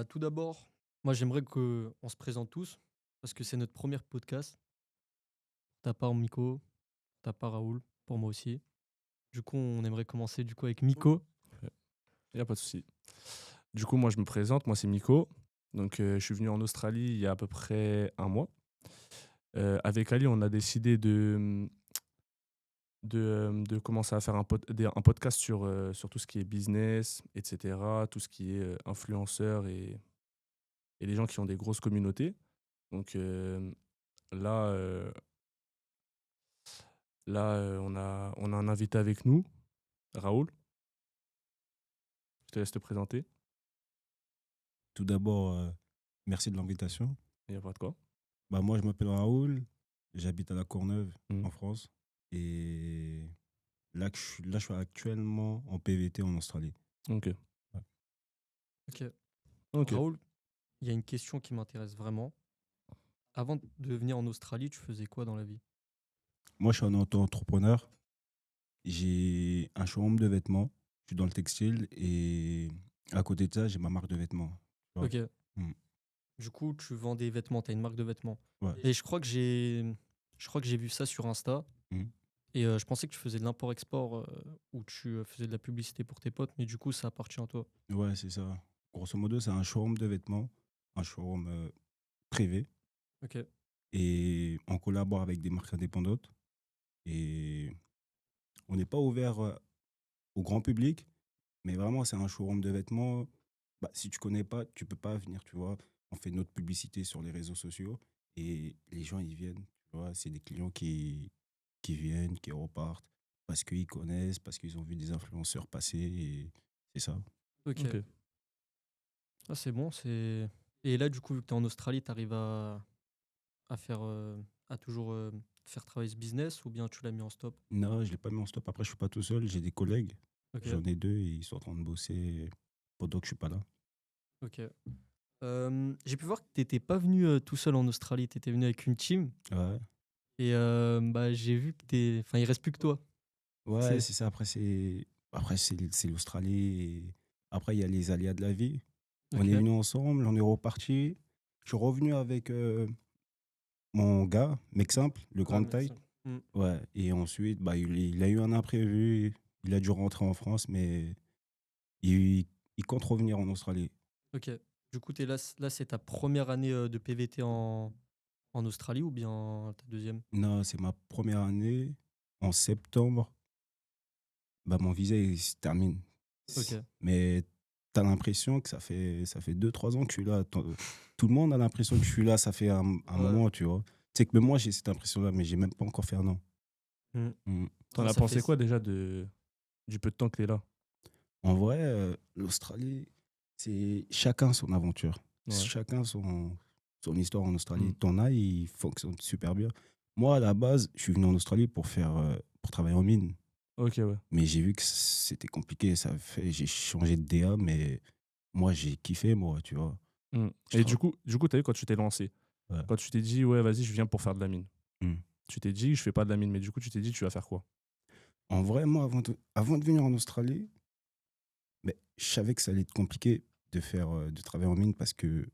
Tout d'abord, moi j'aimerais qu'on se présente tous, parce que c'est notre premier podcast. Ta part Miko, ta part Raoul, pour moi aussi. Du coup, on aimerait commencer avec Miko. Il y a pas de souci. Du coup, moi, je me présente. Moi, c'est Miko. Donc, je suis venu en Australie il y a à peu près un mois. Avec Ali, on a décidé de commencer à faire un podcast sur tout ce qui est business, etc., tout ce qui est influenceurs et les gens qui ont des grosses communautés. Donc, là, euh, on a un invité avec nous, Raoul. Je te laisse te présenter. Tout d'abord, merci de l'invitation. Il n'y a pas de quoi. Moi, je m'appelle Raoul, j'habite à La Courneuve, Mhm. en France. Et là, je suis actuellement en PVT en Australie. Ok. Ouais. Ok. Ok. Raoul, il y a une question qui m'intéresse vraiment. Avant de venir en Australie, tu faisais quoi dans la vie? Moi, je suis un auto-entrepreneur. J'ai un showroom de vêtements. Je suis dans le textile et à côté de ça, j'ai ma marque de vêtements. Tu vois. Ok. Mm. Du coup, tu vends des vêtements, tu as une marque de vêtements. Ouais. Et je crois que j'ai vu ça sur Insta. Mm. Et je pensais que tu faisais de l'import-export ou tu faisais de la publicité pour tes potes, mais du coup, ça appartient à toi. Ouais, c'est ça. Grosso modo, c'est un showroom de vêtements, un showroom privé. Ok. Et on collabore avec des marques indépendantes. Et on n'est pas ouvert au grand public, mais vraiment, c'est un showroom de vêtements. Si tu connais pas, tu peux pas venir, tu vois. On fait notre publicité sur les réseaux sociaux et les gens, ils viennent, tu vois. C'est des clients qui viennent, qui repartent parce qu'ils connaissent, parce qu'ils ont vu des influenceurs passer et c'est ça. Ok. Ok. Ah, c'est bon. Et là, du coup, vu que tu es en Australie, tu arrives à faire, à toujours faire travailler ce business ou bien tu l'as mis en stop? Non, je l'ai pas mis en stop. Après, je suis pas tout seul. J'ai des collègues. Ok. J'en ai deux et ils sont en train de bosser pendant que je suis pas là. Ok. J'ai pu voir que tu n'étais pas venu tout seul en Australie, tu étais venu avec une team. Ouais. Et bah, j'ai vu que enfin, il reste plus que toi. Ouais, C'est... c'est ça. Après, c'est l'Australie. Et après, il y a les aléas de la vie. On est Ok. venus ensemble, on est reparti. Je suis revenu avec mon gars, mec simple, le Ouais, grande mec, taille. ça. Hmm. Ouais. Et ensuite, il a eu un imprévu. Il a dû rentrer en France, mais il, il compte revenir en Australie. Ok. Du coup, là, c'est ta première année de PVT en Australie ou bien ta deuxième? Non, c'est ma première année. En septembre, mon visa il se termine. Ok. Mais tu as l'impression que ça fait 2 3 ans que je suis là. Tout le monde a l'impression que je suis là, ça fait un Ouais. moment, tu vois. Tu sais que même moi, j'ai cette impression-là, mais j'ai même pas encore fait un an. Hmm. Mm. T'en Ouais, as ça pensé fait. quoi déjà du peu de temps que t'es là? En vrai, l'Australie, c'est chacun son aventure. Ouais. Chacun son histoire en Australie. Mm. Ton œil, il fonctionne super bien. Moi, à la base, je suis venu en Australie pour travailler en mine. Ok, ouais. Mais j'ai vu que c'était compliqué. J'ai changé de DA, mais moi, j'ai kiffé, moi, tu vois. Mm. Je Et tra- t'as vu quand tu t'es lancé, ouais. quand tu t'es dit, ouais, vas-y, je viens pour faire de la mine. Mm. Tu t'es dit, je fais pas de la mine, mais du coup, tu t'es dit, tu vas faire quoi? En vrai, moi, avant de venir en Australie, je savais que ça allait être compliqué de travailler en mine parce que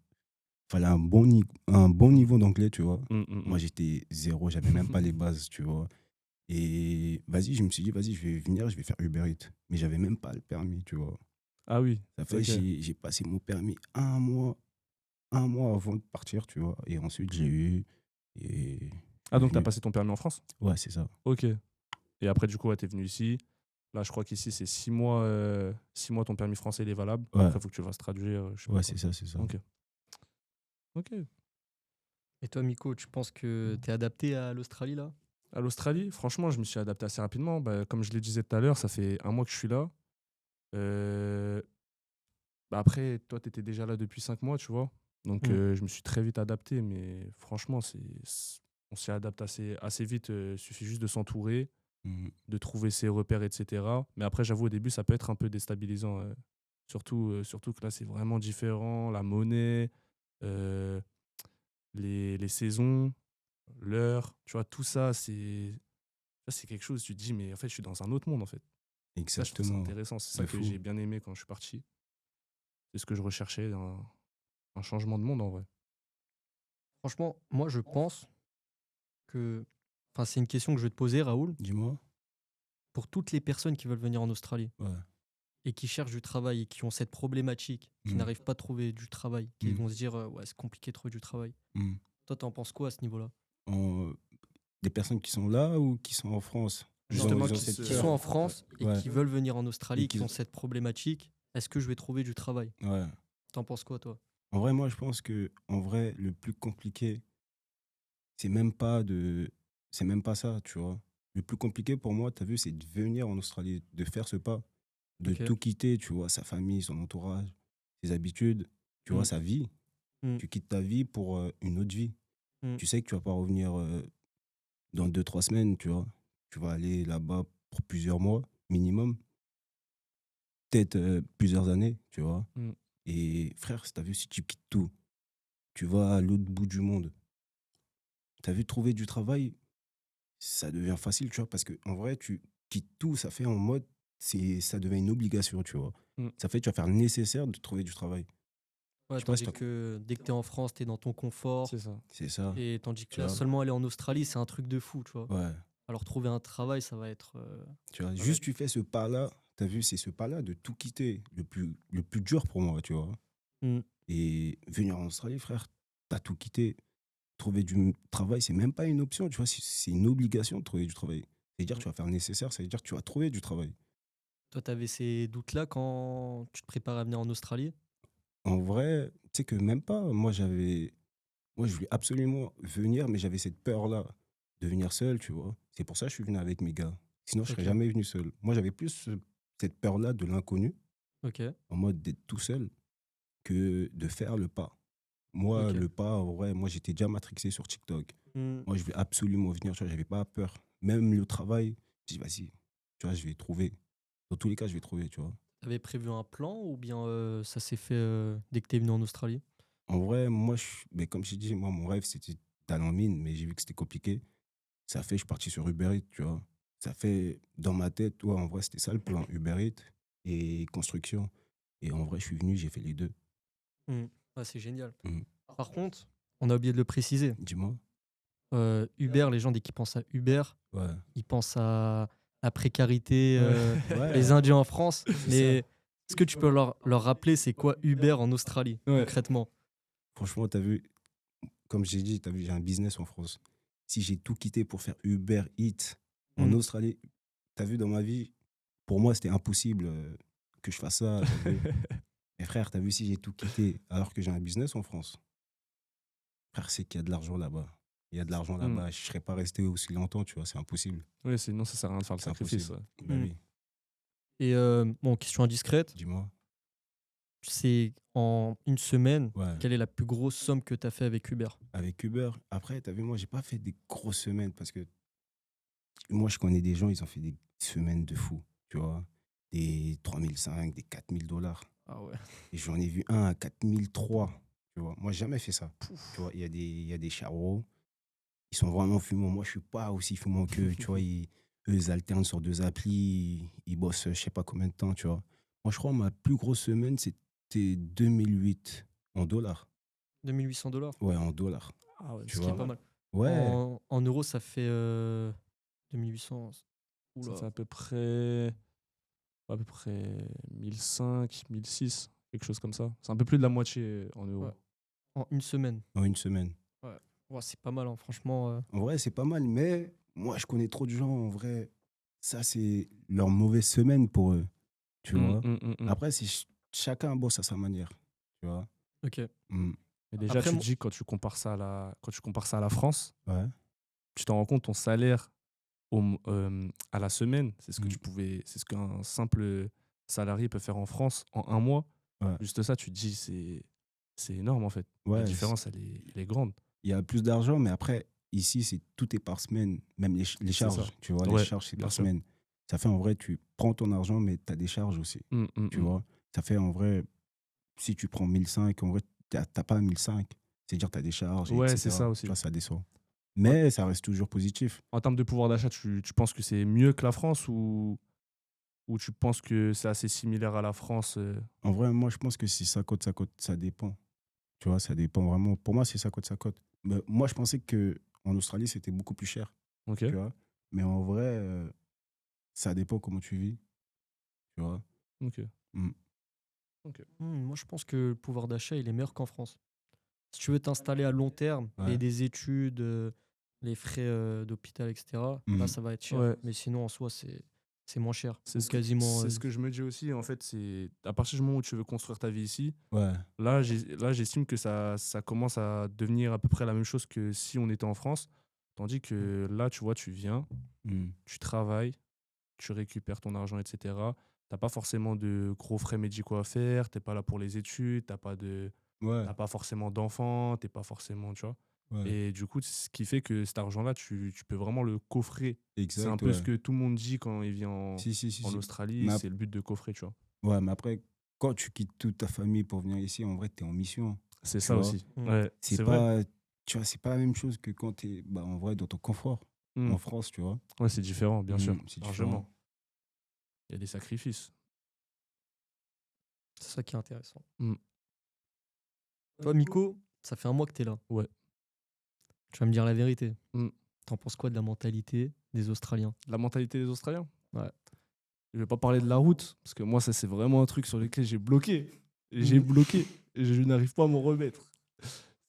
fallait un bon Mm. niveau d'anglais, tu vois. Mm, mm, Moi, j'étais zéro, j'avais même pas les bases, tu vois. Et vas-y, je me suis dit, vas-y, je vais venir, je vais faire Uber Eats. Mais j'avais même pas le permis, tu vois. Ah oui, Ça fait, ok. j'ai passé mon permis un mois avant de partir, tu vois. Et ensuite, j'ai eu. Et Ah, je suis donc t'as venu. passé ton permis en France? Ouais, c'est ça. Ok. Et après, du coup, ouais, t'es venu ici. Là, je crois qu'ici, c'est 6 mois, 6 mois ton permis français, il est valable. Ouais, Après, il faut que tu le fasses traduire, je sais pas ouais, quoi. c'est ça, c'est ça. Ok. Ok. Et toi, Miko, tu penses que t'es adapté à l'Australie là? À l'Australie, franchement, je me suis adapté assez rapidement. Bah, comme je le disais tout à l'heure, ça fait un mois que je suis là. Euh, Bah après, toi, tu étais déjà là depuis 5 mois, tu vois. Donc, Hmm. je me suis très vite adapté. Mais franchement, on s'y adapte assez vite. Il suffit juste de s'entourer, Mhm. de trouver ses repères, etc. Mais après, j'avoue, au début, ça peut être un peu déstabilisant. Surtout que là, c'est vraiment différent. La monnaie, euh, les saisons, l'heure, tu vois, tout ça, c'est quelque chose. Tu te dis, mais en fait, je suis dans un autre monde, en fait. Ça, je trouve ça Exactement. intéressant. C'est De ça que fou. j'ai bien aimé quand je suis parti. C'est ce que je recherchais. un changement de monde en vrai. Franchement, moi, je pense que. Enfin, c'est une question que je vais te poser, Raoul. Dis-moi. Pour toutes les personnes qui veulent venir en Australie Ouais. et qui cherchent du travail et qui ont cette problématique, qui Mm. n'arrivent pas à trouver du travail, qui Mm. vont se dire ouais, c'est compliqué de trouver du travail. Mm. Toi, t'en penses quoi à ce niveau-là? En- Des personnes qui sont là ou qui sont en France? Justement, Ils ont qui cette se- Qui peur. sont en France et Ouais. qui veulent venir en Et Australie, qui qui- ont cette problématique, est-ce que je vais trouver du travail? Ouais. T'en penses quoi, toi? En vrai, moi, je pense que en vrai, le plus compliqué, c'est même pas de, c'est même pas ça, tu vois. Le plus compliqué pour moi, tu as vu, c'est de venir en Australie, de faire ce pas, de Ok. tout quitter, tu vois, sa famille, son entourage, ses habitudes, tu vois, Mm. sa vie. Mm. Tu quittes ta vie pour une autre vie. Mm. Tu sais que tu vas pas revenir dans 2, 3 semaines, tu vois. Tu vas aller là-bas pour plusieurs mois minimum, peut-être plusieurs années, tu vois. Mm. Et frère, tu as vu, si tu quittes tout, tu vas à l'autre bout du monde. Tu as vu, trouver du travail, ça devient facile, tu vois, parce que en vrai, tu quittes tout, ça fait en mode, ça devient une obligation, tu vois. Mm. Ça fait, tu vas faire le nécessaire de trouver du travail. Ouais, Je sais pas si tandis que dès que t'es en France, t'es dans ton confort. C'est ça. c'est ça. Et tandis que Tu là, vois. seulement aller en Australie, c'est un truc de fou, tu vois. Ouais, Alors trouver un travail, ça va être. tu vois. Ça va Juste, être- tu fais ce pas-là, tu as vu, c'est ce pas-là de tout quitter, le plus dur pour moi, tu vois. Mm. Et venir en Australie, frère, t'as tout quitté. Trouver du travail, c'est même pas une option, tu vois, c'est une obligation de trouver du travail. C'est-à-dire que tu vas faire le nécessaire, ça veut dire que tu vas trouver du travail. Toi, t'avais ces doutes-là quand tu te prépares à venir en Australie? En vrai, tu sais que même pas, moi je voulais absolument venir, mais j'avais cette peur-là de venir seul, tu vois. C'est pour ça que je suis venu avec mes gars. Sinon, je serais Ok. jamais venu seul. Moi, j'avais plus cette peur-là de l'inconnu, Ok. en mode d'être tout seul, que de faire le pas. Moi, Ok. le pas, en vrai, moi j'étais déjà matrixé sur TikTok. Mm. Moi, je voulais absolument venir, tu vois, j'avais pas peur. Même le travail, je dis, vas-y, tu vois, je vais trouver. Dans tous les cas, je vais trouver, tu vois. T'avais prévu un plan ou bien ça s'est fait dès que t'es venu en Australie? En vrai, moi, mais comme je t'ai dit, moi, mon rêve, c'était d'aller en mine, mais j'ai vu que c'était compliqué. Ça fait, je suis parti sur Uber Eats, tu vois. Ça fait, dans ma tête, ouais, en vrai, c'était ça le plan, Uber Eats et construction. Et en vrai, je suis venu, j'ai fait les deux. Mm. Ah, c'est génial. Mhm. Par contre, on a oublié de le préciser. Dis-moi. Uber, les gens, dès qu'ils pensent à Uber, Ouais. ils pensent à la précarité, Ouais. les Indiens en France. C'est Mais ça. est-ce que tu peux leur rappeler c'est quoi Uber en Australie, Ouais. concrètement? Franchement, t'as vu, comme j'ai dit, t'as vu, j'ai un business en France. Si j'ai tout quitté pour faire Uber Eats en Mm. Australie, t'as vu, dans ma vie, pour moi, c'était impossible que je fasse ça. T'as vu. Mais frère, t'as vu, si j'ai tout quitté alors que j'ai un business en France, frère, c'est qu'il y a de l'argent là-bas. Il y a de l'argent Mm. là-bas. Je ne serais pas resté aussi longtemps, tu vois, c'est impossible. Oui, sinon ça sert à rien de faire le C'est sacrifice. impossible. Ouais. Bah Mm. oui, Et bon, question indiscrète, dis-moi. c'est en une semaine, Ouais. quelle est la plus grosse somme que tu as fait avec Uber? Avec Uber, après, t'as vu, moi, j'ai pas fait des grosses semaines parce que moi, je connais des gens, ils ont fait des semaines de fou, tu vois. Des 3005, des 4000 $. Ah ouais. Et j'en ai vu un à 4003, tu vois. Moi, j'ai jamais fait ça. Tu vois, il y a des charros, ils sont vraiment fumants. Moi, je suis pas aussi fumant qu'eux, tu vois. Eux, ils alternent sur 2 applis, ils bossent je sais pas combien de temps, tu vois. Moi, je crois ma plus grosse semaine, c'était 2008 en dollars. 2800 $? Ouais, en dollars. Ah ouais, Tu Ce qui est vois. pas mal. Ouais, En euros, ça fait 2800. ça Oula. fait à peu près 1005, 1006, quelque chose comme ça. C'est un peu plus de la moitié en euros. Ouais. En une semaine. en une semaine. Ouais, c'est pas mal, hein, franchement. En vrai, c'est pas mal, mais moi, je connais trop de gens, en vrai. Ça, c'est leur mauvaise semaine pour eux, tu vois. Après, chacun bosse à sa manière, tu vois. Ok. Mm. Mais déjà, Après, tu te moi- dis, quand tu compares ça à la France, Ouais, tu te rends compte ton salaire à la semaine, c'est ce que Mm. tu pouvais, c'est ce qu'un simple salarié peut faire en France en un mois. ouais. Juste ça, tu te dis, c'est énorme en fait. La Ouais, différence, elle est grande. il y a plus d'argent, mais après, ici, tout est par semaine. Même les ça. charges, tu vois, les Ouais, charges, c'est bien par sûr. semaine. Ça fait en vrai, tu prends ton argent, mais tu as des charges aussi, tu vois. Ça fait en vrai, si tu prends 1005, en vrai, t'as pas 1005. C'est-à-dire que tu as des charges, Ouais, etc. c'est ça Tu aussi. vois, ça descend. Mais ça reste toujours positif. En termes de pouvoir d'achat, tu penses que c'est mieux que la France ou tu penses que c'est assez similaire à la France En vrai, moi, je pense que si ça cote, ça dépend. Tu vois, ça dépend vraiment. Pour moi, c'est ça cote, ça cote. Mais moi, je pensais qu'en Australie, c'était beaucoup plus cher. Ok. Tu vois. Mais en vrai, ça dépend comment tu vis. Tu vois. Ok. Mm. Moi, je pense que le pouvoir d'achat, il est meilleur qu'en France. Si tu veux t'installer à long terme, payer Ouais. des études, les frais d'hôpital, etc., là, Mhm. ça va être cher. Ouais. Mais sinon, en soi, c'est moins cher. C'est Ou ce que, quasiment. c'est ce que je me dis aussi. En fait, c'est à partir du moment où tu veux construire ta vie ici, Ouais. là, j'estime que ça commence à devenir à peu près la même chose que si on était en France. Tandis que là, tu vois, tu viens, Mm. tu travailles, tu récupères ton argent, etc. T'as pas forcément de gros frais médicaux à faire, t'es pas là pour les études, Ouais. t'as pas forcément d'enfants, t'es pas forcément, tu vois. Ouais. Et du coup, ce qui fait que cet argent-là, tu peux vraiment le coffrer. C'est un Exact, peu ce ouais. que tout le monde dit quand il vient Si, si, si, en si. Australie, Mais, c'est le but de coffrer, tu vois. ouais, mais après, quand tu quittes toute ta famille pour venir ici, en vrai, tu es en mission. C'est Tu ça vois. aussi. Mm. Ouais, C'est c'est vrai. pas, tu vois, c'est pas la même chose que quand tu es, en vrai, dans ton confort. Mm. En France, tu vois. Ouais, c'est différent, bien sûr. C'est Largement. différent. Il y a des sacrifices. C'est ça qui est intéressant. Mm. Toi, Miko, ça fait un mois que tu es là. Ouais. Tu vas me dire la vérité. Mm. T'en penses quoi de la mentalité des Australiens? La mentalité des Australiens. Ouais. Je vais pas parler de la route, parce que moi, ça, c'est vraiment un truc sur lequel j'ai bloqué. J'ai Mm. bloqué. Et je n'arrive pas à m'en remettre.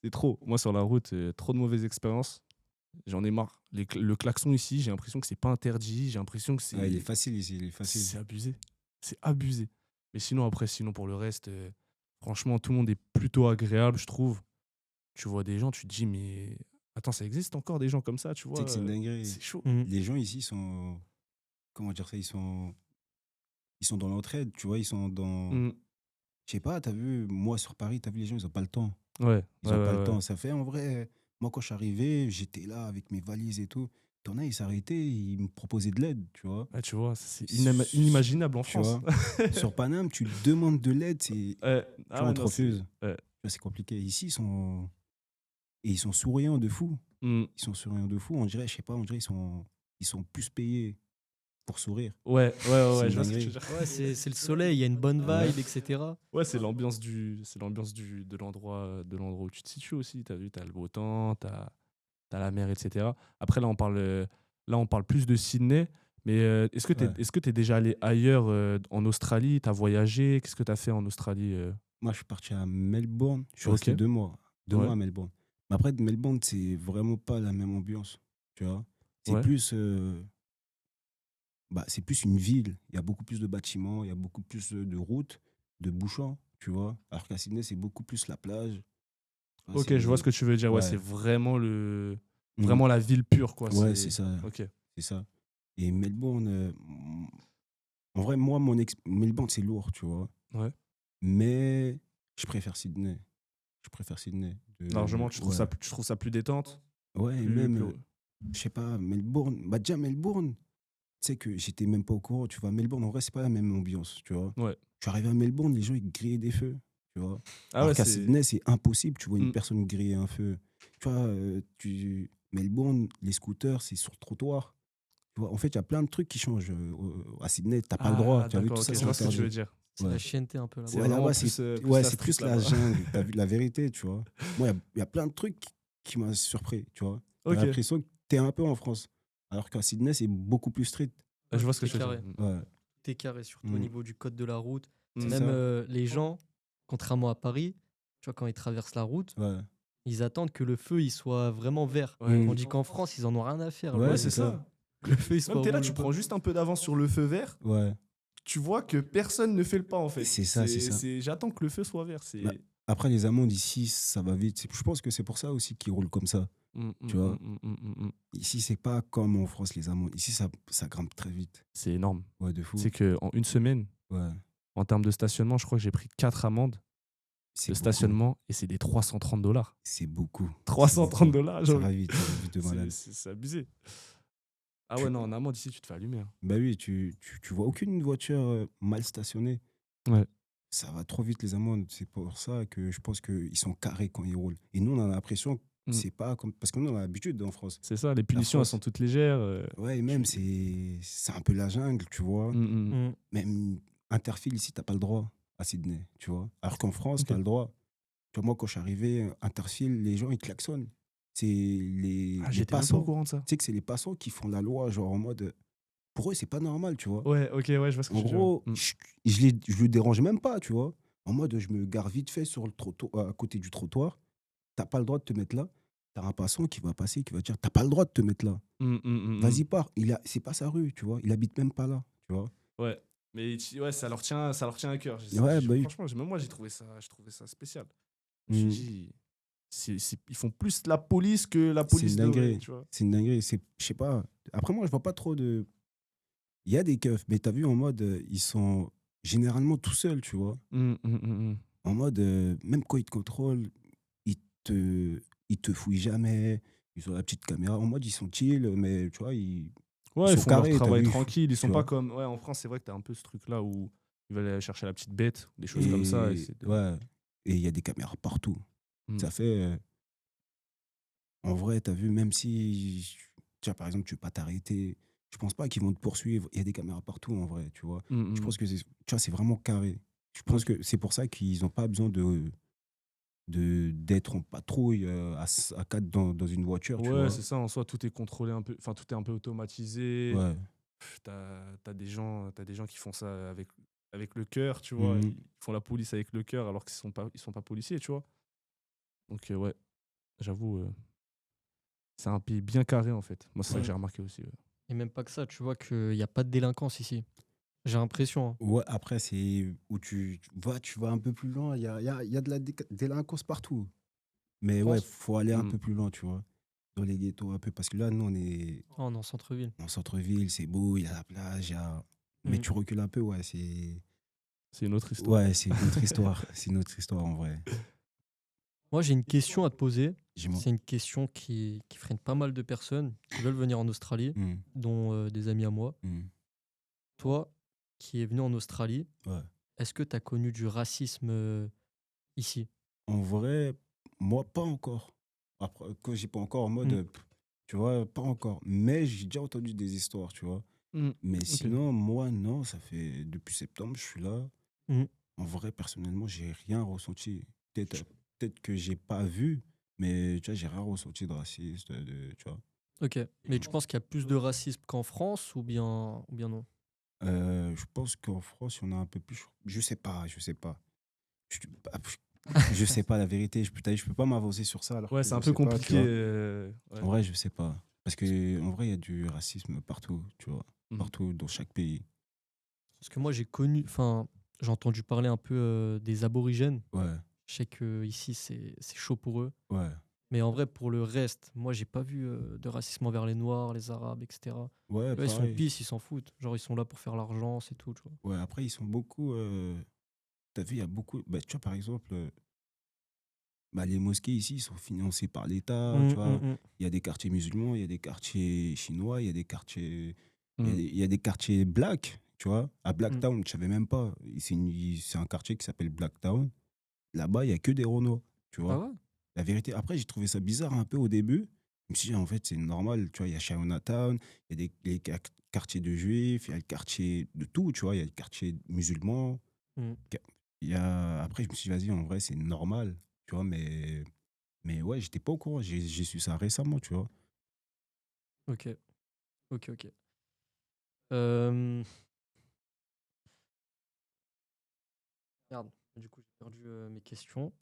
C'est trop. Moi, sur la route, trop de mauvaises expériences. J'en ai marre. Le klaxon ici, j'ai l'impression que c'est pas interdit. J'ai l'impression que Ah, il est facile ici, il est facile. c'est abusé. C'est abusé. Mais sinon, après, sinon pour le reste, franchement, tout le monde est plutôt agréable, je trouve. Tu vois des gens, tu te dis, mais attends, ça existe encore des gens comme ça, tu Tu sais vois. que c'est une dinguerie. C'est chaud. Mm. Les gens ici sont, comment dire ça, ils sont dans l'entraide, tu vois, ils sont dans, Mm. je sais pas, t'as vu, moi sur Paris, t'as vu, les gens, ils ont pas le temps. Ouais, Ils ouais, ont pas le ouais, temps. Ça fait en vrai, moi quand je suis arrivé, j'étais là avec mes valises et tout. T'en as, ils s'arrêtaient, ils me proposaient de l'aide, tu vois. ouais, tu vois, c'est S- inimaginable en Tu France. vois, sur Paname, tu demandes de l'aide, tu Ouais. vois, Ah ouais, on te non, refuse. ouais. Tu vois, c'est compliqué. Ici, ils sont souriants de fou. Mm. Ils sont souriants de fou. On dirait, je sais pas, on dirait ils sont plus payés pour sourire. Ouais, ouais, ouais, C'est ouais, une je vois ce que tu dinguerie. veux dire. Ouais, c'est le soleil, il y a une bonne Ouais. vibe, etc. Ouais, c'est l'ambiance de l'endroit où tu te situes aussi. T'as vu, t'as le beau temps, t'as la mer, etc. Après, là, on parle plus de Sydney. Mais Ouais. est-ce que t'es déjà allé ailleurs en Australie? T'as voyagé? Qu'est-ce que t'as fait en Australie Moi, je suis parti à Melbourne. Je suis Ok. resté 2 mois. Deux Ouais, mois à Melbourne. Mais après, Melbourne, c'est vraiment pas la même ambiance. Tu vois. C'est ouais. plus, c'est plus une ville. Il y a beaucoup plus de bâtiments, il y a beaucoup plus de routes, de bouchons, tu vois. Alors qu'à Sydney, c'est beaucoup plus la plage. Tu vois, Ok, je vois ce que tu veux dire. Ouais, c'est Ouais. vraiment Mm. vraiment la ville pure, quoi. Ouais, c'est ça. Ok. C'est ça. Et Melbourne, en vrai, moi, Melbourne, c'est lourd, tu vois. Ouais. Mais je préfère Sydney. Je préfère Sydney. Largement, Ouais. tu trouves ça plus détente? Ouais, et Plus, même, plus... je sais pas, Melbourne. Déjà, Melbourne, tu sais que j'étais même pas au courant. Tu vois, Melbourne, en vrai, c'est pas la même ambiance, tu vois. Ouais. Je suis arrivé à Melbourne, les gens, ils grillaient des feux, tu vois. Ah Alors ouais, qu'à c'est. Sydney, c'est impossible, tu vois une Mm. personne griller un feu. Tu vois, Melbourne, les scooters, c'est sur le trottoir. Tu vois, en fait, il y a plein de trucs qui changent. À Sydney, t'as pas le droit. Ah, Tu as vu, d'accord, tout ok, ça, je c'est vois ce que tu veux interdit. dire. C'est Ouais. la chienneté un peu là-bas. C'est Ouais, vraiment là-bas, plus, c'est plus la c'est street plus la là-bas. jungle. T'as vu la vérité, tu vois. Moi, il y a plein de trucs qui m'ont surpris, tu vois. T'as Ok. l'impression que t'es un peu en France. Alors qu'à Sydney, c'est beaucoup plus strict. Je vois Tout ce que est tu veux carré. dire. Ouais. Tout est carré, surtout au Mm. niveau du code de la route. C'est Même ça. les gens, contrairement à Paris, tu vois, quand ils traversent la route, Ouais. ils attendent que le feu il soit vraiment vert. Ouais. Mm. Tandis qu'en France, ils en ont rien à faire. Ouais, Ouais, Le, c'est c'est ça. ça. que le feu il soit Même t'es là, rouge tu ou pas. prends juste un peu d'avance sur le feu vert, Ouais. tu vois que personne ne fait le pas en fait. C'est ça, c'est ça. J'attends que le feu soit vert. C'est. Bah, après, les amendes ici, ça va vite. Je pense que c'est pour ça aussi qu'ils roulent comme ça. Tu vois. Ici, c'est pas comme en France, les amendes. Ici, ça grimpe très vite. C'est énorme. Ouais, de fou. C'est qu'en une semaine, Ouais. en termes de stationnement, je crois que j'ai pris 4 amendes C'est de beaucoup. stationnement et c'est des 330 $. C'est beaucoup. 330 $, Ça va vite de malade. c'est abusé. Ah ouais, non, en amende ici, tu te fais allumer. Hein. Bah oui, tu vois aucune voiture mal stationnée. Ouais. Ça va trop vite les amendes. C'est pour ça que je pense qu'ils sont carrés quand ils roulent. Et nous, on a l'impression que Mm. c'est pas comme. Parce que nous, on a l'habitude en France. C'est ça, les punitions, elles France. sont toutes légères. Ouais, et même, c'est un peu la jungle, tu vois. Mm. Mm. Même Interfile ici, t'as pas le droit à Sydney, tu vois. Alors qu'en France, Ok. t'as le droit. Tu vois, moi, quand je suis arrivé, Interfile, les gens, ils klaxonnent. C'est les Ah, j'étais même pas au passants. courant de ça. Tu sais que c'est les passants qui font la loi, genre en mode. Pour eux, c'est pas normal, tu vois. Ouais, ok, ouais, je vois ce que En tu veux dire. Ouais. gros, je le dérange même pas, tu vois. En mode, je me gare vite fait sur le trottoir, à côté du trottoir. T'as pas le droit de te mettre là. T'as un passant qui va passer, qui va dire, t'as pas le droit de te mettre là. Vas-y, pars. C'est pas sa rue, tu vois. Il habite même pas là, tu vois. Ouais. Mais ouais, ça leur tient à cœur. Ouais, bah oui. Franchement, même moi, j'ai trouvé ça spécial. Je me suis Mm. dit, ils font plus la police que la C'est police une devrait, dinguerie. tu vois. C'est une dinguerie. Je sais pas. Après, moi, je vois pas trop de. Il y a des keufs, mais t'as vu en mode, ils sont généralement tout seuls, tu vois. Mm. En mode, même quand ils te contrôlent, ils te, ils te fouillent jamais. Ils ont la petite caméra. En mode, ils sont chill, mais tu vois, ils Ouais, ils sont font leur carrés, t'as travail vu. tranquille. Ils Tu sont pas vois. comme. Ouais, en France, c'est vrai que t'as un peu ce truc-là où ils veulent aller chercher la petite bête, des choses comme ça. Et Et c'est ouais. Et il y a des caméras partout. Mm. Ça fait. En vrai, t'as vu, même si. Tu vois, par exemple, tu veux pas t'arrêter. Je pense pas qu'ils vont te poursuivre. Il y a des caméras partout, en vrai, tu vois. Je pense que tu vois, c'est vraiment carré. Je pense Ok. que c'est pour ça qu'ils n'ont pas besoin d'être en patrouille à 4 dans une voiture, tu Ouais, vois. c'est ça. En soi, tout est contrôlé un peu. Enfin, tout est un peu automatisé. Ouais. T'as des gens qui font ça avec le cœur, tu vois. Mhm. Ils font la police avec le cœur alors qu'ils ils sont pas policiers, tu vois. Donc, ouais, j'avoue, c'est un pays bien carré, en fait. Moi, c'est ça que Ouais. j'ai remarqué aussi. Ouais. Et même pas que ça, tu vois qu'il n'y a pas de délinquance ici. J'ai l'impression, hein. Ouais, après, c'est où tu vas un peu plus loin. Il y a de la délinquance partout. Je Mais ouais, pense. faut aller un Mm. peu plus loin, tu vois. Dans les ghettos, un peu. Parce que là, nous, on est Oh, on est en centre-ville. en centre-ville, c'est beau, il y a la plage, mais Mm. tu recules un peu, ouais, c'est. C'est une autre histoire. Ouais, c'est une autre histoire. C'est une autre histoire, en vrai. Moi, j'ai une question à te poser. Dis-moi. C'est une question qui freine pas mal de personnes qui veulent venir en Australie, Mhm. dont des amis à moi. Mhm. Toi, qui es venu en Australie, Ouais. est-ce que tu as connu du racisme ici? En vrai, moi, pas encore. Après, quand j'ai pas encore en mode, Mm. tu vois, pas encore. Mais j'ai déjà entendu des histoires, tu vois. Mm. Mais Ok. sinon, moi, non, ça fait depuis septembre, je suis là. Mm. En vrai, personnellement, j'ai rien ressenti. Peut-être Je- peut-être que j'ai pas vu, mais tu vois, j'ai rien ressenti de raciste, tu vois. Ok. Mais tu penses qu'il y a plus de racisme qu'en France ou bien non? Je pense qu'en France, il y en a un peu plus. Je sais pas, je sais pas. Je, bah, je sais pas la vérité. Je peux pas m'avancer sur ça alors Ouais, que c'est un je peu sais pas, tu compliqué. vois. Ouais. En vrai, je sais pas. Parce que en vrai, il y a du racisme partout, tu vois. Mhm. Partout, dans chaque pays. Parce que moi, j'ai entendu parler un peu des aborigènes. Ouais, Je sais que ici c'est chaud pour eux. ouais, Mais en vrai, pour le reste, moi, j'ai pas vu de racisme envers les Noirs, les Arabes, etc. ouais, Eux, ils sont pareil. pisses, ils s'en foutent. Genre, ils sont là pour faire l'argent, c'est tout, tu vois. Ouais, après, ils sont beaucoup. T'as vu, il y a beaucoup. Bah, tu vois, par exemple, bah, les mosquées ici, ils sont financés par l'État, tu vois. Mm. Il y a des quartiers musulmans, il y a des quartiers chinois, il y a des quartiers. Mm. Il y a des quartiers black, tu vois. À Mm. Blacktown, je savais même pas. C'est un quartier qui s'appelle Blacktown. Là-bas, il y a que des Renois, tu Ah vois. ouais? La vérité, après, j'ai trouvé ça bizarre un peu au début. Je me suis dit, en fait, c'est normal, tu vois. Il y a Chinatown, il y a quartiers de juifs, il y a le quartier de tout, tu vois. Il y a le quartier musulman. Mm. Après, je me suis dit, vas-y, en vrai, c'est normal, tu vois. Mais ouais, j'étais pas au courant. J'ai su ça récemment, tu vois. Ok, ok. Euh, Merde, du coup, j'ai perdu mes questions.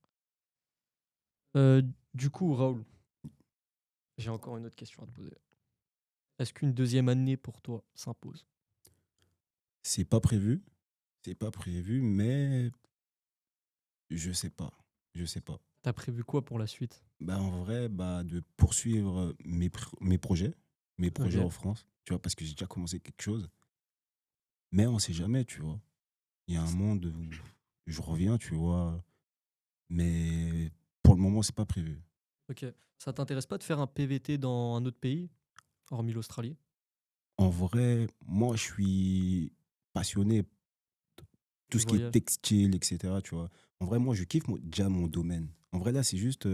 Euh, du coup, Raoul, j'ai encore une autre question à te poser. Est-ce qu'une deuxième année pour toi s'impose? C'est pas prévu. C'est pas prévu, mais je sais pas. Je sais pas. T'as prévu quoi pour la suite? Bah, en vrai, bah, de poursuivre mes projets. Mes projets Ok, en France, tu vois, parce que j'ai déjà commencé quelque chose. Mais on sait jamais, tu vois. Il y a un monde où je reviens, tu vois. Mais pour le moment, c'est pas prévu. ok. Ça t'intéresse pas de faire un PVT dans un autre pays, hormis l'Australie? En vrai, moi, je suis passionné tout Du ce qui est voyage? textile, etc. Tu vois. En vrai, moi, je kiffe déjà mon domaine. En vrai, là, c'est juste.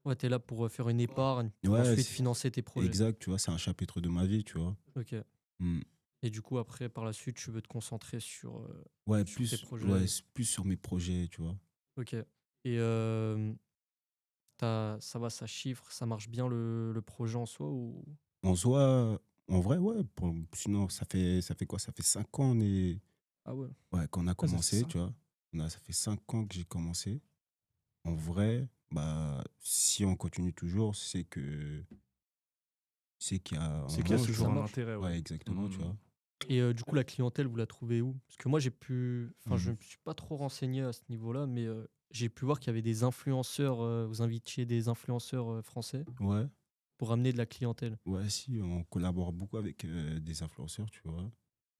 Ouais, t'es là pour faire une épargne, pour Ouais, ensuite financer tes projets. exact, tu vois, c'est un chapitre de ma vie, tu vois. Ok. Hmm. Et du coup, après, par la suite, tu veux te concentrer sur, Ouais, sur tes ouais, projets. plus sur mes projets, tu vois. Ok. Et ça va, ça chiffre, ça marche bien le projet en soi ou... En soi, en vrai, ouais. Sinon, ça fait quoi? Ça fait 5 ans Ah ouais. ouais, qu'on a Ah, ça fait commencé, tu vois. Ça fait 5 ans que j'ai commencé. En vrai, bah, si on continue toujours, c'est qu'il y a C'est en qu'il y a vrai, C'est que ça toujours un marche. intérêt, ouais. ouais, exactement, tu vois. Et du coup, la clientèle, vous la trouvez où? Parce que moi, je Mmh. ne me suis pas trop renseigné à ce niveau-là, mais j'ai pu voir qu'il y avait des influenceurs, vous invitiez des influenceurs français Ouais, pour amener de la clientèle. ouais, si, on collabore beaucoup avec des influenceurs, tu vois.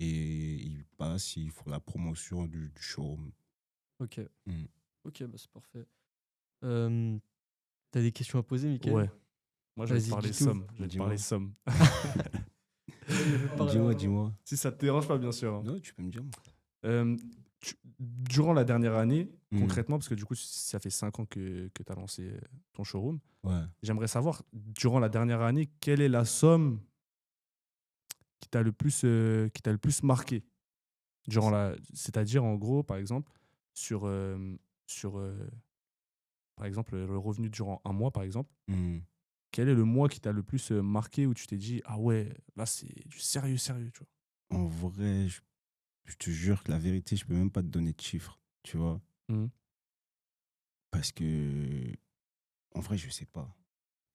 Et ils font la promotion du showroom. Ok, Mmh. ok, bah c'est parfait. Euh, T'as des questions à poser, Mickaël? Ouais. Moi, je vais te Vas-y, parler dis tout. somme. Je vais te Dis-moi. parler somme. Je veux parler Dis-moi, argent. dis-moi. Si ça te dérange pas, bien sûr, hein. Non, tu peux me dire. Euh, Durant la dernière année, Mmh. concrètement, parce que du coup, ça fait 5 ans que tu as lancé ton showroom, Ouais. j'aimerais savoir, durant la dernière année, quelle est la somme qui t'a le plus marqué c'est-à-dire, en gros, par exemple, sur, sur par exemple, le revenu durant un mois, par exemple, Mmh. quel est le mois qui t'a le plus marqué où tu t'es dit, ah ouais, là, c'est du sérieux, sérieux, tu En vrai, je te jure que la vérité, je peux même pas te donner de chiffres, tu vois. vois. Parce que, en vrai, je sais pas.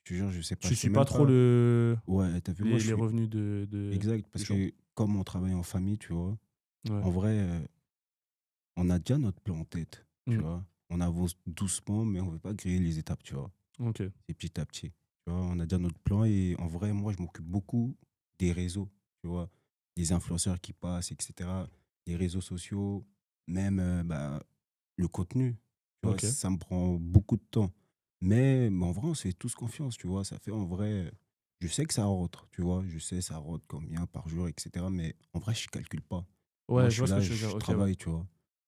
Je te jure, je sais pas. Tu Je sais suis pas même trop pas. Ouais, t'as vu, moi, je les suis revenus exact. du Parce shop. que comme on travaille en famille, tu vois, Ouais. en vrai, on a déjà notre plan en tête, tu Mm. vois. On avance doucement, mais on veut pas griller les étapes, tu vois. Ok. C'est petit à petit. Tu vois, on a déjà notre plan et en vrai, moi, je m'occupe beaucoup des réseaux, tu vois. Les influenceurs qui passent, etc. Les réseaux sociaux, même bah, le contenu, tu vois, Ok. ça me prend beaucoup de temps. Mais en vrai, on se fait tous confiance, tu vois. Ça fait en vrai, je sais que ça rentre, tu vois. Je sais, ça rentre combien par jour, etc. Mais en vrai, je calcule pas. Moi, Ouais, je je vois suis ce que là, tu veux dire. je Ok, ouais. travaille, tu vois.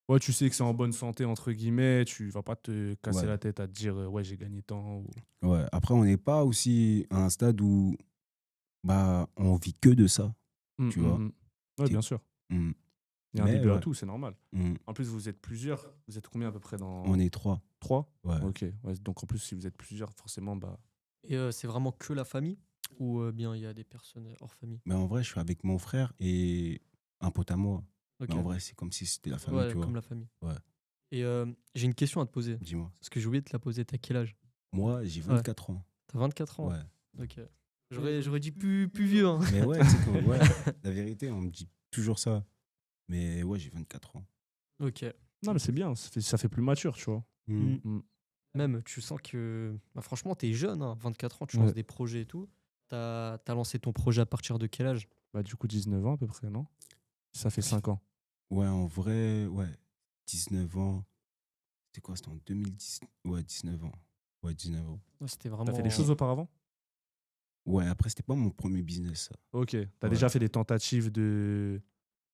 Ouais, tu sais que c'est en bonne santé, entre guillemets. Tu vas pas te casser Ouais, la tête à te dire, ouais, j'ai gagné tant. ouais. Après, on n'est pas aussi à un stade où bah, on vit que de ça, tu vois. Ouais, C'est- bien sûr. Mm. Il y a un Mais début à ouais, tout, c'est normal. mm. En plus, vous êtes plusieurs. Vous êtes combien à peu près On dans est 3. trois. Ouais. Ok. Ouais, donc en plus, si vous êtes plusieurs, forcément, bah. Et c'est vraiment que la famille? Ou bien il y a des personnes hors famille? Mais en vrai, je suis avec mon frère et un pote à moi. Mais Ok, en vrai, c'est comme si c'était la famille, ouais, tu vois. comme la famille. Ouais, Et j'ai une question à te poser. dis-moi. Parce que j'ai oublié de te la poser. T'as quel âge? Moi, j'ai Ouais, 24 ans. t'as 24 ans. Ouais. Ok. J'aurais dit plus vieux, hein. Mais ouais, tu sais que, ouais, la vérité, on me dit toujours ça. Mais ouais, j'ai 24 ans. Ok. Non, mais Ok. c'est bien. Ça fait plus mature, tu vois. Mm. Mm. Mm. Même, tu sens que... Bah, franchement, t'es jeune, hein, 24 ans, tu Ouais. lances des projets et tout. T'as lancé ton projet à partir de quel âge? Bah, du coup, 19 ans à peu près, non? Ça fait 5 ans. Ouais, en vrai, ouais, 19 ans. C'était quoi? C'était en 2010. Ouais, 19 ans. Ouais, 19 ans. Ouais, c'était T'as fait des vraiment... choses auparavant? Ouais, après, c'était pas mon premier business, ça. Ok. T'as Ouais. déjà fait des tentatives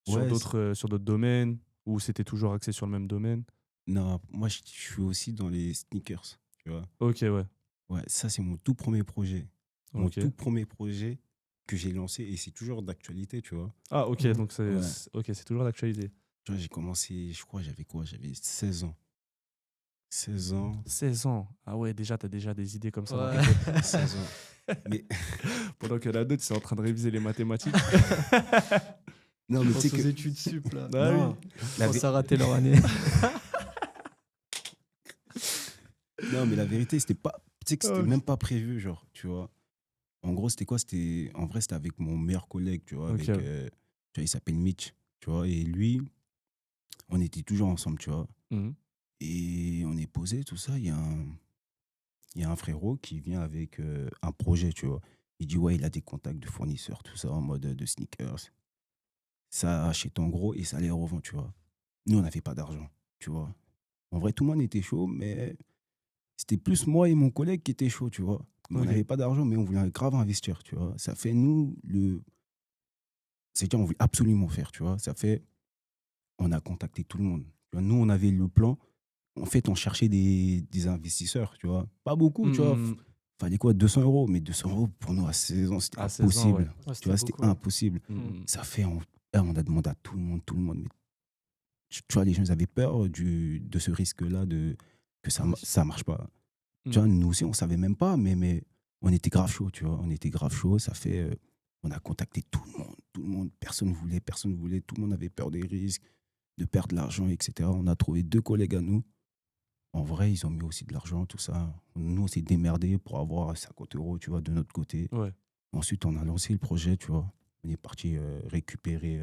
Ouais, sur d'autres domaines ou c'était toujours axé sur le même domaine? non, moi, je suis aussi dans les sneakers, tu vois. Ok, ouais. Ouais, ça, c'est mon tout premier projet. Mon Ok. tout premier projet que j'ai lancé et c'est toujours d'actualité, tu vois. Ah, ok. Mhm. Donc, Ouais. ok, c'est toujours d'actualité. Tu vois, j'ai commencé, je crois, j'avais quoi? J'avais 16 ans. 16 ans. 16 ans. Ah ouais, déjà, t'as déjà des idées comme ça dans ta Ouais. tête. 16 ans. Mais Pendant que la d'autres, c'est en train de réviser les mathématiques. non, Je mais tu sais pense aux que. études sup, là. Ah oui. Non, Je la pense vé- à rater leur année. non, mais la vérité, c'était pas. Tu sais que c'était Oh, même pas prévu, genre, tu vois. En gros, c'était quoi? En vrai, c'était avec mon meilleur collègue, tu vois. ok, Avec, ouais. tu vois, il s'appelle Mitch, tu vois. Et lui, on était toujours ensemble, tu vois. Mhm. Et on est posé, tout ça. Il y a un frérot qui vient avec un projet, tu vois. Il dit, ouais, il a des contacts de fournisseurs, tout ça, en mode de sneakers. Ça achète en gros et ça les revend, tu vois. Nous, on n'avait pas d'argent, tu vois. En vrai, tout le monde était chaud, mais c'était plus moi et mon collègue qui étaient chauds, tu vois. Mais on Ok. n'avait pas d'argent, mais on voulait grave investir, tu vois. Ça fait, nous, c'est-à-dire, on voulait absolument faire, tu vois. Ça fait, on a contacté tout le monde. Tu vois. Nous, on avait le plan. En fait, on cherchait des investisseurs, tu vois. Pas beaucoup, tu vois. Mhm. Fallait quoi, 200 euros. Mais 200 euros, pour nous, à 16 ans, c'était À 16 ans, ouais. impossible. Ouais, Tu c'était vois, c'était beaucoup, ouais. impossible. Mhm. Ça fait, on a demandé à tout le monde, tout le monde. Mais tu vois, les gens, ils avaient peur de ce risque-là, que Ah, ça marche pas. Tu Mm. vois, nous aussi, on savait même pas, mais on était grave chaud, tu vois. On était grave chaud. Ça fait, on a contacté tout le monde. Personne voulait, personne voulait. Tout le monde avait peur des risques, de perdre de l'argent, etc. On a trouvé 2 collègues à nous. En vrai, ils ont mis aussi de l'argent, tout ça. Nous, on s'est démerdés pour avoir 50 euros, tu vois, de notre côté. Ouais. Ensuite, on a lancé le projet, tu vois. On est parti récupérer.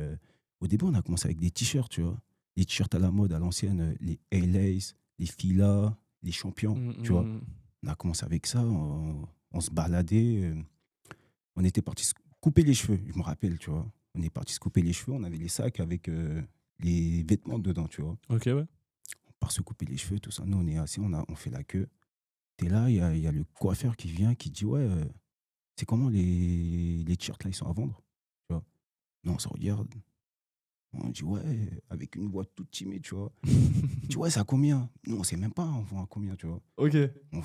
Au début, on a commencé avec des t-shirts, tu vois. Les t-shirts à la mode, à l'ancienne, les A-Lace, les Fila, les champions, Mm, tu vois. mm, mm. On a commencé avec ça, on se baladait. On était parti se couper les cheveux, je me rappelle, tu vois. On est parti se couper les cheveux, on avait les sacs avec les vêtements dedans, tu vois. Ok, ouais. On part se couper les cheveux, tout ça. Nous, on est assis, on fait la queue. T'es là, il y a le coiffeur qui vient, qui dit, ouais, c'est comment les t-shirts là, ils sont à vendre, tu vois. Non, on se regarde, on dit, ouais, avec une voix toute timide, tu vois. Tu vois, ça a combien? Nous, on sait même pas, on vend à combien, tu vois. Ok.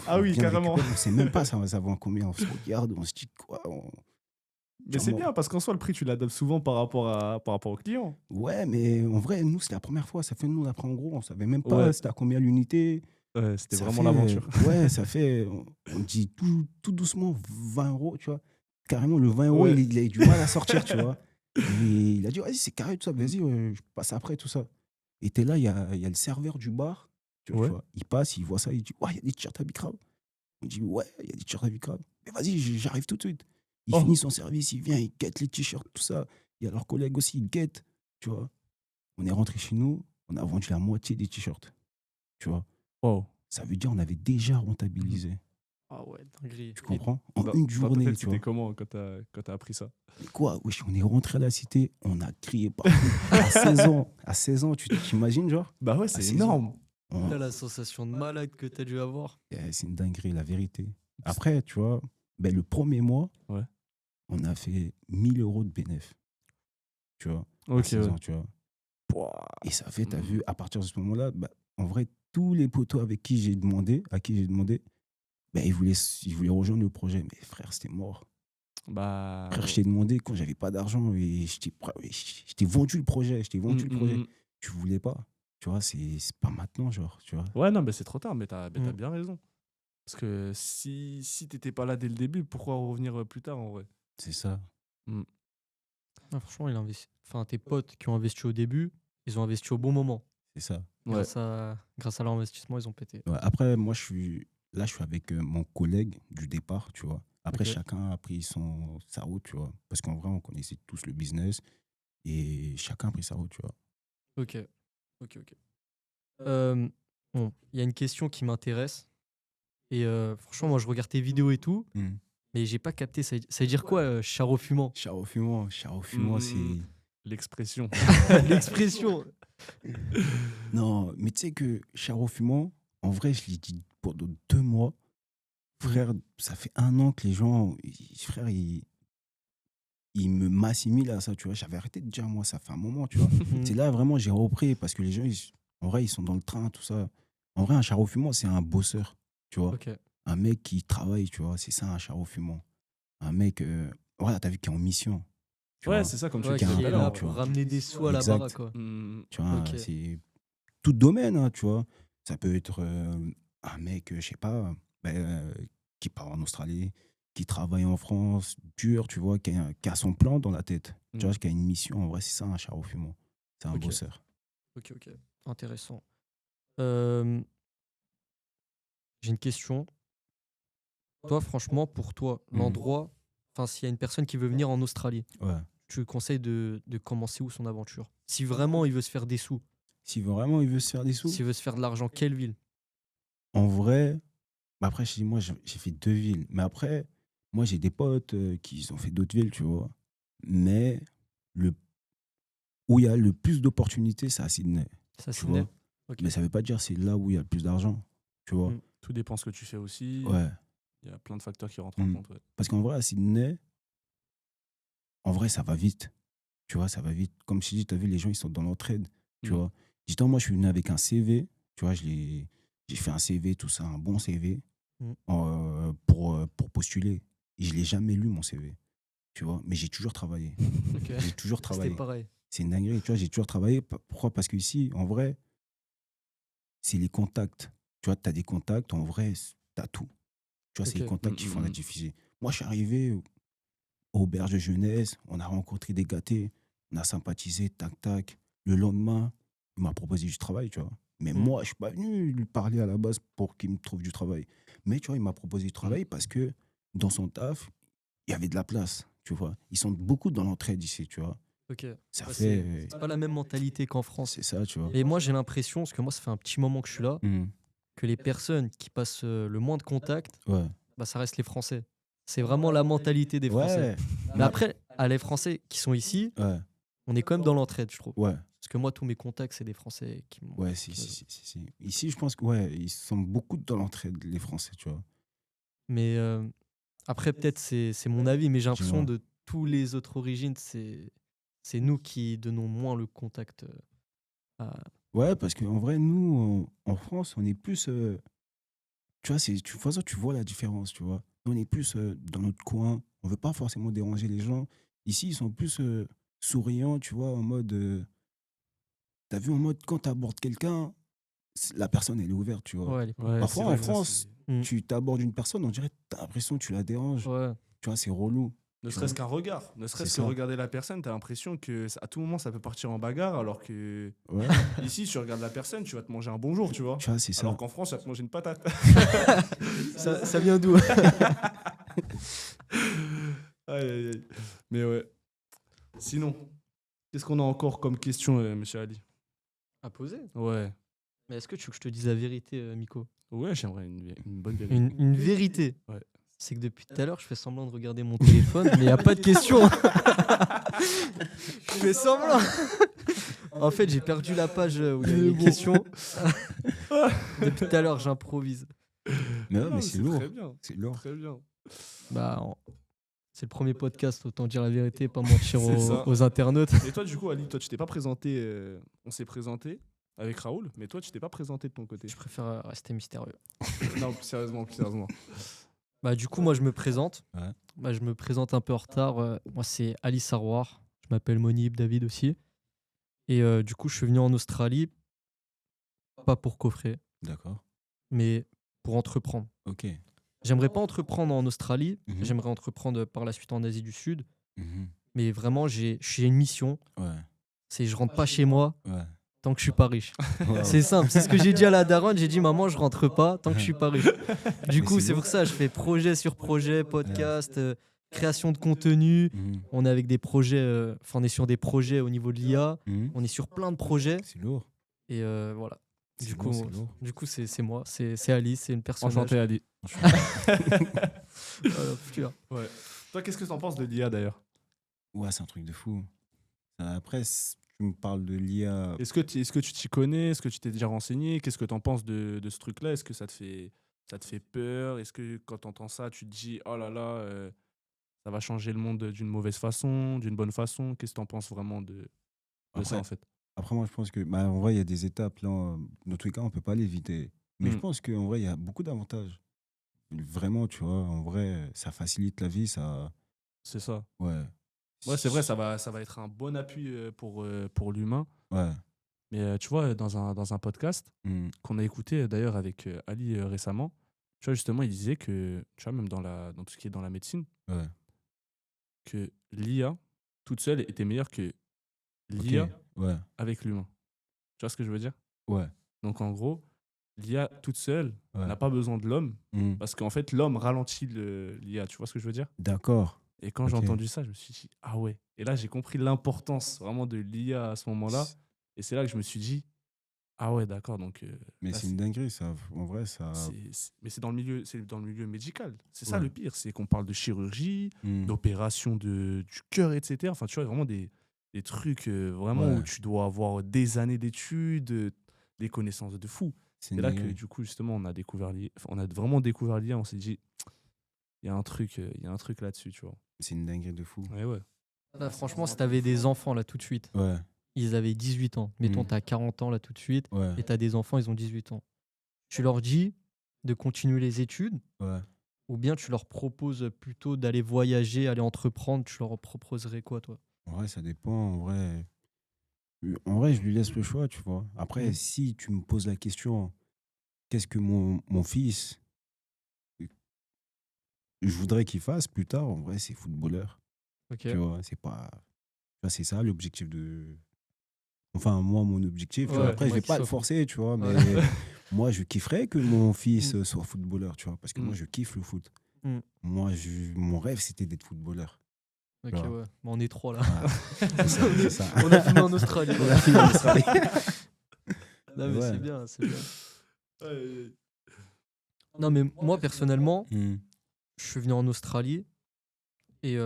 Ah On oui, vient de carrément. récupérer, on sait même pas ça vend à combien. On se regarde, on se dit, quoi, Mais tu vois, c'est bien parce qu'en soi, le prix, tu l'adaptes souvent par rapport au client. ouais, mais en vrai, nous, c'était la première fois. Ça fait, nous, après, en gros, on savait même pas Ouais. c'était à combien l'unité. Ouais, c'était Ça vraiment fait, l'aventure. ouais, ça fait, on dit tout doucement 20 euros, tu vois. Carrément, le 20 euros, Ouais. il a eu du mal à sortir, tu vois. Et il a dit, vas-y, c'est carré, tout ça, vas-y, je passe après, tout ça. Et t'es là, il y a le serveur du bar, tu Ouais. vois. Il passe, il voit ça, il dit, ouais, il y a des t-shirts à Bicrave. On dit, ouais, il y a des t-shirts à Bicrave. Mais vas-y, j'arrive tout de suite. Il finit Oh. son service, il vient, il guette les t-shirts, tout ça. Il y a leurs collègues aussi, ils guettent, tu vois. On est rentré chez nous, on a vendu la moitié des t-shirts, tu vois. Wow. Ça veut dire on avait déjà rentabilisé. Ah ouais, dinguerie. Tu Et comprends? En Dans, une dans ta journée, tête, tu c'était vois. comment quand t'as appris ça? Mais quoi? Wesh, on est rentré à la cité, on a crié partout. À 16 ans, tu t'imagines, genre? Bah ouais, À c'est 16 ans. énorme. on- là, la sensation de malade que t'as dû avoir. C'est une dinguerie, la vérité. Après, tu vois, ben, le premier mois, Ouais. on a fait 1000 euros de bénéf. Tu vois, à Ok, 16 ouais. ans, tu vois. Pouah. Et ça fait, t'as Mm. vu, à partir de ce moment-là, bah, en vrai, tous les potos à qui j'ai demandé, ben, ils voulaient rejoindre le projet. Mais frère, c'était mort. Bah Frère, je ouais. t'ai demandé quand j'avais pas d'argent et je t'ai vendu le projet. Mm. Tu voulais pas. Tu vois, c'est pas maintenant, genre, tu vois. Ouais, non, mais c'est trop tard, mais t'as Mm. bien raison. Parce que si t'étais pas là dès le début, pourquoi revenir plus tard en vrai? C'est ça. Mm. Ah, franchement, il a investi. Enfin, tes potes qui ont investi au début, ils ont investi au bon moment. C'est ça. Ouais. Grâce à leur investissement, ils ont pété. Ouais, après, moi, là, je suis avec mon collègue du départ, tu vois. Après, Ok. chacun a pris sa route, tu vois. Parce qu'en vrai, on connaissait tous le business et chacun a pris sa route, tu vois. Ok. Bon, il y a une question qui m'intéresse. Et franchement, moi, je regarde tes vidéos et tout, mais j'ai pas capté. Ça veut dire quoi, char au fumant? Char au fumant, Mm. c'est. L'expression. L'expression. Non, mais tu sais que char au fumant, en vrai, je l'ai dit pendant 2 mois. Frère, ça fait 1 an que les gens, frère, ils m'assimilent à ça, tu vois. J'avais arrêté de dire, moi, ça fait un moment, tu vois. C'est là, vraiment, j'ai repris parce que les gens, en vrai, ils sont dans le train, tout ça. En vrai, un char au fumant, c'est un bosseur, tu vois. Ok. Un mec qui travaille, tu vois. C'est ça, un char au fumant. Un mec, voilà, t'as vu, qui est en mission, tu Ouais, vois. c'est ça, comme tu Ouais, disais qui a qui tout un à est l'heure. là plan, Ouais. tu pour vois. ramener des sous à la Exact. baraque, quoi. Mm. Tu vois, Ok. c'est tout domaine, hein, tu vois. Ça peut être un mec, je sais pas, ben, qui part en Australie, qui travaille en France, dur, tu vois, qui a son plan dans la tête. Tu vois, qui a une mission. En vrai, c'est ça, un char au fumant. C'est un Ok. bosseur. Ok. Intéressant. Euh, j'ai une question. Toi, franchement, pour toi, l'endroit, enfin, s'il y a une personne qui veut venir en Australie, Ouais. tu lui conseilles de commencer où son aventure? Si vraiment il veut se faire des sous, Si vraiment il veut se faire des sous, s'il veut se faire de l'argent, quelle ville? en vrai, bah après, je dis, moi, j'ai fait 2 villes. Mais après, moi, j'ai des potes qui ont fait d'autres villes, tu vois. Mais le, où il y a le plus d'opportunités, c'est à Sydney, Ça, tu Sydney? vois. Ok. Mais ça veut pas dire que c'est là où il y a le plus d'argent, tu vois. Mm. Tout dépend ce que tu fais aussi. Ouais. Il y a plein de facteurs qui rentrent en Mm. compte. Ouais. Parce qu'en vrai, à Sydney, en vrai, ça va vite. Tu vois, ça va vite. Comme je t'ai dit, tu as vu, les gens, ils sont dans l'entraide, tu Mm. vois. Dis-toi, moi, je suis venu avec un CV, tu vois, j'ai fait un CV, tout ça, un bon CV, Mm. pour postuler. Et je l'ai jamais lu, mon CV, tu vois. Mais j'ai toujours travaillé. Ok. J'ai toujours C'était travaillé. pareil. C'est une dinguerie, tu vois, j'ai toujours travaillé. Pourquoi? Parce qu'ici, en vrai, c'est les contacts. Tu vois, tu as des contacts, en vrai, tu as tout. Tu vois, c'est les Ok. contacts qui font la diffusion. Moi, je suis arrivé aux auberges de jeunesse, on a rencontré des gâtés, on a sympathisé, tac, tac. Le lendemain, il m'a proposé du travail, tu vois. Mais Mm. moi, je suis pas venu lui parler à la base pour qu'il me trouve du travail. Mais tu vois, il m'a proposé du travail parce que dans son taf, il y avait de la place, tu vois. Ils sont beaucoup dans l'entraide ici, tu vois. Ok. Ça Ouais, fait. c'est pas la même mentalité qu'en France. C'est ça, tu vois. Et moi, j'ai l'impression, parce que moi, ça fait un petit moment que je suis là, Mhm. que les personnes qui passent le moins de contact, Ouais. bah, ça reste les Français. C'est vraiment la mentalité des Français. Ouais. Mais après, les Français qui sont ici, Ouais. on est quand même dans l'entraide, je trouve. Ouais. Parce que moi, tous mes contacts, c'est des Français qui m'ont. Ouais, si, si, si, si, si. Ici, je pense que, ouais, ils sont beaucoup dans l'entraide, les Français, tu vois. Mais après, peut-être c'est mon avis, mais j'ai l'impression Dis-moi. de tous les autres origines, c'est nous qui donnons moins le contact à. Ouais, parce qu'en vrai, nous, en France, on est plus. Tu vois, de toute façon, tu vois la différence, tu vois. Nous, on est plus dans notre coin. On veut pas forcément déranger les gens. Ici, ils sont plus souriants, tu vois, en mode. T'as vu, en mode, quand t'abordes quelqu'un, la personne, elle est ouverte, tu vois. Ouais, elle est pas. Ouais, c'est Parfois, en vrai que ça, France, c'est. Mm. tu t'abordes une personne, on dirait que t'as l'impression que tu la déranges. Ouais. Tu vois, c'est relou. Ne Tu serait-ce vois. qu'un regard, ne serait-ce C'est que ça. regarder la personne, t'as l'impression que à tout moment ça peut partir en bagarre, alors que Ouais, ici, tu regardes la personne, tu vas te manger un bonjour, tu vois. tu vois, c'est ça. Alors qu'en France, tu vas te manger une patate. Ça vient d'où? Aïe, aïe, aïe. Mais ouais. Sinon, qu'est-ce qu'on a encore comme question, monsieur Ali? À poser. Ouais. Mais est-ce que tu veux que je te dise la vérité, Miko? Ouais, j'aimerais une bonne vérité. Une vérité. Ouais. C'est que depuis tout à l'heure, je fais semblant de regarder mon téléphone, mais il n'y a pas de question. Je fais semblant. En fait, j'ai perdu la page où il y avait les questions. Depuis tout à l'heure, j'improvise. Mais ouais, Non, mais c'est lourd. Très bien. C'est lourd. Très bien. Bah, c'est le premier podcast, autant dire la vérité, pas mentir C'est ça. aux internautes. Et toi, du coup, Ali, toi, tu t'es pas présenté. On s'est présenté avec Raoul, mais toi, tu t'es pas présenté de ton côté. Je préfère rester mystérieux. Non, plus sérieusement, plus sérieusement. Bah, du coup, moi, je me présente. Ouais. Bah, je me présente un peu en retard. Moi, c'est Ali Sarwar. Je m'appelle Monib David aussi. Et du coup, je suis venu en Australie, pas pour coffrer, D'accord. mais pour entreprendre. Ok. J'aimerais pas entreprendre en Australie, Mhm. j'aimerais entreprendre par la suite en Asie du Sud. Mhm. Mais vraiment, j'ai une mission, Ouais. c'est je rentre pas chez moi Ouais. tant que je suis pas riche. Ouais, C'est simple, c'est ce que j'ai dit à la daronne, j'ai dit maman, je rentre pas tant que je suis pas riche. Du Mais coup, c'est c'est lourd. pour ça, je fais projet sur projet, podcast, création de contenu. Mhm. On est avec des projets, on est sur des projets au niveau de l'IA, Mhm. on est sur plein de projets C'est lourd. et voilà. C'est Du lourd, coup, c'est lourd. c'est moi, c'est Alice, c'est une personnage. Enchanté, Ali. Voilà, futur. Ouais. Toi, qu'est-ce que t'en penses de l'IA d'ailleurs? Ouais, c'est un truc de fou. Après, tu me parles de l'IA. Est-ce que tu t'y connais? Est-ce que tu t'es déjà renseigné? Qu'est-ce que t'en penses de ce truc-là? Est-ce que ça te fait peur? Est-ce que quand t'entends ça, tu te dis oh là là, ça va changer le monde d'une mauvaise façon, d'une bonne façon? Qu'est-ce que t'en penses vraiment de ça en fait? Après, moi, je pense que, bah, en vrai, il y a des étapes. Là, dans tous les cas, on peut pas l'éviter. Mais je Mm. pense qu'en vrai, il y a beaucoup d'avantages. Vraiment, tu vois, en vrai, ça facilite la vie. Ça. C'est ça. Ouais. Ouais, c'est vrai, ça va être un bon appui pour l'humain. Ouais. Mais tu vois, dans un podcast Mhm. qu'on a écouté d'ailleurs avec Ali récemment, tu vois, justement, il disait que, tu vois, même dans tout ce qui est dans la médecine, Ouais. que l'IA toute seule était meilleure que Ok. l'IA Ouais. avec l'humain. Tu vois ce que je veux dire? Ouais. Donc en gros, l'IA toute seule Ouais. n'a pas besoin de l'homme Mhm. parce qu'en fait, l'homme ralentit l'IA. Tu vois ce que je veux dire? D'accord. Et quand j'ai Ok. entendu ça, je me suis dit, ah ouais. Et là, j'ai compris l'importance vraiment de l'IA à ce moment-là. Et c'est là que je me suis dit, ah ouais, d'accord. Donc, Mais là, c'est une dinguerie, ça. En vrai, ça. mais c'est dans le milieu médical. C'est ça Ouais. le pire, c'est qu'on parle de chirurgie, Mhm. d'opération du cœur, etc. Enfin, tu vois, vraiment des trucs vraiment Ouais. où tu dois avoir des années d'études, des connaissances de fou. C'est C'est une là que dinguerie. du coup, justement, on a vraiment découvert l'IA. On s'est dit, il y a un truc là-dessus, tu vois. C'est une dinguerie de fou. Ouais, ouais. Là, franchement, si t'avais des enfants là tout de suite, Ouais. ils avaient 18 ans. Mettons, Mhm. t'as 40 ans là tout de suite, Ouais. et t'as des enfants, ils ont 18 ans. Tu leur dis de continuer les études, Ouais. ou bien tu leur proposes plutôt d'aller voyager, aller entreprendre, tu leur proposerais quoi, toi? En vrai, ça dépend. En vrai, je lui laisse le choix, tu vois. Après, Mhm. si tu me poses la question, qu'est-ce que mon fils, je voudrais qu'il fasse plus tard, en vrai, c'est footballeur. Ok. Tu vois, c'est pas. Tu vois, c'est ça l'objectif de. Enfin, moi, mon objectif, tu vois. Ouais, Après, je t'aimerais vais qu'il pas le soit foot. forcer, tu vois, mais Ouais. moi, je kifferais que mon fils Mm. soit footballeur, tu vois, parce que moi, Mm. je kiffe le foot. Mm. Moi, mon rêve, c'était d'être footballeur. Ok, Tu vois. ouais. Bon, on est trois là. Voilà. C'est ça, On c'est ça. on a fini en Australie. On a fini en Australie. Non, Mais mais ouais. c'est bien, c'est bien. Ouais. Non, mais moi, personnellement, Mm. je suis venu en Australie et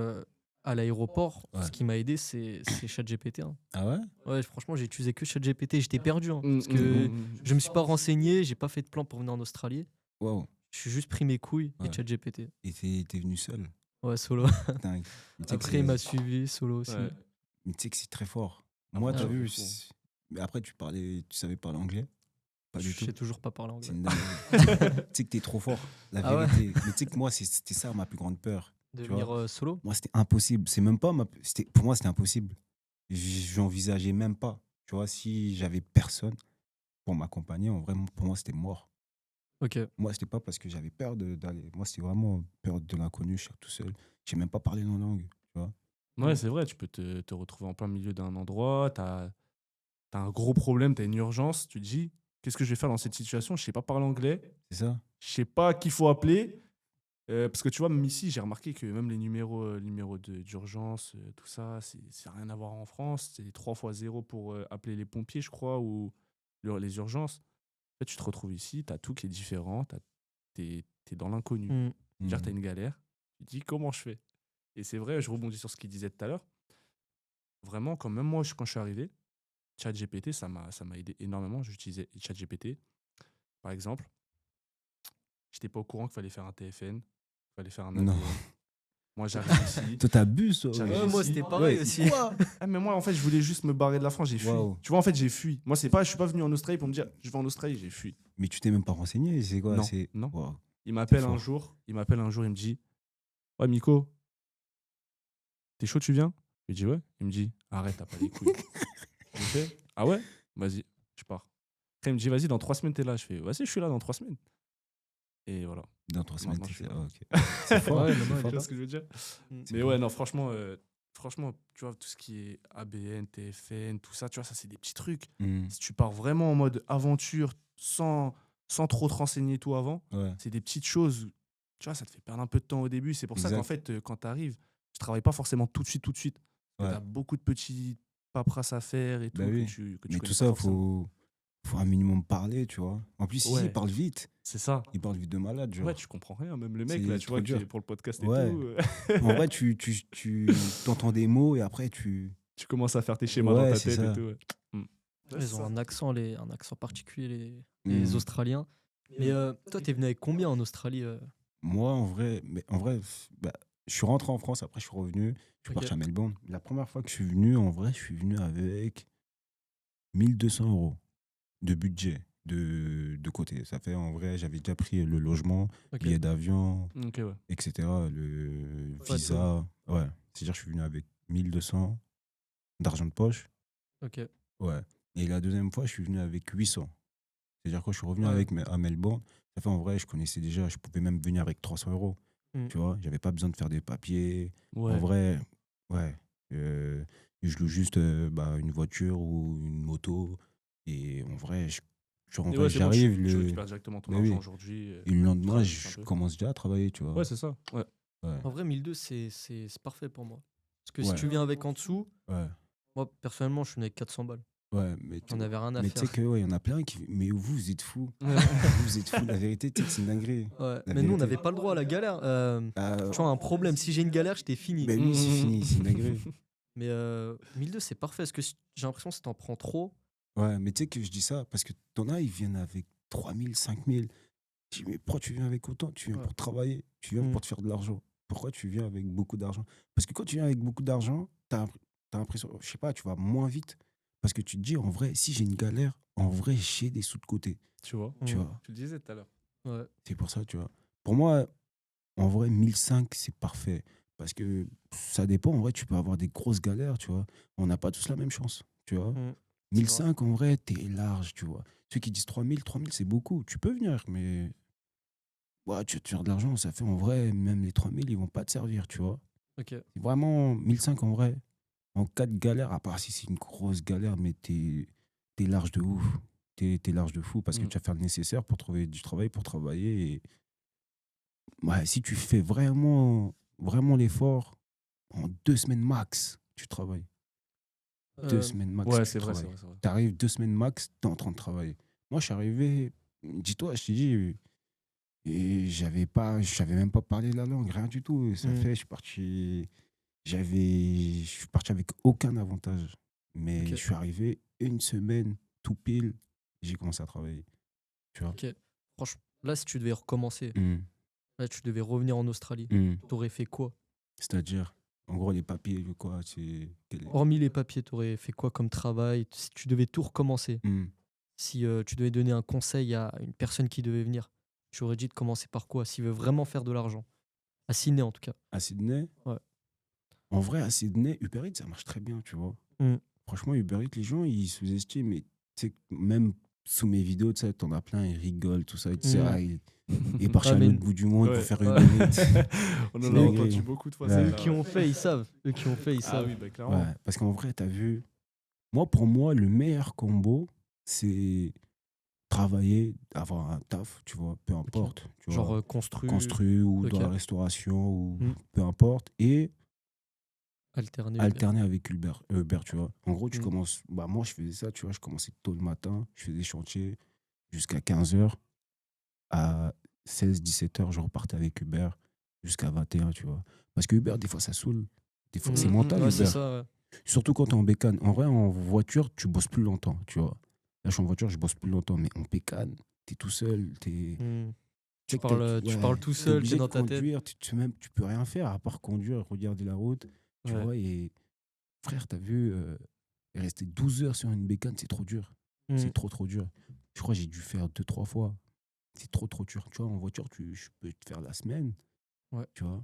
à l'aéroport, Ouais. ce qui m'a aidé, c'est ChatGPT. Hein. Ah ouais? Ouais, franchement, j'ai utilisé que ChatGPT. J'étais perdu hein, Mm, parce que mm, mm. je me suis pas renseigné, j'ai pas fait de plan pour venir en Australie. Waouh. Je suis juste pris mes couilles et Ouais. ChatGPT. Et t'es venu seul. Ouais, solo. Dingue. Mais tu sais que Après, il m'a suivi, solo aussi. Ouais. mais tu sais que c'est très fort. Ah, Moi, t'as franchement, vu. c'est fou. Mais après, tu savais parler anglais? Pas du Je tout. sais toujours pas parler C'est anglais. une dinguerie. Tu sais que t'es trop fort. La Ah ouais? vérité. Mais tu sais que moi, c'était ça ma plus grande peur. De Tu vois? venir solo? Moi, c'était impossible. C'est même pas pour moi, c'était impossible. J'envisageais même pas. Tu vois, si j'avais personne pour m'accompagner, en vrai, pour moi, c'était mort. Ok. Moi, c'était pas parce que j'avais peur d'aller. Moi, c'était vraiment peur de l'inconnu. Je suis tout seul. J'ai même pas parlé nos langues. Tu vois? Ouais, c'est vrai, tu peux te retrouver en plein milieu d'un endroit, t'as un gros problème, t'as une urgence, tu te dis, qu'est-ce que je vais faire dans cette situation? Je sais pas parler anglais, C'est ça? je sais pas qu'il faut appeler. Parce que tu vois, même ici, j'ai remarqué que même les numéros d'urgence, tout ça, c'est rien à voir en France. C'est 3 fois 0 pour appeler les pompiers, je crois, ou les urgences. En fait, tu te retrouves ici, tu as tout qui est différent, t'es dans l'inconnu. Mm. C'est-à-dire, tu as Mhm. une galère, tu te dis comment je fais? Et c'est vrai, je rebondis sur ce qu'il disait tout à l'heure. Vraiment, quand même moi, quand je suis arrivé, ChatGPT, ça m'a aidé énormément. J'utilisais ChatGPT. Par exemple, j'étais pas au courant qu'il fallait faire un TFN, qu'il fallait faire un Non. ADN. Moi, j'arrive ici. Toi, t'abuses, toi. J'arrive Ouais, moi, ici. c'était pareil Ouais, aussi. quoi? Ah, mais moi, en fait, je voulais juste me barrer de la France, j'ai fui. Waouh. Tu vois, en fait, j'ai fui. Moi, je suis pas venu en Australie pour me dire, je vais en Australie, j'ai fui. Mais tu t'es même pas renseigné, c'est quoi? Non, C'est. non. Waouh. Il m'appelle un fort. jour, il me dit, ouais, Miko, t'es chaud, tu viens? Je lui dis, ouais. Il me dit, arrête, t'as pas les couilles. Je fais, ah ouais? Vas-y, je pars. Après, il me dit, vas-y, dans 3 semaines, t'es là. Je fais, vas-y, je suis là dans 3 semaines. Et voilà. Dans 3 semaines, Maintenant, je suis là. ah, ok. C'est fort. Ouais, c'est maintenant, fort. Tu vois ce que je veux dire? Mm. C'est Mais fort. ouais, non, franchement, tu vois, tout ce qui est ABN, TFN, tout ça, tu vois, ça, c'est des petits trucs. Mhm. Si tu pars vraiment en mode aventure, sans trop te renseigner tout avant, Ouais. c'est des petites choses, tu vois, ça te fait perdre un peu de temps au début. C'est pour ça Exact. qu'en fait, quand tu arrives, tu travailles pas forcément tout de suite. Parce que Ouais. tu as beaucoup de petits paperasses à faire et tout, Bah oui. que tu Mais connais tout pas ça, forcément. faut un minimum parler, tu vois. En plus, ici, Ouais. il parle vite. C'est ça. Il parle vite de malade, genre. Ouais, tu comprends rien. Même le mec, C'est là, tu trop vois, qui dur. est pour le podcast et Ouais. tout, En vrai, tu t'entends des mots et après, tu. tu commences à faire tes schémas dans Ouais, ta c'est tête et ça. tout. Ouais. Mm. Ouais, Ils c'est ont ça. un accent particulier, les Mhm. Australiens. Mais toi, t'es venu avec combien en Australie Moi, en vrai, bah, je suis rentré en France, après, je suis revenu. Je suis Ok. parti à Melbourne. La première fois que je suis venu, en vrai, je suis venu avec 1200 € de budget de côté. Ça fait, en vrai, j'avais déjà pris le logement, Ok. billet d'avion, Ok, ouais. etc. Le Ouais, visa. Ouais. C'est-à-dire, je suis venu avec 1200 d'argent de poche. Ok. Ouais. Et la deuxième fois, je suis venu avec 800. C'est-à-dire, quand je suis revenu Ouais. à Melbourne, ça fait, en vrai, je connaissais déjà, je pouvais même venir avec 300 €. Mm. Tu vois, j'avais pas besoin de faire des papiers. En Ouais. vrai, ouais. Je loue juste une voiture ou une moto. Et en vrai, en Et vrai, ouais, c'est bon, j'arrive. tu récupères directement ton Bah argent oui. aujourd'hui. Et le lendemain, travailles un je peu. commence déjà à travailler, tu vois. Ouais, c'est ça. Ouais. Ouais. En vrai, 1002, c'est parfait pour moi. Parce que si Ouais. tu viens avec en dessous, Ouais. moi, personnellement, je suis venu avec 400 balles. Ouais, mais J'en avais rien à mais tu sais faire. que, ouais, il y en a plein qui. Mais vous êtes fous. Vous êtes fous. La vérité, tu sais que c'est une dinguerie. Ouais. La Mais nous, on vérité. n'avait pas le droit à la galère. Ah, Tu vois, un problème. Si j'ai une galère, j'étais fini. mais oui, c'est fini, c'est une dinguerie. Mais 1002, c'est parfait. Parce que j'ai l'impression que si t'en prends trop. Ouais, mais tu sais que je dis ça parce que t'en as, ils viennent avec 3000, 5000. Je dis, mais pourquoi tu viens avec autant? Tu viens Ouais. pour travailler, tu viens Mm. pour te faire de l'argent. Pourquoi tu viens avec beaucoup d'argent? Parce que quand tu viens avec beaucoup d'argent, t'as l'impression, je sais pas, tu vas moins vite. Parce que tu te dis, en vrai, si j'ai une galère, en vrai, j'ai des sous de côté. Tu vois, Tu Mm. vois, tu le disais tout à l'heure. Ouais. c'est pour ça, tu vois. Pour moi, en vrai, 1005, c'est parfait. Parce que ça dépend, en vrai, tu peux avoir des grosses galères, tu vois. On n'a pas tous la même chance, tu vois. Mm. C'est 1005, en vrai, t'es large, tu vois. Ceux qui disent 3000, c'est beaucoup. Tu peux venir, mais ouais, tu vas te faire de l'argent. Ça fait en vrai, même les 3000, ils vont pas te servir, tu vois. Ok. C'est vraiment 1005 en vrai. En cas de galère, à part si c'est une grosse galère, mais t'es large de ouf. T'es large de fou parce que Mm. tu vas faire le nécessaire pour trouver du travail, pour travailler. Et ouais, si tu fais vraiment, vraiment l'effort, en 2 semaines max, tu travailles. Deux Euh, semaines max, Ouais, tu c'est vrai, c'est travailles. vrai, c'est vrai. Tu arrives 2 semaines max, tu es en train de travailler. Moi, je suis arrivé, dis-toi, je t'ai dit, et je savais même pas parler la langue, rien du tout. Ça hmm, fait, je suis parti avec aucun avantage. Mais je ok. suis arrivé 1 semaine, tout pile, j'ai commencé à travailler. Tu vois? Ok. Franchement, là, si tu devais recommencer, Hmm, là, tu devais revenir en Australie, hmm. t'aurais fait quoi? C'est-à-dire, en gros, les papiers, quoi, c'est. Hormis les papiers, t'aurais fait quoi comme travail? Si tu devais tout recommencer, Hmm. si tu devais donner un conseil à une personne qui devait venir, tu aurais dit de commencer par quoi? S'il veut vraiment faire de l'argent. À Sydney, en tout cas. À Sydney, Ouais. en vrai, à Sydney, Uber Eats, ça marche très bien, tu vois. Hmm. Franchement, Uber Eats, les gens, ils sous-estiment. Mais tu sais, même sous mes vidéos, tu sais, t'en as plein, ils rigolent, tout ça. Ils disent, Hmm. ah, il est parti Ouais, à mais l'autre bout du monde pour Ouais, faire ouais. Uber Eats. On C'est en a une entendu dinguerie. beaucoup de fois, Ouais. eux celle-là. qui ont fait, ils savent. Eux qui ont fait, ils Ah savent. oui, bah clairement. Ouais, parce qu'en vrai, t'as vu, moi, pour moi, le meilleur combo, c'est travailler, avoir un taf, tu vois, peu Ok. importe, tu Genre vois, construit, construit ou dans ok. la restauration ou Hmm. peu importe, et Alterner Uber. alterner avec Uber, tu vois. En gros, tu Hmm. commences, bah moi, je faisais ça, tu vois, je commençais tôt le matin, je faisais des chantiers jusqu'à 15h, à 16 17 heures, je repartais avec Uber jusqu'à 21, tu vois. Parce que Uber, des fois, ça saoule. Des fois, c'est Hmm. mental, Ouais, c'est Uber. ça. Ouais. Surtout quand tu es en bécane. En vrai, en voiture, tu bosses plus longtemps, tu vois. Là, je suis en voiture, je bosse plus longtemps, mais en bécane, tu es tout seul, Hmm. tu sais que Tu parles tout seul, t'es obligé de dans ta tête. conduire, tu peux rien faire à part conduire, regarder la route, tu Ouais. vois. Et frère, t'as vu, rester 12 heures sur une bécane, c'est trop dur. Hmm. C'est trop, trop dur. Je crois que j'ai dû faire 2 3 fois. C'est trop, trop dur. Tu vois, en voiture, je peux te faire la semaine, Ouais. tu vois.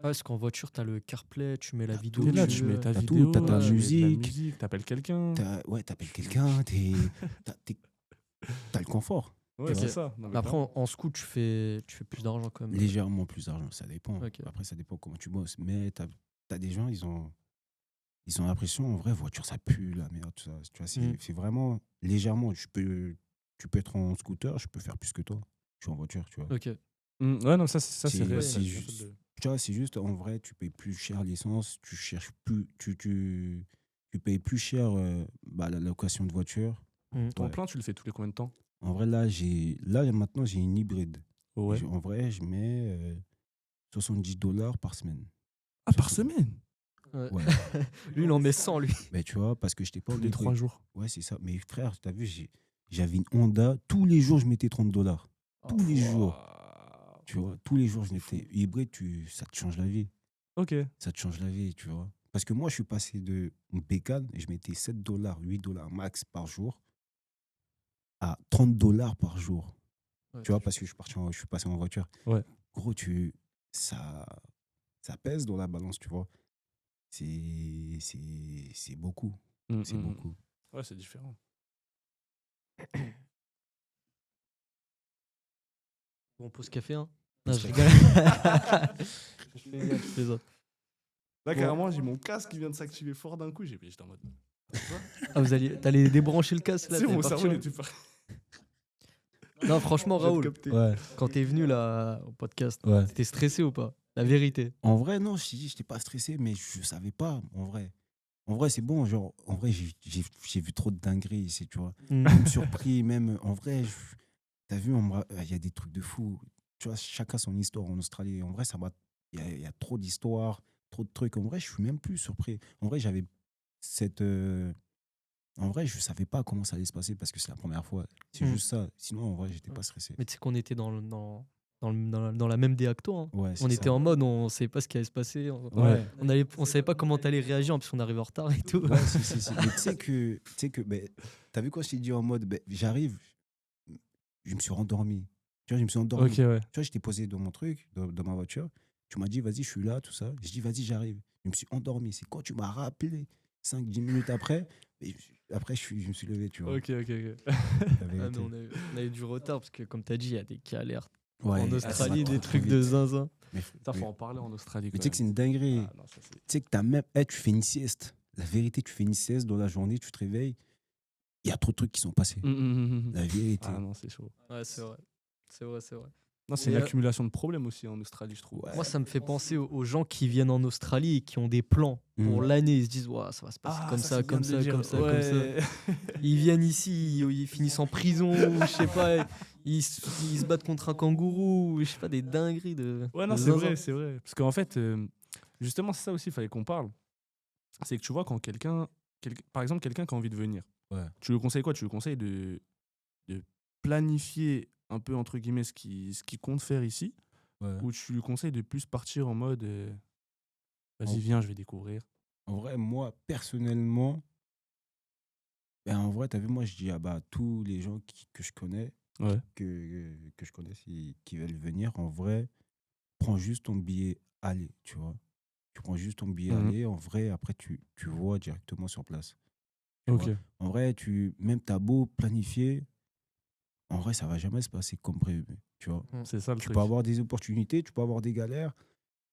Ouais, parce qu'en voiture, t'as le CarPlay, tu mets la T'as vidéo tout. T'es que là, tu tu mets veux. ta T'as tout, t'as vidéo, ta tu mets de la musique, musique, t'appelles quelqu'un. ouais, t'appelles quelqu'un, t'as le confort, tu Ouais, Ok. c'est vois. ça. Non, mais Mais après, clairement. en scoot, tu fais plus d'argent quand même. Légèrement plus d'argent, ça dépend. Ok. Après, ça dépend comment tu bosses. Mais t'as des gens, ils ont l'impression, en vrai, voiture, ça pue la merde, tout ça. Tu vois, Hmm. c'est vraiment légèrement. Tu peux être en scooter, je peux faire plus que toi. Je suis en voiture, tu vois. Ok. Ouais, non, ça c'est C'est réel. Ouais, T'as c'est bien fait juste, de tu vois, c'est juste, en vrai, tu payes plus cher l'essence, tu cherches plus, tu payes plus cher bah, la location de voiture. Hmm. Ton Ouais. plein, tu le fais tous les combien de temps? En vrai, là maintenant, j'ai une hybride. Ouais. En vrai, je mets $70 par semaine. Ah, par 60. semaine? Ouais. Ouais. Lui, il en met 100, lui. Mais tu vois, parce que je n'étais pas Tous les 3 obligé. jours. Ouais, c'est ça. Mais frère, tu as vu, j'avais une Honda. Tous les jours, je mettais $30. Oh, Tous les jours. Wouah. Tu vois, tous les jours, je C'est mettais. fou. Hybride, ça te change la vie. Ok. Ça te change la vie, tu vois. Parce que moi, je suis passé de bécane et je mettais $7, $8 max par jour à $30 par jour. ouais, Tu vois, parce que je suis passé en voiture. Ouais. Gros, ça, ça pèse dans la balance, tu vois. C'est beaucoup. C'est Mm. beaucoup. Ouais, c'est différent. Bon, pause café, hein. Non, Pause je café. rigole. Je plaisante. Là, Bon. carrément, j'ai mon casque qui vient de s'activer fort d'un coup. J'étais en mode. Ah, t'allais débrancher le casque là, C'est t'allais mon partir cerveau, il où? était pas. Non, franchement, Je viens de Raoul, capter. Ouais, quand t'es venu là au podcast, ouais. t'étais stressé ou pas? La vérité. En vrai, non, je n'étais pas stressé, mais je savais pas, en vrai. En vrai, c'est bon, genre, en vrai, j'ai vu trop de dingueries ici, tu vois. Hmm. Je me surpris, même, en vrai, t'as vu, il y a des trucs de fou. Tu vois, chacun son histoire en Australie. En vrai, il y a trop d'histoires, trop de trucs. En vrai, je suis même plus surpris. En vrai, j'avais cette. En vrai, je savais pas comment ça allait se passer parce que c'est la première fois. C'est Hmm. juste ça. Sinon, en vrai, j'étais pas stressé. Mais tu sais qu'on était dans la même DA que toi, hein. Ouais, On c'est était ça. en mode, on savait pas ce qui allait se passer. Ouais. On savait pas comment t'allais réagir parce qu'on arrivait en retard et tout. Ouais, si. Mais tu sais que, ben, t'as vu quand je t'ai dit en mode, ben, j'arrive, je me suis rendormi. Tu vois, je me suis endormi. Ok, ouais. Tu vois, j'étais posé dans mon truc, dans ma voiture. Tu m'as dit, vas-y, je suis là, tout ça. Je dis, vas-y, j'arrive. Je me suis endormi. C'est quand tu m'as rappelé 5 10 minutes après, Après, je me suis levé, tu vois. Ok. La Ah, mais vérité. on a eu du retard parce que, comme tu as dit, il y a des galères Ouais, en ça va Australie, trop, des trop trucs de vite. zinzin. Mais, Ça, faut mais- en parler en Australie. mais Quand tu sais que c'est même. une dinguerie. Ah, non, ça, c'est- Tu sais que t'as même. Tu fais une sieste. La vérité, tu fais une sieste dans la journée, tu te réveilles. Il y a trop de trucs qui sont passés. La vérité. Ah non, c'est chaud. Ouais, c'est vrai. C'est vrai, c'est vrai. Non, c'est Et, une accumulation de problèmes aussi en Australie, je trouve. Ouais. Moi, ça me fait penser aux gens qui viennent en Australie et qui ont des plans pour Mm. l'année. Ils se disent, ouais, ça va se passer comme ça, c'est bien comme de le ça, dire. comme ça, comme ça. Ouais. Ils viennent ici, ils finissent en prison, ou je sais pas, ils se battent contre un kangourou, ou je sais pas, des dingueries de. Ouais, non, de c'est zinzin. vrai, c'est vrai. Parce qu'en fait, justement, c'est ça aussi, il fallait qu'on parle. C'est que tu vois, quand par exemple, quelqu'un qui a envie de venir, Ouais. tu lui conseilles quoi? Tu lui conseilles de planifier un peu, entre guillemets, ce qu'il compte faire ici, Ouais. ou tu lui conseilles de plus partir en mode vas-y, En- viens, je vais découvrir. En vrai, moi, personnellement, ben, en vrai, t'as vu, moi, je dis à tous les gens que je connais, Ouais. que je connais, qui veulent venir, en vrai, prends juste ton billet aller, tu vois. Tu prends juste ton billet Mhm. aller, en vrai, après, tu vois directement sur place. Tu Ok. vois. En vrai, même t'as beau planifier, en vrai, ça va jamais se passer comme prévu, tu vois. C'est ça le Tu truc. peux avoir des opportunités, tu peux avoir des galères,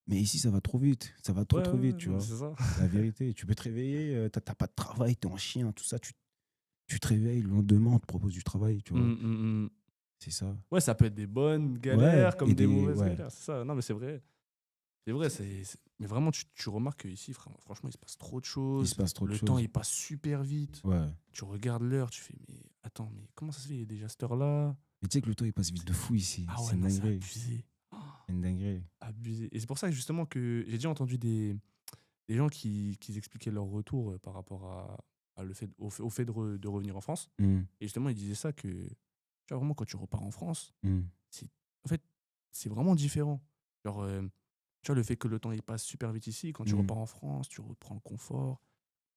mais ici, ça va trop vite. Ça va trop, Ouais, trop ouais, vite, tu ouais, vois. c'est ça. La vérité, tu peux te réveiller, t'as pas de travail, t'es en chien, tout ça, tu te réveilles, le lendemain, on te propose du travail, tu vois. C'est ça. Ouais, ça peut être des bonnes Ouais, galères comme et des mauvaises ouais. galères, c'est ça. Non, mais c'est vrai. C'est vrai, mais vraiment, tu remarques qu'ici, franchement, il se passe trop de Il choses. se passe trop de Le temps, choses. il passe super vite. Ouais. Tu regardes l'heure, tu fais, mais attends, mais comment ça se fait? Il est déjà cette heure-là. Mais tu sais que le temps, il passe vite de fou ici. Ah C'est ouais, une non, c'est dinguerie. abusé. C'est une dinguerie. Abusé. Et c'est pour ça justement que j'ai déjà entendu des gens qui expliquaient leur retour par rapport à au fait de revenir en France. Mm, Et justement, ils disaient ça que, tu vois, vraiment, quand tu repars en France, mm. en fait, c'est vraiment différent. Genre, tu vois, le fait que le temps il passe super vite ici, quand tu repars en France, tu reprends le confort,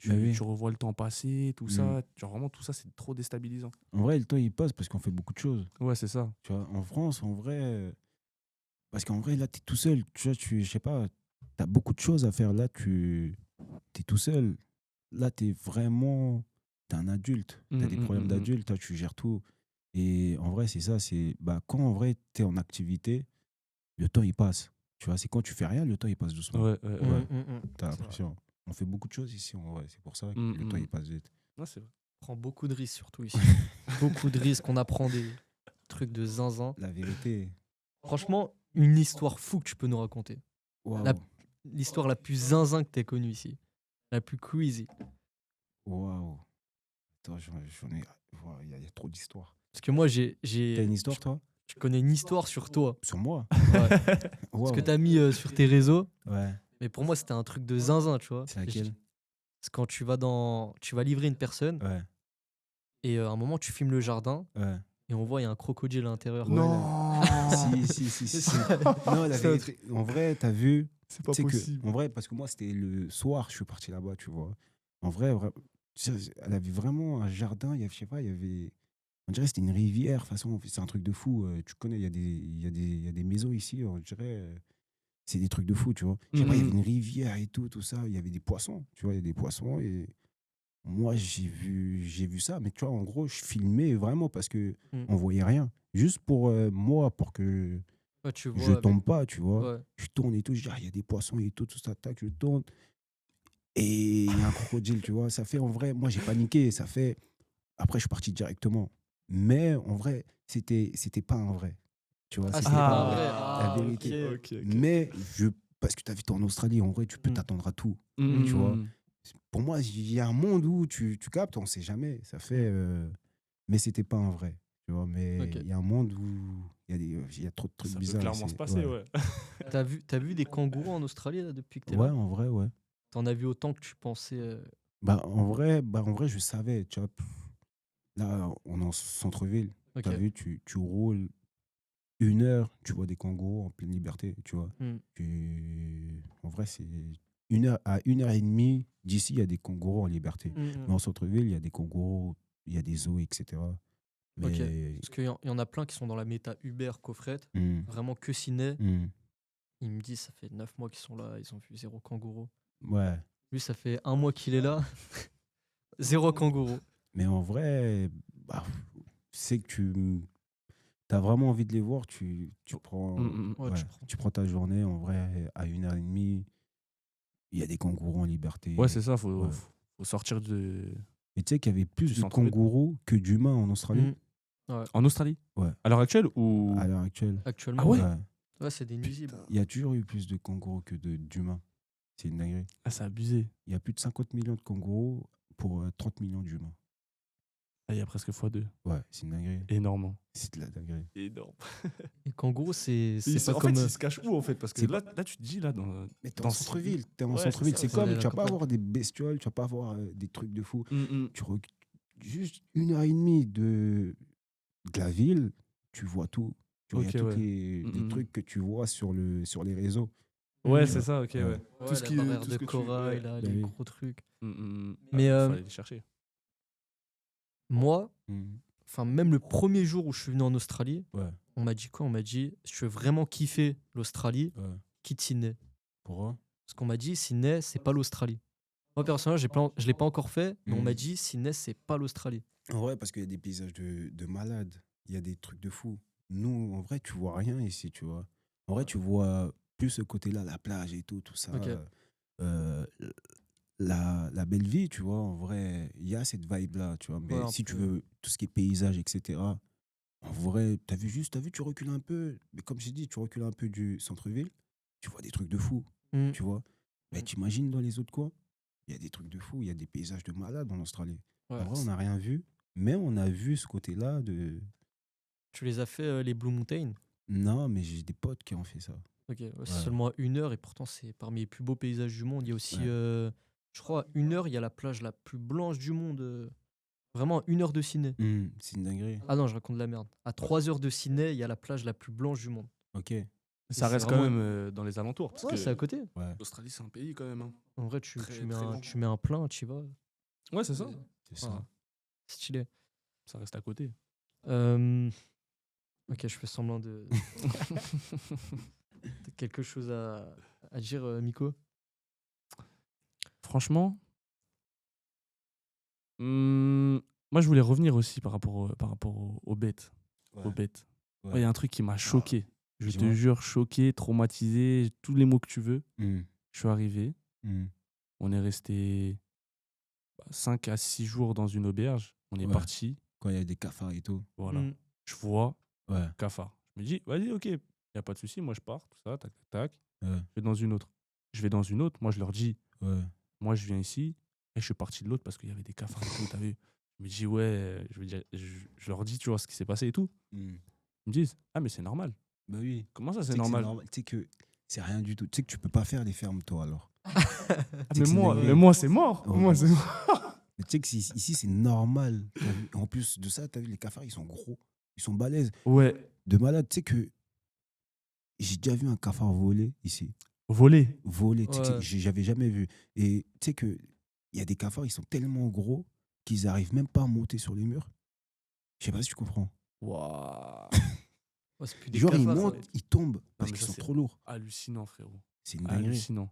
Bah oui. tu revois le temps passer, tout ça. Genre, vraiment, tout ça, c'est trop déstabilisant. En vrai, le temps, il passe parce qu'on fait beaucoup de choses. Ouais, c'est ça. Tu vois, en France, en vrai, parce qu'en vrai, là, tu es tout seul. Tu vois, je sais pas, tu as beaucoup de choses à faire. Là, tu es tout seul. Là, tu es vraiment. Tu es un adulte. Tu as des problèmes d'adulte. Toi, tu gères tout. Et en vrai, c'est ça. Quand en vrai, tu es en activité, le temps, il passe. Tu vois, c'est quand tu fais rien, le temps, il passe doucement. Ouais. T'as C'est l'impression. On fait beaucoup de choses ici. Ouais, c'est pour ça que Mm, le temps, il passe vite. Ouais, c'est vrai. On prend beaucoup de risques, surtout ici. Beaucoup de risques. On apprend des trucs de zinzin. La vérité. Franchement, une histoire fou que tu peux nous raconter. Waouh. L'histoire la plus zinzin que tu aies connue ici. La plus crazy. Waouh. Attends, j'en ai. Waouh, il y a trop d'histoires. Parce que moi, T'as une histoire, toi? je connais une histoire sur toi. Sur moi? Ouais. Waouh. Ce que tu as mis sur tes réseaux. Ouais. Mais pour moi, c'était un truc de zinzin, tu vois. C'est laquelle? C'est quand tu vas livrer une personne Ouais. et à un moment, tu filmes le jardin Ouais. et on voit, il y a un crocodile à l'intérieur. Non. Si. Non, la C'est un vérité. En vrai, t'as vu? C'est pas Tu sais possible. en vrai, parce que moi, c'était le soir, je suis parti là-bas, tu vois. En vrai, elle avait vraiment un jardin. Je sais pas, il y avait. On dirait que c'était une rivière. De toute façon, c'est un truc de fou. Tu connais, il y a des maisons ici. On dirait. C'est des trucs de fou, tu vois. Je sais pas, il y avait une rivière et tout ça. Il y avait des poissons, tu vois. Il y a des poissons. Et moi, j'ai vu ça. Mais tu vois, en gros, je filmais vraiment parce que on voyait rien. Juste pour moi, pour que Ouais, tu je vois. tombe pas, tu vois. Ouais. Je tourne et tout. Je dis, il y a des poissons et tout ça. Tac, je tourne. Et il y a un crocodile, tu vois. Ça fait, en vrai, moi, j'ai paniqué. Ça fait. Après, je suis parti directement. Mais en vrai, c'était pas un vrai. Tu vois, Ah, c'était c'était pas pas un vrai. vrai. Ah, La vérité. ok. Mais parce que tu as vu, en Australie, en vrai, tu peux t'attendre à tout. Tu vois. Pour moi, il y a un monde où tu captes, on sait jamais. Ça fait. Mais c'était pas un vrai. Tu vois, mais Ok. il y a un monde où il y a trop de trucs Ça peut bizarres. clairement se passer, ouais. T'as vu des kangourous en Australie là, depuis que t'es Ouais, là? en vrai, ouais. T'en as vu autant que tu pensais. En vrai, je savais. Tu vois, là, on est en centre-ville. Ok. Tu as vu, tu roules 1 heure, tu vois des kangourous en pleine liberté. Tu vois. En vrai, c'est 1 heure à 1 heure et demie d'ici, il y a des kangourous en liberté. Mais en centre-ville, il y a des kangourous, il y a des zoos, etc. Mais. Ok. Parce qu'il y en a plein qui sont dans la méta Uber, coffrette. Vraiment que ciné. Il me dit, ça fait 9 mois qu'ils sont là, ils ont vu 0 kangourou. Ouais. Lui, ça fait 1 mois qu'il est là. Zéro kangourou. Mais en vrai, bah, c'est que tu as vraiment envie de les voir, tu prends, Ouais, ouais, tu prends. tu prends ta journée. En vrai, à 1h30, il y a des kangourous en Ouais, liberté. c'est ça, Ouais. faut sortir Et tu sais qu'il y avait plus du de centre-ville. kangourous que d'humains en Australie. Ouais, En Australie? Ouais, À l'heure actuelle à ou. l'heure actuelle. Ah actuellement, ouais? ouais. Ouais. Ouais, c'est des nuisibles. Putain. Il y a toujours eu plus de kangourous que d'humains. C'est une dinguerie. Ah, c'est abusé. Il y a plus de 50 millions de kangourous pour 30 millions d'humains. Ah, il y a presque x2. Ouais, c'est une dinguerie. Énorme. C'est de la dinguerie. Énorme. Les kangourous, c'est pas En comme. fait, ils se cachent où en fait? Parce que C'est là, tu te dis, là, dans. Mais t'es dans en ce- centre-ville. T'es en Ouais, centre-ville. c'est C'est ça, comme, c'est la tu vas pas campagne. avoir des bestioles, tu vas pas avoir des trucs de fou. Mm. Tu recules juste 1h30 de la ville, tu vois tout. Tu vois, il y a Ok, tous ouais. les trucs que tu vois sur les réseaux. Ouais, Mm. c'est ça, ok, Ouais. ouais. Ouais, la barrière de corail, là, Bah les oui. gros trucs. Mais Mais, il fallait les chercher. Moi, Mhm. enfin, même le premier jour où je suis venu en Australie, Ouais, on m'a dit quoi? On m'a dit, si tu veux vraiment kiffer l'Australie, ouais. quitte Sydney. Pourquoi? Parce qu'on m'a dit, Sydney, c'est pas l'Australie. Moi, personnellement, je l'ai pas encore fait, mais on m'a Mhm. dit, Sydney, c'est pas l'Australie. En vrai, parce qu'il y a des paysages de malades. Il y a des trucs de fou. Nous, en vrai, tu vois rien ici, tu vois. En vrai, tu vois plus ce côté-là, la plage et tout ça. Ok. euh, la belle vie, tu vois. En vrai, il y a cette vibe-là, tu vois. Ouais, Mais un si tu peu. veux tout ce qui est paysage, etc., en vrai, t'as vu, tu recules un peu. Mais comme j'ai dit, tu recules un peu du centre-ville, tu vois des trucs de fou, Mm. tu vois. Mais Mm. t'imagines dans les autres coins, il y a des trucs de fou, il y a des paysages de malade en Australie. Ouais. En vrai, on n'a rien vu, mais on a vu ce côté-là de. Tu les as fait, les Blue Mountain? Non, mais j'ai des potes qui ont fait ça. Ok, ouais, c'est Ouais. seulement 1 heure et pourtant c'est parmi les plus beaux paysages du monde. Il y a aussi, Ouais. je crois, à 1 heure, il y a la plage la plus blanche du monde. Vraiment, à 1 heure de Sydney. C'est une dinguerie. Ah non, je raconte de la merde. À 3 heures de Sydney, il y a la plage la plus blanche du monde. Ok. Ça c'est reste quand vraiment- même dans les alentours. Parce Ouais, que c'est à côté. Ouais, l'Australie, c'est un pays quand même. Hein. En vrai, Très, tu mets très un, grand. tu mets un plein, tu y vas. Ouais, c'est ça. c'est ça. Voilà. Stylé. Ça reste à côté. Ok, je fais semblant de. T'as quelque chose à dire, Miko? Franchement, moi, je voulais revenir aussi par rapport aux bêtes. Ouais. Aux bêtes. Ouais. Moi, il y a un truc qui m'a choqué. Je te Dis-moi. jure, choqué, traumatisé, tous les mots que tu veux. Mm. Je suis arrivé. Mm. On est resté 5 à 6 jours dans une auberge. On est Ouais. parti. Quand il y a des cafards et tout. Voilà. Mm. Je vois Ouais. cafard. Je me dis, vas-y, ok, il n'y a pas de souci. Moi, je pars, tout ça, tac, tac, tac. Ouais. Je vais dans une autre. Je vais dans une autre. Moi, je leur dis, Ouais. moi, je viens ici. Et je suis parti de l'autre parce qu'il y avait des cafards et tout, t'as vu. Je me dis, ouais, je veux dire, je leur dis, tu vois, ce qui s'est passé et tout. Mm. Ils me disent, ah, mais c'est normal. Bah oui. Comment ça, Tu c'est sais que normal? Tu sais que c'est rien du tout. Tu sais que tu peux pas faire les fermes, toi, alors. Ah, Tu sais mais que c'est moi, dingue. moi, c'est mort. Ouais. Moi, c'est mort. Mais tu sais que ici, c'est normal. T'as vu. En plus de ça, tu as vu, les cafards, ils sont gros. Ils sont balèzes. Ouais, De malade, tu sais que j'ai déjà vu un cafard voler ici. voler. Voler, tu sais que Ouais. j'avais jamais vu. Et tu sais que il y a des cafards, ils sont tellement gros qu'ils arrivent même pas à monter sur les murs. Je sais pas si tu comprends. Waouh. Ouais, c'est plus des Genre, ils cafards, ça. montent, ils tombent parce mais qu'ils ça, sont c'est trop lourds. hallucinant, frérot. C'est une dinguerie. Hallucinant.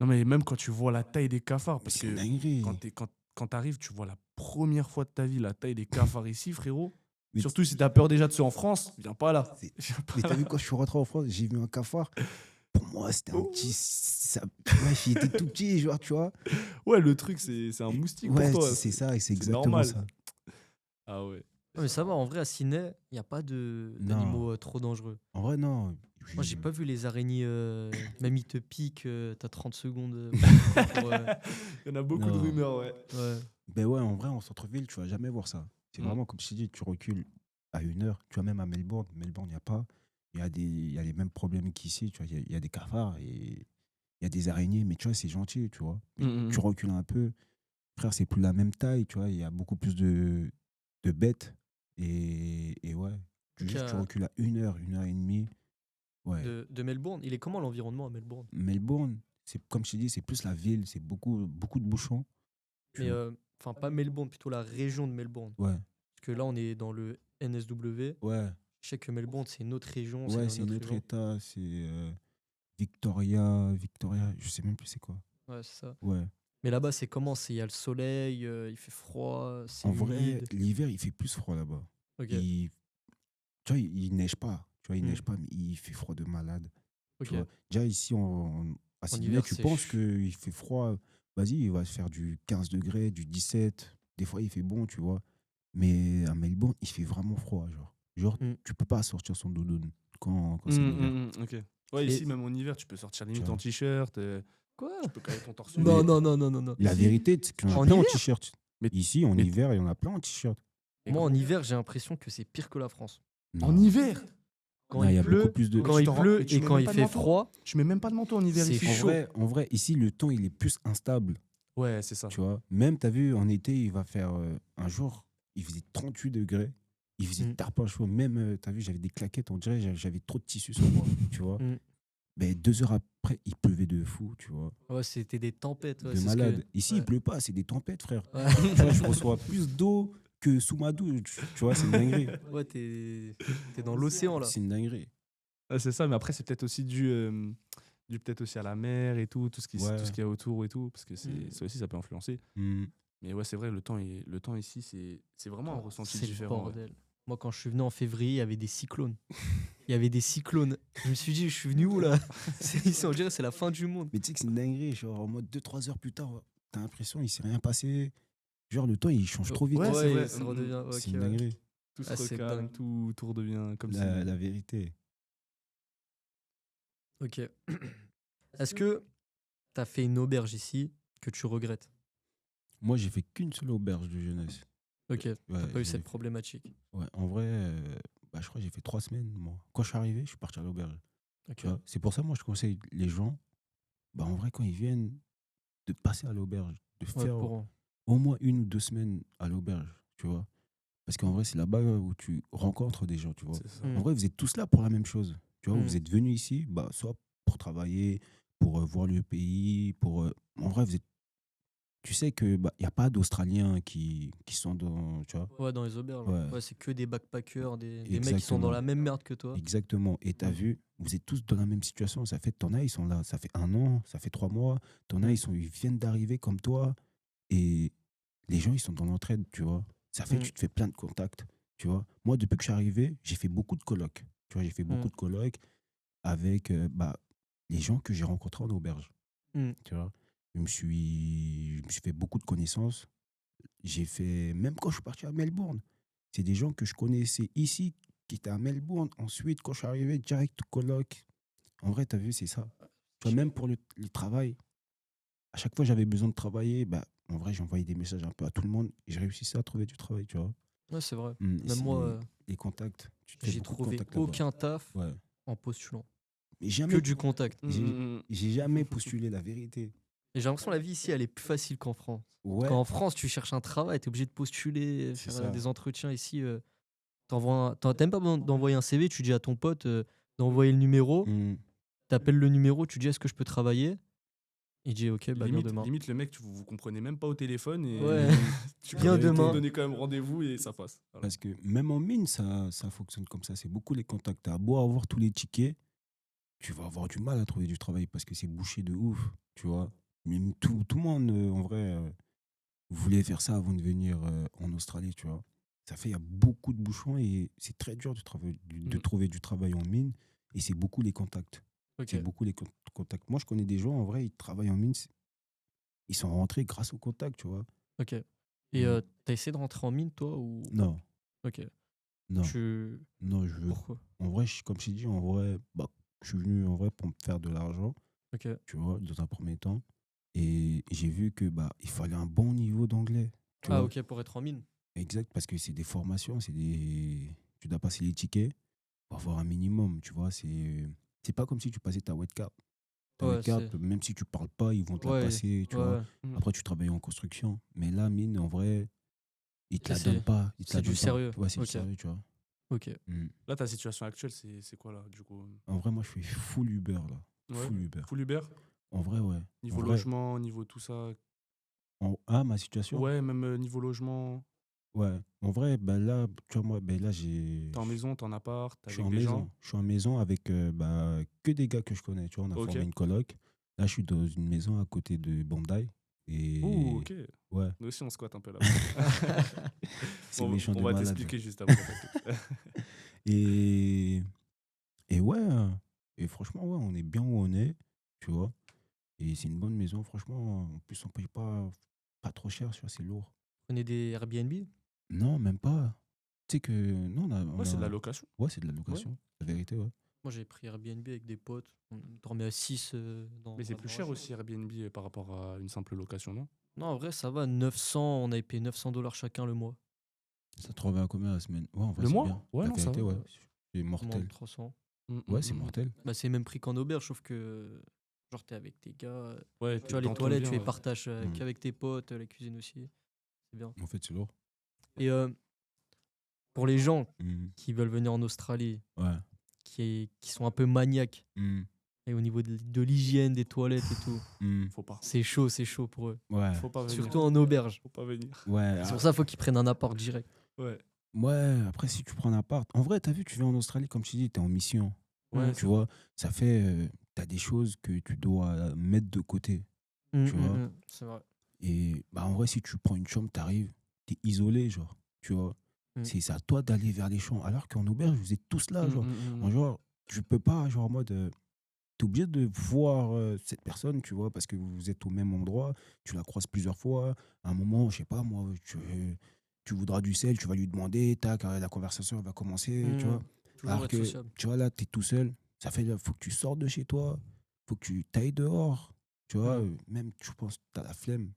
Non, mais même quand tu vois la taille des cafards, Mais parce c'est une que dinguerie. quand t'arrives, tu vois la première fois de ta vie la taille des cafards ici, frérot. Mais Surtout si t'as peur déjà de ceux en France, viens pas là. C'est- Viens pas Mais t'as là. vu, quand je suis rentré en France, j'ai vu un cafard. Pour moi, c'était un petit. Ouais, il était tout petit, genre, tu vois. Ouais, le truc, c'est un moustique Ouais, pour toi. c'est ça, et c'est exactement normal. ça. Ah ouais. Ouais, mais ça va, en vrai, à Sydney, il n'y a pas d'animaux trop dangereux. En vrai, non. Moi, j'ai pas vu les araignées, même ils te piquent, t'as 30 secondes. Il y en a beaucoup de Non. rumeurs, ouais. Ouais. Ben ouais, en vrai, en centre-ville, tu vas jamais voir ça. C'est Mm. vraiment comme je t'ai dit, tu recules à 1 heure. Tu vois, même à Melbourne, il n'y a pas. Il y a les mêmes problèmes qu'ici. Tu vois, il y a des cafards et il y a des araignées, mais tu vois, c'est gentil, tu vois. Mais tu recules un peu. Frère, c'est plus la même taille, tu vois. Il y a beaucoup plus de bêtes. Et ouais, Donc, juste, tu recules à 1 heure, 1h30. Ouais. de Melbourne, il est comment l'environnement à Melbourne? Melbourne, c'est comme je t'ai dit, c'est plus la ville, c'est beaucoup, beaucoup de bouchons. Mais enfin, pas Melbourne, plutôt la région de Melbourne. Ouais, Parce que là, on est dans le NSW. ouais, Je sais que Melbourne, c'est une autre région. ouais, dans c'est une autre notre région. état, c'est Victoria, je sais même plus c'est quoi. Ouais, c'est ça. Ouais. Mais là-bas, c'est comment? Il y a le soleil, il fait froid, c'est En vrai, humide. l'hiver, il fait plus froid là-bas. Ok, Il, tu vois, il neige pas. Tu vois, il Mm. neige pas, mais il fait froid de malade. Tu ok. vois. Déjà, ici, à En Sydney, hiver, tu c'est penses qu'il fait froid. Vas-y, il va se faire du 15 degrés, du 17. Des fois, il fait bon, tu vois. Mais à Melbourne, il fait vraiment froid. Genre Mm. tu peux pas sortir son doudoune quand c'est l'hiver. Ok. Ouais, Et ici, même en hiver, tu peux sortir Tu limite vois. en t-shirt. quoi? Tu peux caler ton torse Mais- nu. Non, non, non, non, non, non. La vérité, c'est qu'il y en a En plein en hiver? t-shirt. Mais- Ici, en mais- hiver, il y en a plein en t-shirt. Mais Moi, en gros, hiver, j'ai l'impression que c'est pire que la France. En Non. hiver Quand Non, il y il a beaucoup pleut, plus de. quand tu il t'en rends- pleut mais tu et mets quand même il pas de fait manteau. froid, Tu mets même pas de manteau en hiver C'est ici. chaud. En vrai, ici, le temps, il est plus instable. Ouais, c'est ça. Tu vois. Même, tu as vu, en été, il va faire. Un jour, il faisait 38 degrés. Il faisait Mm. tarpin chaud. Même, tu as vu, j'avais des claquettes, on dirait, j'avais trop de tissu sur moi. Tu vois. Mm. Mais 2 heures après, il pleuvait de fou, tu vois. ouais, c'était des tempêtes. Ouais, De c'est ce malade. que... Ici, ouais. il pleut pas, c'est des tempêtes, frère. Ouais. Tu vois, je reçois plus d'eau que sous ma douche. Tu vois, c'est une dinguerie. Ouais, t'es dans l'océan là. C'est une dinguerie. Ouais, c'est ça, mais après, c'est peut-être aussi dû peut-être aussi à la mer et tout ce Ouais. tout ce qu'il y a autour et tout, parce que Mm. ça aussi, ça peut influencer. Hmm. Mais ouais, c'est vrai, le temps ici, c'est vraiment un ressenti C'est le différent. ouais. bordel. Moi, quand je suis venu en février, il y avait des cyclones. Il y avait des cyclones. Je me suis dit, je suis venu où là? Ici, on dirait c'est la fin du monde. Mais tu sais que c'est une dinguerie. Genre, en mode 2-3 heures plus tard, t'as l'impression il s'est rien passé. Genre, le temps, il change trop vite. Ouais, c'est vrai. ça redevient. C'est ok, une ouais. dinguerie. Tout se Ah, c'est recalme, dingue. tout redevient comme La vérité. Ok. Est-ce que t'as fait une auberge ici que tu regrettes? Moi, j'ai fait qu'une seule auberge de jeunesse. Ok, t'as Ouais, pas eu j'ai- cette problématique. Ouais, en vrai, je crois que j'ai fait 3 semaines, moi. Quand je suis arrivé, je suis parti à l'auberge. Ok. Tu vois. C'est pour ça, moi, je conseille les gens, en vrai, quand ils viennent, de passer à l'auberge, de Ouais, faire pour... au moins 1 ou 2 semaines à l'auberge, tu vois. Parce qu'en vrai, c'est là-bas où tu rencontres des gens, tu vois. C'est ça. Mm. En vrai, vous êtes tous là pour la même chose. Tu vois, Mm. vous êtes venus ici, soit pour travailler, pour voir le pays, pour. En vrai, tu sais que y a pas d'Australiens qui sont dans. Tu vois. Ouais, dans les auberges. Ouais. Ouais, c'est que des backpackers, des mecs qui sont dans Exactement. la même merde que toi. Exactement. Et tu as Mm. vu, vous êtes tous dans la même situation. Ça fait, t'en as, ils sont là. Ça fait 1 an, ça fait 3 mois. T'en as, ils viennent d'arriver comme toi. Et les gens, ils sont dans l'entraide, tu vois. Ça fait que Mm. tu te fais plein de contacts, tu vois. Moi, depuis que je suis arrivé, j'ai fait beaucoup de colloques. Tu vois, j'ai fait beaucoup de colloques avec les gens que j'ai rencontrés en auberge, Mm. tu vois. Je me suis fait beaucoup de connaissances. J'ai fait, même quand je suis parti à Melbourne, c'est des gens que je connaissais ici, qui étaient à Melbourne. Ensuite, quand je suis arrivé, direct colloque. En vrai, tu as vu, c'est ça. Tu vois, même pour le travail, à chaque fois que j'avais besoin de travailler, en vrai, j'envoyais des messages un peu à tout le monde et j'ai réussi à trouver du travail, tu vois. Ouais, c'est vrai. Et Même c'est moi, les contacts, tu te fais j'ai beaucoup de trouvé contacts là-bas. aucun taf Ouais. en postulant. Mais Que jamais, du contact. j'ai jamais postulé, la vérité. Et j'ai l'impression que la vie ici, elle est plus facile qu'en France. Ouais, Quand en France, tu cherches un travail, tu es obligé de postuler, C'est faire ça. des entretiens ici. T'as même pas besoin d'envoyer un CV, tu dis à ton pote d'envoyer le numéro, mm, t'appelles le numéro, tu dis est-ce que je peux travailler? Il dit ok, bah viens Limite, demain. limite, le mec, vous comprenez même pas au téléphone et Ouais. tu Viens peux demain. donner quand même rendez-vous et ça passe. Voilà. parce que même en mine, ça fonctionne comme ça. C'est beaucoup les contacts. T'as beau avoir tous les tickets, tu vas avoir du mal à trouver du travail parce que c'est bouché de ouf, tu vois. Même tout le monde, en vrai, voulait faire ça avant de venir en Australie, tu vois. Ça fait, il y a beaucoup de bouchons et c'est très dur de trouver du travail en mine et c'est beaucoup les contacts. Ok. C'est beaucoup les contacts. Moi, je connais des gens, en vrai, ils travaillent en mine, ils sont rentrés grâce aux contacts, tu vois. Ok. Et Mm. t'as essayé de rentrer en mine toi ou Non, Ok. non, Tu non, je veux. Pourquoi? En vrai, comme je t'ai dit, en vrai, je suis venu en vrai pour me faire de l'argent, Ok. tu vois, dans un premier temps. Et j'ai vu que il fallait un bon niveau d'anglais. Tu Ah vois. ok, pour être en mine. Exact, parce que c'est des formations, tu dois passer les tickets pour avoir un minimum, tu vois. C'est pas comme si tu passais ta wet card. Ta Ouais, wet card, c'est- même si tu parles pas, ils vont te la Ouais, passer, tu vois. ouais. Après, tu travailles en construction. Mais là, mine, en vrai, ils te Ça, la c'est- donnent pas. Ils te c'est la du donnent pas. sérieux. Ouais, c'est Ok. du sérieux, tu vois. Ok. Mm. Là, ta situation actuelle, c'est quoi là, du coup? En vrai, moi, je suis full Uber, là. Ouais. Full Uber. Full Uber? En vrai, ouais. Niveau En vrai, logement, niveau tout ça? ma situation? Ouais, même niveau logement. Ouais. En vrai, là, tu vois, moi, là, T'es en maison, t'es en appart, t'es je suis avec en des maison. gens? Je suis en maison avec que des gars que je connais. Tu vois, on a Ok. formé une coloc. Là, je suis dans une maison à côté de Bondi. Et ok. ouais, Nous aussi, on squatte un peu là-bas. c'est On, méchant on de va malade. t'expliquer juste après. t'inquiète. Et, et ouais, et franchement, ouais, on est bien où on est, tu vois. Et c'est une bonne maison, franchement. En plus, on paye pas trop cher, tu vois, c'est lourd. Prenez des Airbnb. Non, même pas. Tu sais que, non, Ouais, c'est de la location. ouais, c'est de la Ouais. location, la vérité, ouais. Moi, j'ai pris Airbnb avec des potes. On dormait à 6 dans Mais c'est la plus cher baraque. aussi Airbnb par rapport à une simple location, non? Non, en vrai, ça va. 900, on avait payé 900 $ chacun le mois. Ça te revient à combien la semaine? Ouais, en vrai, Le c'est mois? bien. Ouais, La non, ça vérité, va. ouais. Ouais. C'est Moins de mortel. 300. Ouais, c'est mortel. Bah, c'est même prix qu'en auberge, sauf que genre t'es avec tes gars. Ouais, Tu vois, les dans ton toilettes, bien, tu les ouais. partages Mm. qu'avec tes potes, la cuisine aussi. C'est bien. En fait, c'est lourd. Et pour les gens Mm. qui veulent venir en Australie, Ouais. qui sont un peu maniaques, Mm. et au niveau de l'hygiène, des toilettes et tout, Mm. Faut pas. c'est chaud pour eux. Ouais. Faut pas venir. Surtout en auberge. Faut pas venir. Ouais. C'est pour ça qu'il faut qu'ils prennent un appart direct. Ouais. Ouais, après, si tu prends un appart. En vrai, t'as vu, tu viens en Australie, comme tu dis, t'es en mission. Ouais, Mm. Tu vois, ça fait. T'as des choses que tu dois mettre de côté. Tu vois. C'est vrai. Et bah, en vrai, si tu prends une chambre, t'arrives, t'es isolé, genre. Tu vois. Mm. C'est à toi d'aller vers les champs. Alors qu'en auberge, vous êtes tous là, genre. Mm. En genre, tu peux pas, genre, en mode. T'es obligé de voir cette personne, tu vois, parce que vous êtes au même endroit, tu la croises plusieurs fois. À un moment, je sais pas, moi, tu voudras du sel, tu vas lui demander, tac, la conversation elle va commencer, tu vois. Toujours Alors être que, sociable. tu vois, là, t'es tout seul, ça fait, faut que tu sortes de chez toi, faut que tu t'ailles dehors, tu vois, même, je pense, t'as la flemme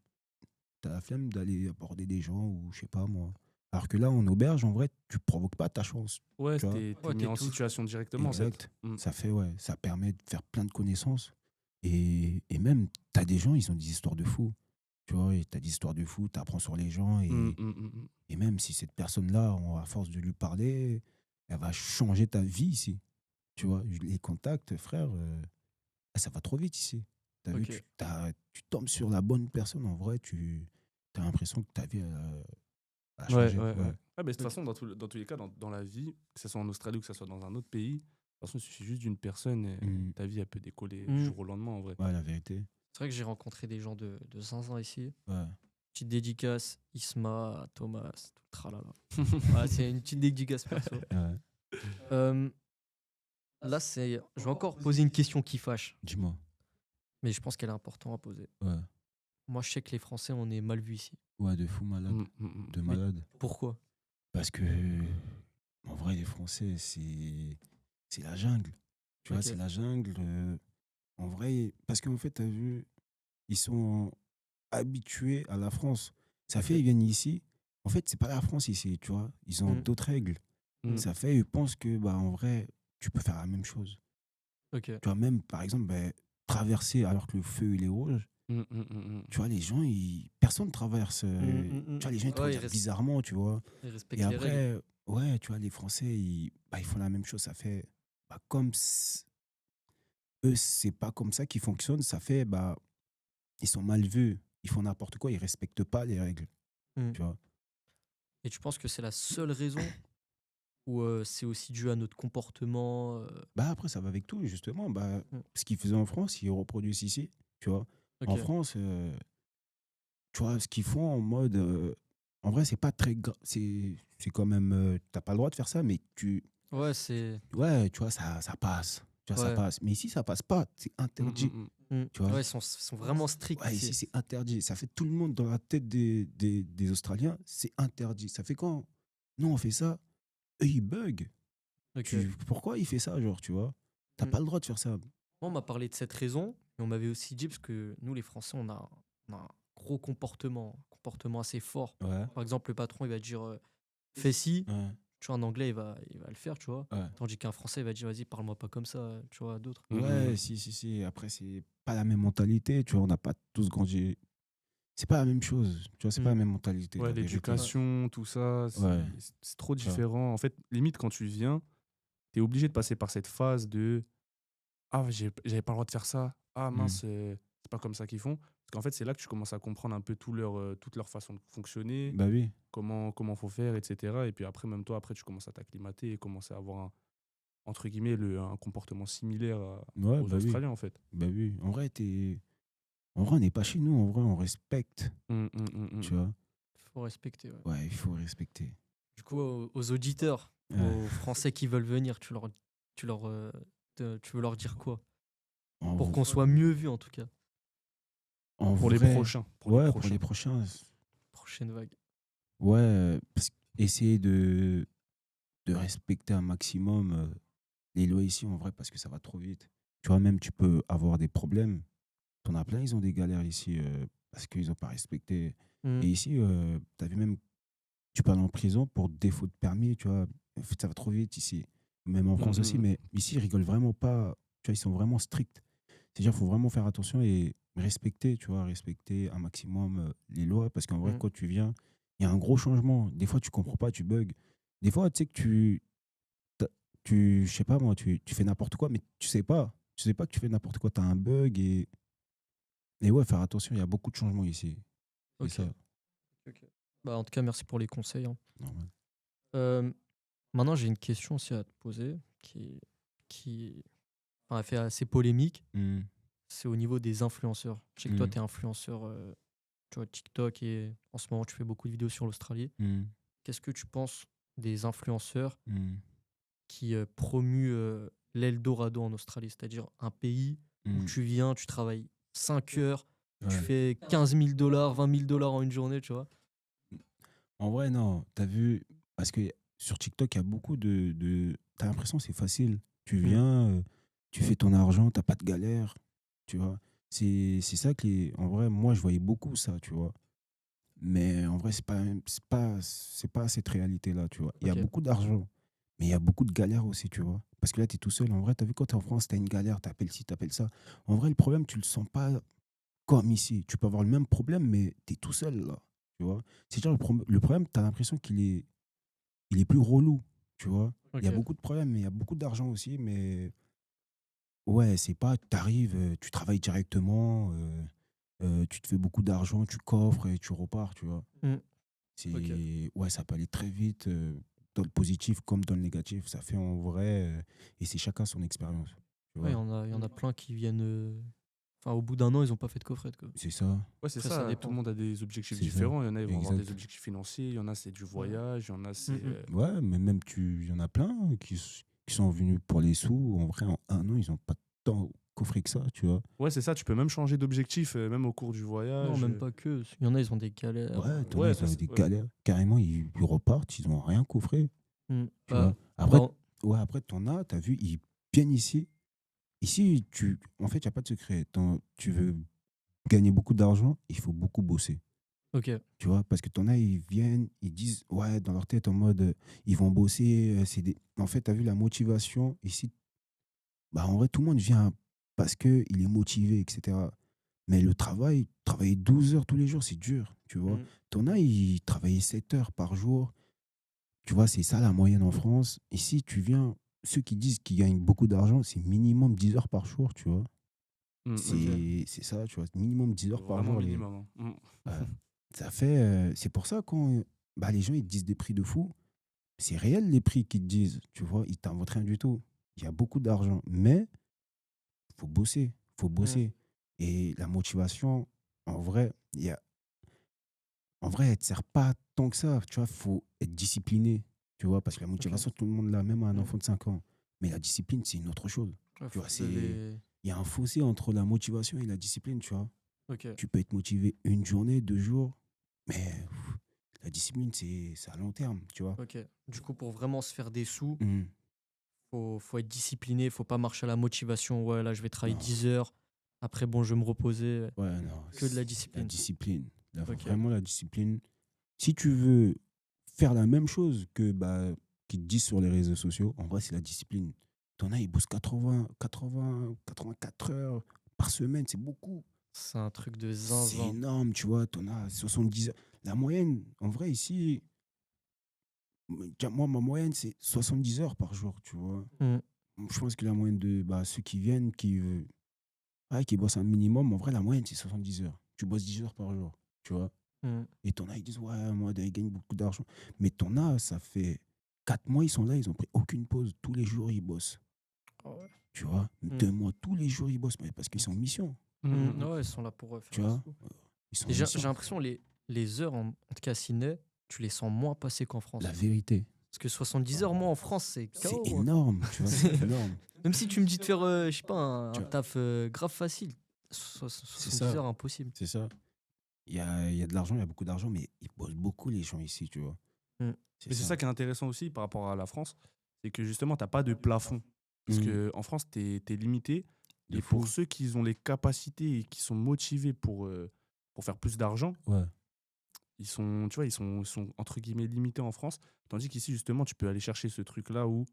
d'aller aborder des gens ou je sais pas, moi. Alors que là, en auberge, en vrai, tu provoques pas ta chance, Ouais, tu vois. t'es Ouais, mis t'es en tout- situation directement, en fait. Exact. Mm. Ça fait, ouais, ça permet de faire plein de connaissances. Et même, tu as des gens, ils ont des histoires de fous. Tu vois, tu as des histoires de fous, tu apprends sur les gens. Mm. Et même si cette personne-là, à force de lui parler, elle va changer ta vie ici. Tu vois, les contacts, frère, ça va trop vite ici. Tu as vu, Ok. tu tombes sur la bonne personne, en vrai, tu as l'impression que ta vie a Ouais, changé. ouais, Ouais. ouais. Ah, mais de toute Ok. façon, dans tous les cas, dans la vie, que ce soit en Australie ou que ce soit dans un autre pays, de toute façon, il suffit juste d'une personne et Mm. ta vie, elle peut décoller du Mm. jour au lendemain, en vrai. Ouais, la vérité. C'est vrai que j'ai rencontré des gens de zinzin ici. Ouais. Petite dédicace, Isma, Thomas, tout le tralala. Voilà, c'est une petite dédicace perso. Ouais. Euh, Là, je vais encore poser une question qui fâche, Dis-moi. mais je pense qu'elle est importante à poser. Ouais. Moi, je sais que les Français, on est mal vus ici. Ouais, de fou malade. De Mais- malade. Pourquoi? Parce que, en vrai, les Français, c'est la jungle. Tu vois, Ok. c'est la jungle. En vrai, parce qu'en fait, tu as vu, ils sont habitués à la France. Ça fait, Ok. ils viennent ici. En fait, c'est pas la France ici, tu vois. Ils ont Mm. d'autres règles. Mm. Ça fait, ils pensent que, bah, en vrai, tu peux faire la même chose. Ok. Tu vois, même, par exemple, bah, traverser alors que le feu, il est rouge. Tu vois, les gens, personne ne traverse. Tu vois, les gens, ils te Ouais, regardent bizarrement, tu vois. ils Et respectent les règles. après, ouais, tu vois, les Français, ils font la même chose. Ça fait, bah, eux, c'est pas comme ça qu'ils fonctionnent. Ça fait, bah, ils sont mal vus. Ils font n'importe quoi. Ils respectent pas les règles. Mm. Tu vois. Et tu penses que c'est la seule raison ou c'est aussi dû à notre comportement Bah, après, ça va avec tout, justement. Bah, Mm. ce qu'ils faisaient en France, ils reproduisent ici. Tu vois. En Ok. France, tu vois, ce qu'ils font en mode. En vrai, c'est pas très grave. C'est quand même. T'as pas le droit de faire ça, mais Ouais, c'est. ouais, tu vois, ça passe. Tu vois, ça Ouais. passe. Mais ici, ça passe pas. C'est interdit. Tu vois. Ouais, ils sont vraiment stricts Ouais, ici. ici, c'est interdit. Ça fait tout le monde dans la tête des Australiens, c'est interdit. Ça fait quand nous, on fait ça, eux, ils bug. Ok. Pourquoi ils font ça, genre, tu vois? T'as Mm. pas le droit de faire ça. Moi, on m'a parlé de cette raison, mais on m'avait aussi dit, parce que nous, les Français, on a un gros comportement assez fort. Ouais. Par exemple, le patron, il va dire fais ci, Ouais. tu vois, en anglais, il va le faire, tu vois. Ouais. Tandis qu'un Français, il va dire vas-y, parle-moi pas comme ça, tu vois, à d'autres. Ouais, si. Après, c'est pas la même mentalité, tu vois. On n'a pas tous grandi. C'est pas la même chose. Tu vois, c'est pas la même mentalité. Ouais, la vérité. l'éducation, tout ça, Ouais. c'est trop Tu vois. différent. En fait, limite, quand tu viens, t'es obligé de passer par cette phase de ah, j'avais pas le droit de faire ça. Ah, mince, c'est pas comme ça qu'ils font. Parce qu'en fait, c'est là que tu commences à comprendre un peu toute leur façon de fonctionner, Bah oui. comment faut faire, etc. Et puis après, même toi, après, tu commences à t'acclimater et commencer à avoir, entre guillemets, un comportement similaire Ouais, aux bah oui. Australiens, en fait. Bah oui. En vrai, En vrai, on n'est pas chez nous. En vrai, on respecte. Tu vois. Faut respecter, ouais. Ouais, il faut respecter. Du coup, aux auditeurs, Ouais. aux Français qui veulent venir, tu veux leur dire quoi? En, Pour qu'on soit mieux vu, en tout cas. en Pour les vrai, prochains. Pour ouais, les pour les prochains. prochains. Prochaine vague. Ouais, essayer de respecter un maximum les lois ici, en vrai, parce que ça va trop vite. Tu vois, même tu peux avoir des problèmes. T'en as plein, ils ont des galères ici parce qu'ils n'ont pas respecté. Mm. Et ici, tu as vu même, tu peux aller en prison pour défaut de permis, tu vois. En fait, ça va trop vite ici. Même en France aussi, mais ici, ils rigolent vraiment pas. Tu vois, ils sont vraiment stricts. C'est-à-dire qu'il faut vraiment faire attention et respecter, tu vois, respecter un maximum les lois. Parce qu'en vrai, Mm. quand tu viens, il y a un gros changement. Des fois, tu comprends pas, tu bugs. Des fois, tu sais que je sais pas moi, tu fais n'importe quoi, mais tu sais pas. Tu sais pas que tu fais n'importe quoi, tu as un bug et ouais, faire attention, il y a beaucoup de changements ici. C'est Ok. ça. Ok. Bah, en tout cas, merci pour les conseils, hein. Normal. Euh, Maintenant, j'ai une question aussi à te poser qui enfin, fait assez polémique. Hmm. C'est au niveau des influenceurs. Je sais que toi, Hmm. tu es influenceur, tu vois, TikTok et en ce moment, tu fais beaucoup de vidéos sur l'Australie. Hmm. Qu'est-ce que tu penses des influenceurs Hmm. qui promuent l'Eldorado en Australie, c'est-à-dire un pays où Hmm. tu viens, tu travailles 5 heures, tu Ouais. fais 15 000 $, 20 000 $ en une journée, tu vois. En vrai, non. Tu as vu, parce que sur TikTok, il y a beaucoup de... Tu as l'impression que c'est facile. Tu Mm. viens, tu fais ton argent, tu pas de galère. Tu vois. C'est ça qui est. En vrai, moi, je voyais beaucoup ça, tu vois. Mais en vrai, c'est pas cette réalité-là, tu vois. Il y a Ok, beaucoup d'argent, mais il y a beaucoup de galères aussi, tu vois. Parce que là, tu es tout seul. En vrai, tu as vu, quand tu es en France, tu as une galère, tu appelles ci, tu appelles ça. En vrai, le problème, tu le sens pas comme ici. Tu peux avoir le même problème, mais tu es tout seul, là. Tu vois. C'est genre, le problème, tu as l'impression qu'il est plus relou, tu vois. Il y a ok. beaucoup de problèmes, mais il y a beaucoup d'argent aussi. Mais ouais, c'est pas, tu arrives, tu travailles directement, tu te fais beaucoup d'argent, tu coffres et tu repars, tu vois. Mm. Ok. Ouais, ça peut aller très vite, dans le positif comme dans le négatif. Ça fait en vrai, et c'est chacun son expérience. Tu Ouais, vois, il y en a plein qui viennent. Enfin, au bout d'un an, ils ont pas fait de coffret, quoi. c'est ça, Ouais, c'est Après, ça ça. Tout le dépend. monde a des objectifs c'est ça, différents. Il y en a, ils vont avoir des exact. objectifs financiers. Il y en a, c'est du Ouais. voyage. Il y en a, c'est. Mm, Ouais, mais même il y en a plein qui sont venus pour les sous. En vrai, en un an, ils n'ont pas tant coffré que ça, tu vois. Ouais, c'est ça. Tu peux même changer d'objectif, même au cours du Non, voyage. même pas que. Il y en a, ils ont des galères. Ouais, t'en as, Ouais, ils ont eu des ouais. galères. Carrément, ils repartent, ils n'ont rien coffré, tu Bah, vois. Après, bah, ouais, après, t'as vu, ils viennent ici. Ici, en fait, il n'y a pas de secret. Tu veux gagner beaucoup d'argent, il faut beaucoup bosser. ok. Tu vois, parce que t'en as, ils viennent, ils disent, ouais, dans leur tête, en mode, ils vont bosser. En fait, tu as vu la motivation ici. Bah, en vrai, tout le monde vient parce qu'il est motivé, etc. Mais le travail, travailler 12 heures tous les jours, c'est dur, tu vois. Mm. T'en as, ils travaillaient 7 heures par jour. Tu vois, c'est ça la moyenne en France. Ici, tu viens, ceux qui disent qu'ils gagnent beaucoup d'argent, c'est minimum 10 heures par jour, tu vois. Ok. C'est ça, tu vois, minimum 10 heures par Vraiment jour. minimum, hein. Ouais. Ça fait. C'est pour ça quand bah, les gens ils te disent des prix de fou, c'est réel les prix qu'ils te disent, tu vois, ils t'inventent rien du tout. Il y a beaucoup d'argent, mais faut bosser, faut Mm. bosser. Et la motivation, en vrai, elle ne te sert pas tant que ça, tu vois, faut être discipliné, tu vois, parce que la Ok. motivation, tout le monde l'a, même à un Mm. enfant de 5 ans. Mais la discipline, c'est une autre chose. Ouais, Tu faut vois, se lever. il y a un fossé entre la motivation et la discipline, tu vois. Ok. Tu peux être motivé une journée, 2 jours, mais la discipline, c'est à long terme, tu vois. Ok. Du coup, pour vraiment se faire des sous, Mhm. faut être discipliné, faut pas marcher à la motivation. Ouais, là, je vais travailler Non, 10 heures. Après, bon, je vais me reposer. ouais, non, Que de la la discipline. discipline. Ok. Vraiment la discipline. Si tu veux faire la même chose que qu'ils te disent sur les réseaux sociaux, en vrai, c'est la discipline. T'en as, ils bossent 84 heures par semaine, c'est beaucoup. C'est un truc de C'est zinzin. énorme, tu vois. T'en as 70 heures. La moyenne, en vrai, ici, moi, ma moyenne, c'est 70 heures par jour, tu vois. Mm. Je pense que la moyenne de ceux qui viennent, qui bossent un minimum, en vrai, la moyenne, c'est 70 heures. Tu bosses 10 heures par jour, tu vois. Mm. Et ton as, ils disent, ouais, moi, ils gagnent beaucoup d'argent. Mais ton as, ça fait 4 mois, ils sont là, ils ont pris aucune pause. Tous les jours, ils bossent. Ah ouais. Tu vois, Mm. 2 mois, tous les jours, ils bossent, mais parce qu'ils sont en mission. Ouais, ils sont là pour Tu faire vois, sous. ils sont Et en j'ai mission. l'impression les heures, en tout cas à Sydney, tu les sens moins passer qu'en France. La vérité, Parce que 70 heures, moi en France, c'est c'est KO. énorme. Tu vois, c'est énorme. Même si tu me dis de faire, je sais pas, Tu un vois, taf grave facile, c'est 70 ça. heures, impossible. C'est ça. Il y a de l'argent, il y a beaucoup d'argent, mais ils bossent beaucoup, les gens ici, tu vois. Mm. C'est Mais c'est ça. ça qui est intéressant aussi par rapport à la France, c'est que justement, tu n'as pas de plafond. Parce Mm. qu'en France, tu es limité. De Et pour fou. ceux qui ont les capacités et qui sont motivés pour faire plus d'argent, Ouais. ils sont, tu vois, ils sont entre guillemets limités en France. Tandis qu'ici, justement, tu peux aller chercher ce truc-là où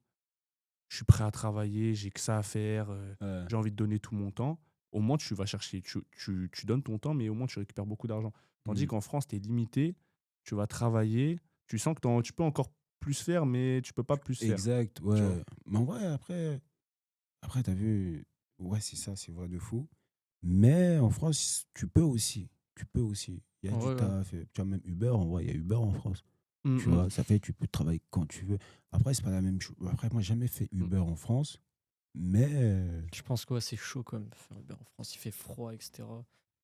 je suis prêt à travailler, j'ai que ça à faire, Ouais. j'ai envie de donner tout mon temps. Au moins, tu vas chercher, tu donnes ton temps, mais au moins, tu récupères beaucoup d'argent. Tandis Mm. qu'en France, tu es limité, tu vas travailler, tu sens que tu peux encore plus faire, mais tu peux pas plus faire. Exact, Tu vois. ouais. Mais en vrai, après t'as vu, ouais, c'est ça, c'est vrai de fou. Mais en France, tu peux aussi. Tu peux aussi. Il y a En du vrai, ouais. taf. Tu as même Uber, en vrai, il y a Uber en France. Mm, Tu mm. vois, ça fait, tu peux travailler quand tu veux. Après, c'est pas la même chose. Après, moi, j'ai jamais fait Uber en France. Mais, Je pense que ouais, c'est chaud quand même de faire Uber en France, il fait froid, etc.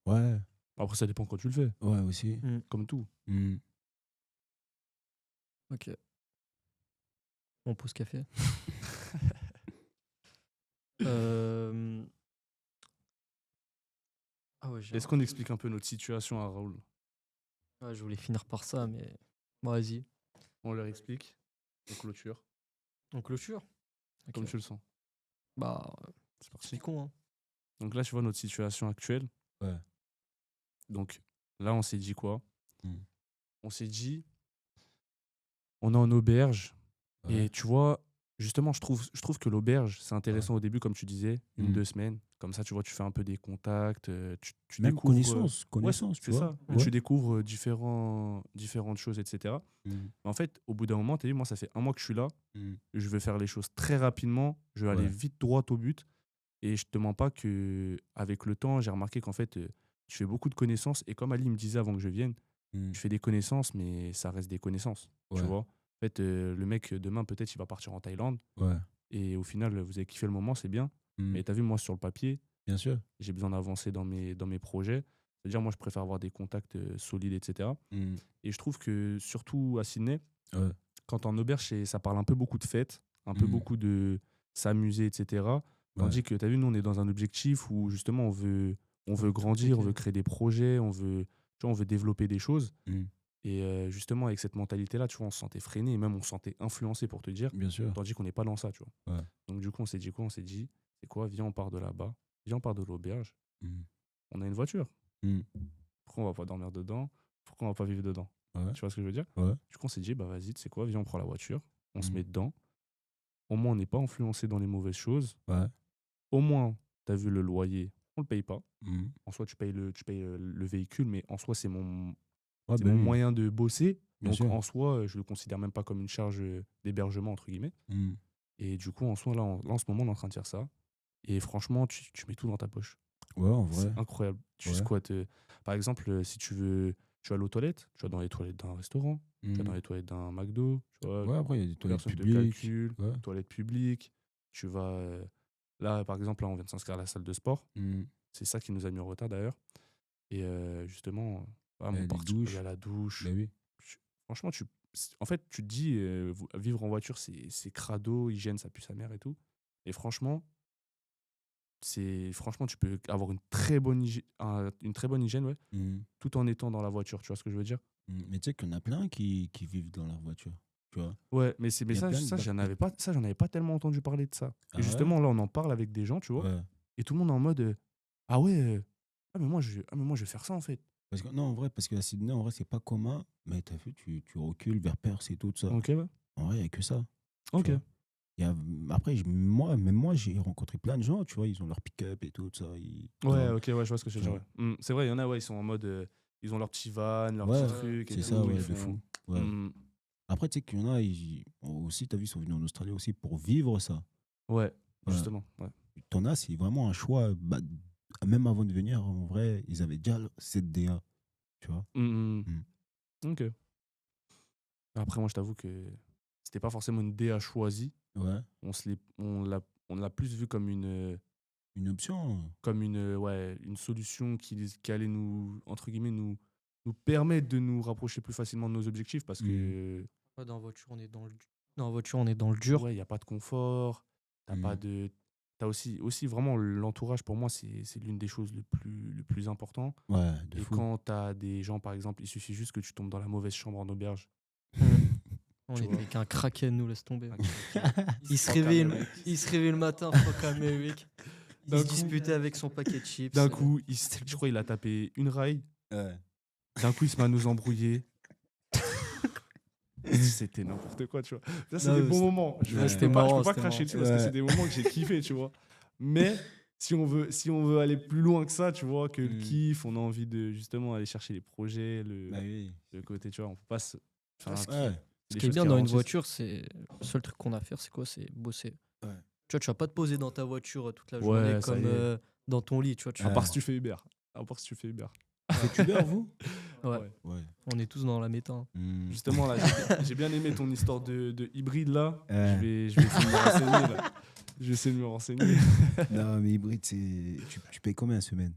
ouais, Après, ça dépend quand tu le fais, ouais, aussi. Mm. comme tout. Mm. Ok, on pause café. Euh, Ah ouais, Est-ce qu'on explique un peu notre situation à Raoul? ouais, je voulais finir par ça, mais bon, vas-y. On leur explique, on clôture, On clôture. Ok. comme tu le sens. Bah, C'est parti. expliquons. Hein. Donc là, tu vois notre situation actuelle. Ouais. Donc là, on s'est dit quoi? Mm. On s'est dit, on est en auberge. Ouais. Et tu vois, justement, je trouve que l'auberge, c'est intéressant Ouais. au début, comme tu disais, Mm. 2 semaines. Comme ça, tu vois, tu fais un peu des contacts, tu Même découvres. connaissance, tu C'est vois. ça. Ouais. Tu découvres différentes choses, etc. Mm. Mais en fait, au bout d'un moment, tu as vu, moi, ça fait 1 mois que je suis là. Mm. Je veux faire les choses très rapidement. Je veux aller Ouais. vite droit au but. Et je te mens pas que avec le temps, j'ai remarqué qu'en fait, je fais beaucoup de connaissances. Et comme Ali me disait avant que je vienne, Mm. je fais des connaissances, mais ça reste des connaissances. Tu Ouais. vois. En fait, le mec, demain, peut-être, il va partir en Thaïlande. Ouais. Et au final, vous avez kiffé le moment, c'est bien. Mm. Mais tu as vu, moi, sur le papier, Bien sûr. j'ai besoin d'avancer dans mes projets. C'est-à-dire, moi, je préfère avoir des contacts solides, etc. Mm. Et je trouve que, surtout à Sydney, Ouais. quand en auberge, ça parle un peu beaucoup de fêtes, un peu Mm. beaucoup de s'amuser, etc. Tandis Ouais. que, tu as vu, nous, on est dans un objectif où, justement, on veut grandir, on veut créer des projets, tu vois, on veut développer des choses. Mm. Et justement, avec cette mentalité-là, tu vois, on se sentait freiné et même on se sentait influencé, pour te dire. Bien sûr. Tandis qu'on n'est pas dans ça, tu vois. Ouais. Donc, du coup, on s'est dit quoi? On s'est dit, c'est quoi? Viens, on part de là-bas. Viens, on part de l'auberge. Mm. On a une voiture. Mm. Pourquoi on va pas dormir dedans? Pourquoi on va pas vivre dedans? Ouais. Tu vois ce que je veux dire? Ouais. Du coup, on s'est dit, bah vas-y, tu sais quoi? Viens, on prend la voiture. On se Mm. met dedans. Au moins, on n'est pas influencé dans les mauvaises choses. Ouais. Au moins, tu as vu le loyer, on le paye pas. Mm. En soi, tu payes le véhicule, mais en soi, Ouais, c'est bah mon oui. moyen de bosser. Bien Donc, sûr. en soi, je le considère même pas comme une charge d'hébergement, entre guillemets. Mm. Et du coup, en soi, là, en ce moment, on est en train de faire ça. Et franchement, tu mets tout dans ta poche. Ouais, en C'est vrai. incroyable. Tu Ouais. squattes. Par exemple, si tu veux, tu vas aller aux toilettes, tu vas dans les toilettes d'un restaurant, tu vas dans Mm. les toilettes d'un McDo, tu vois, Ouais, après, il y a des toilettes personne te publiques. calcule, Ouais. toilettes publiques. Tu vas. Là, par exemple, là, on vient de s'inscrire à la salle de sport. Mm. C'est ça qui nous a mis en retard d'ailleurs. Et justement, Il y a des il y douches. a la douche. Bah oui. Franchement, en fait, tu te dis, vivre en voiture, c'est crado, hygiène, ça pue sa mère et tout. Et franchement, franchement, tu peux avoir une très bonne hygiène, ouais, Mm. tout en étant dans la voiture. Tu vois ce que je veux dire? Mm. Mais tu sais qu'il y en a plein qui vivent dans leur voiture. Tu vois. Ouais, mais Il y a ça, plein de j'en avais pas tellement entendu parler de ça. Ah Et ouais? justement, là, on en parle avec des gens, tu vois, Ouais. et tout le monde est en mode, ah ouais, mais moi, je vais faire ça en fait. Parce que, non, en vrai, parce qu'à Sydney, en vrai, c'est pas commun. Mais t'as vu, tu recules vers Perth et tout ça. Ok, ouais. En vrai, il n'y a que ça. Tu Ok. vois. Après, même moi, j'ai rencontré plein de gens, tu vois, ils ont leur pick-up et tout ça. Ouais, ok, ouais, je vois ce que tu tu veux dire. vois. Ouais. C'est vrai, il y en a, ouais, ils sont en mode, ils ont leur petit van, leur Ouais, petit truc et c'est tout. ça, ouais, Ils de font. fou. Ouais. Mm, Après, tu sais qu'il y en a, aussi, t'as vu, ils sont venus en Australie aussi pour vivre ça. ouais, Ouais. justement. Ouais. T'en as, c'est vraiment un choix. Bah, même avant de venir, en vrai, ils avaient déjà cette DA, tu vois. Mm, Mm. Ok. Après, moi, je t'avoue que c'était pas forcément une DA choisie. Ouais. On l'a on l'a plus vu Une option. comme une solution qui allait nous, entre guillemets, nous permettre de nous rapprocher plus facilement de nos objectifs parce que, Ouais, dans la voiture, on est dans la voiture, on est dans le dur. ouais, il n'y a pas de confort, t'as pas Mm. de. T'as aussi vraiment l'entourage, pour moi, c'est l'une des choses le plus important. Ouais, de Et fou. quand t'as des gens, par exemple, il suffit juste que tu tombes dans la mauvaise chambre en auberge. On Tu était vois. avec un kraken, nous, laisse tomber. un craquet, Il se fuck réveille, Amérique. il se réveille le matin, fuck America. Il D'un se coup- disputait avec son paquet de chips. D'un coup, je crois qu'il a tapé une raille. Ouais. D'un coup, il se met à nous embrouiller. C'était n'importe quoi, tu vois. Ça, c'est Non, des mais bons c'était- moments. Je ouais, peux c'était pas, je marrant, peux pas c'était cracher marrant. dessus parce que Ouais. c'est des moments que j'ai kiffé, tu vois. Mais si on veut aller plus loin que ça, tu vois, que le kiff, on a envie de justement aller chercher les projets, Bah oui. le côté, tu vois, on peut pas se. Enfin, Ce qui- Ouais. Ce des qui est choses bien qui dans une ralentissent. voiture, c'est le seul truc qu'on a à faire, c'est quoi? C'est bosser. Ouais. Tu vois, tu vas pas te poser dans ta voiture toute la Ouais, journée ça comme y est. dans ton lit, tu vois. À part si tu fais Uber. À part si tu fais Uber. Faites Uber, vous? Ouais, Ouais. on est tous dans la méta. Hein. Mm. Justement, là, j'ai bien aimé ton histoire de hybride, là. Ouais. Je vais essayer de me renseigner, là. Je vais essayer de me renseigner. Non, mais hybride, c'est. Tu payes combien la semaine?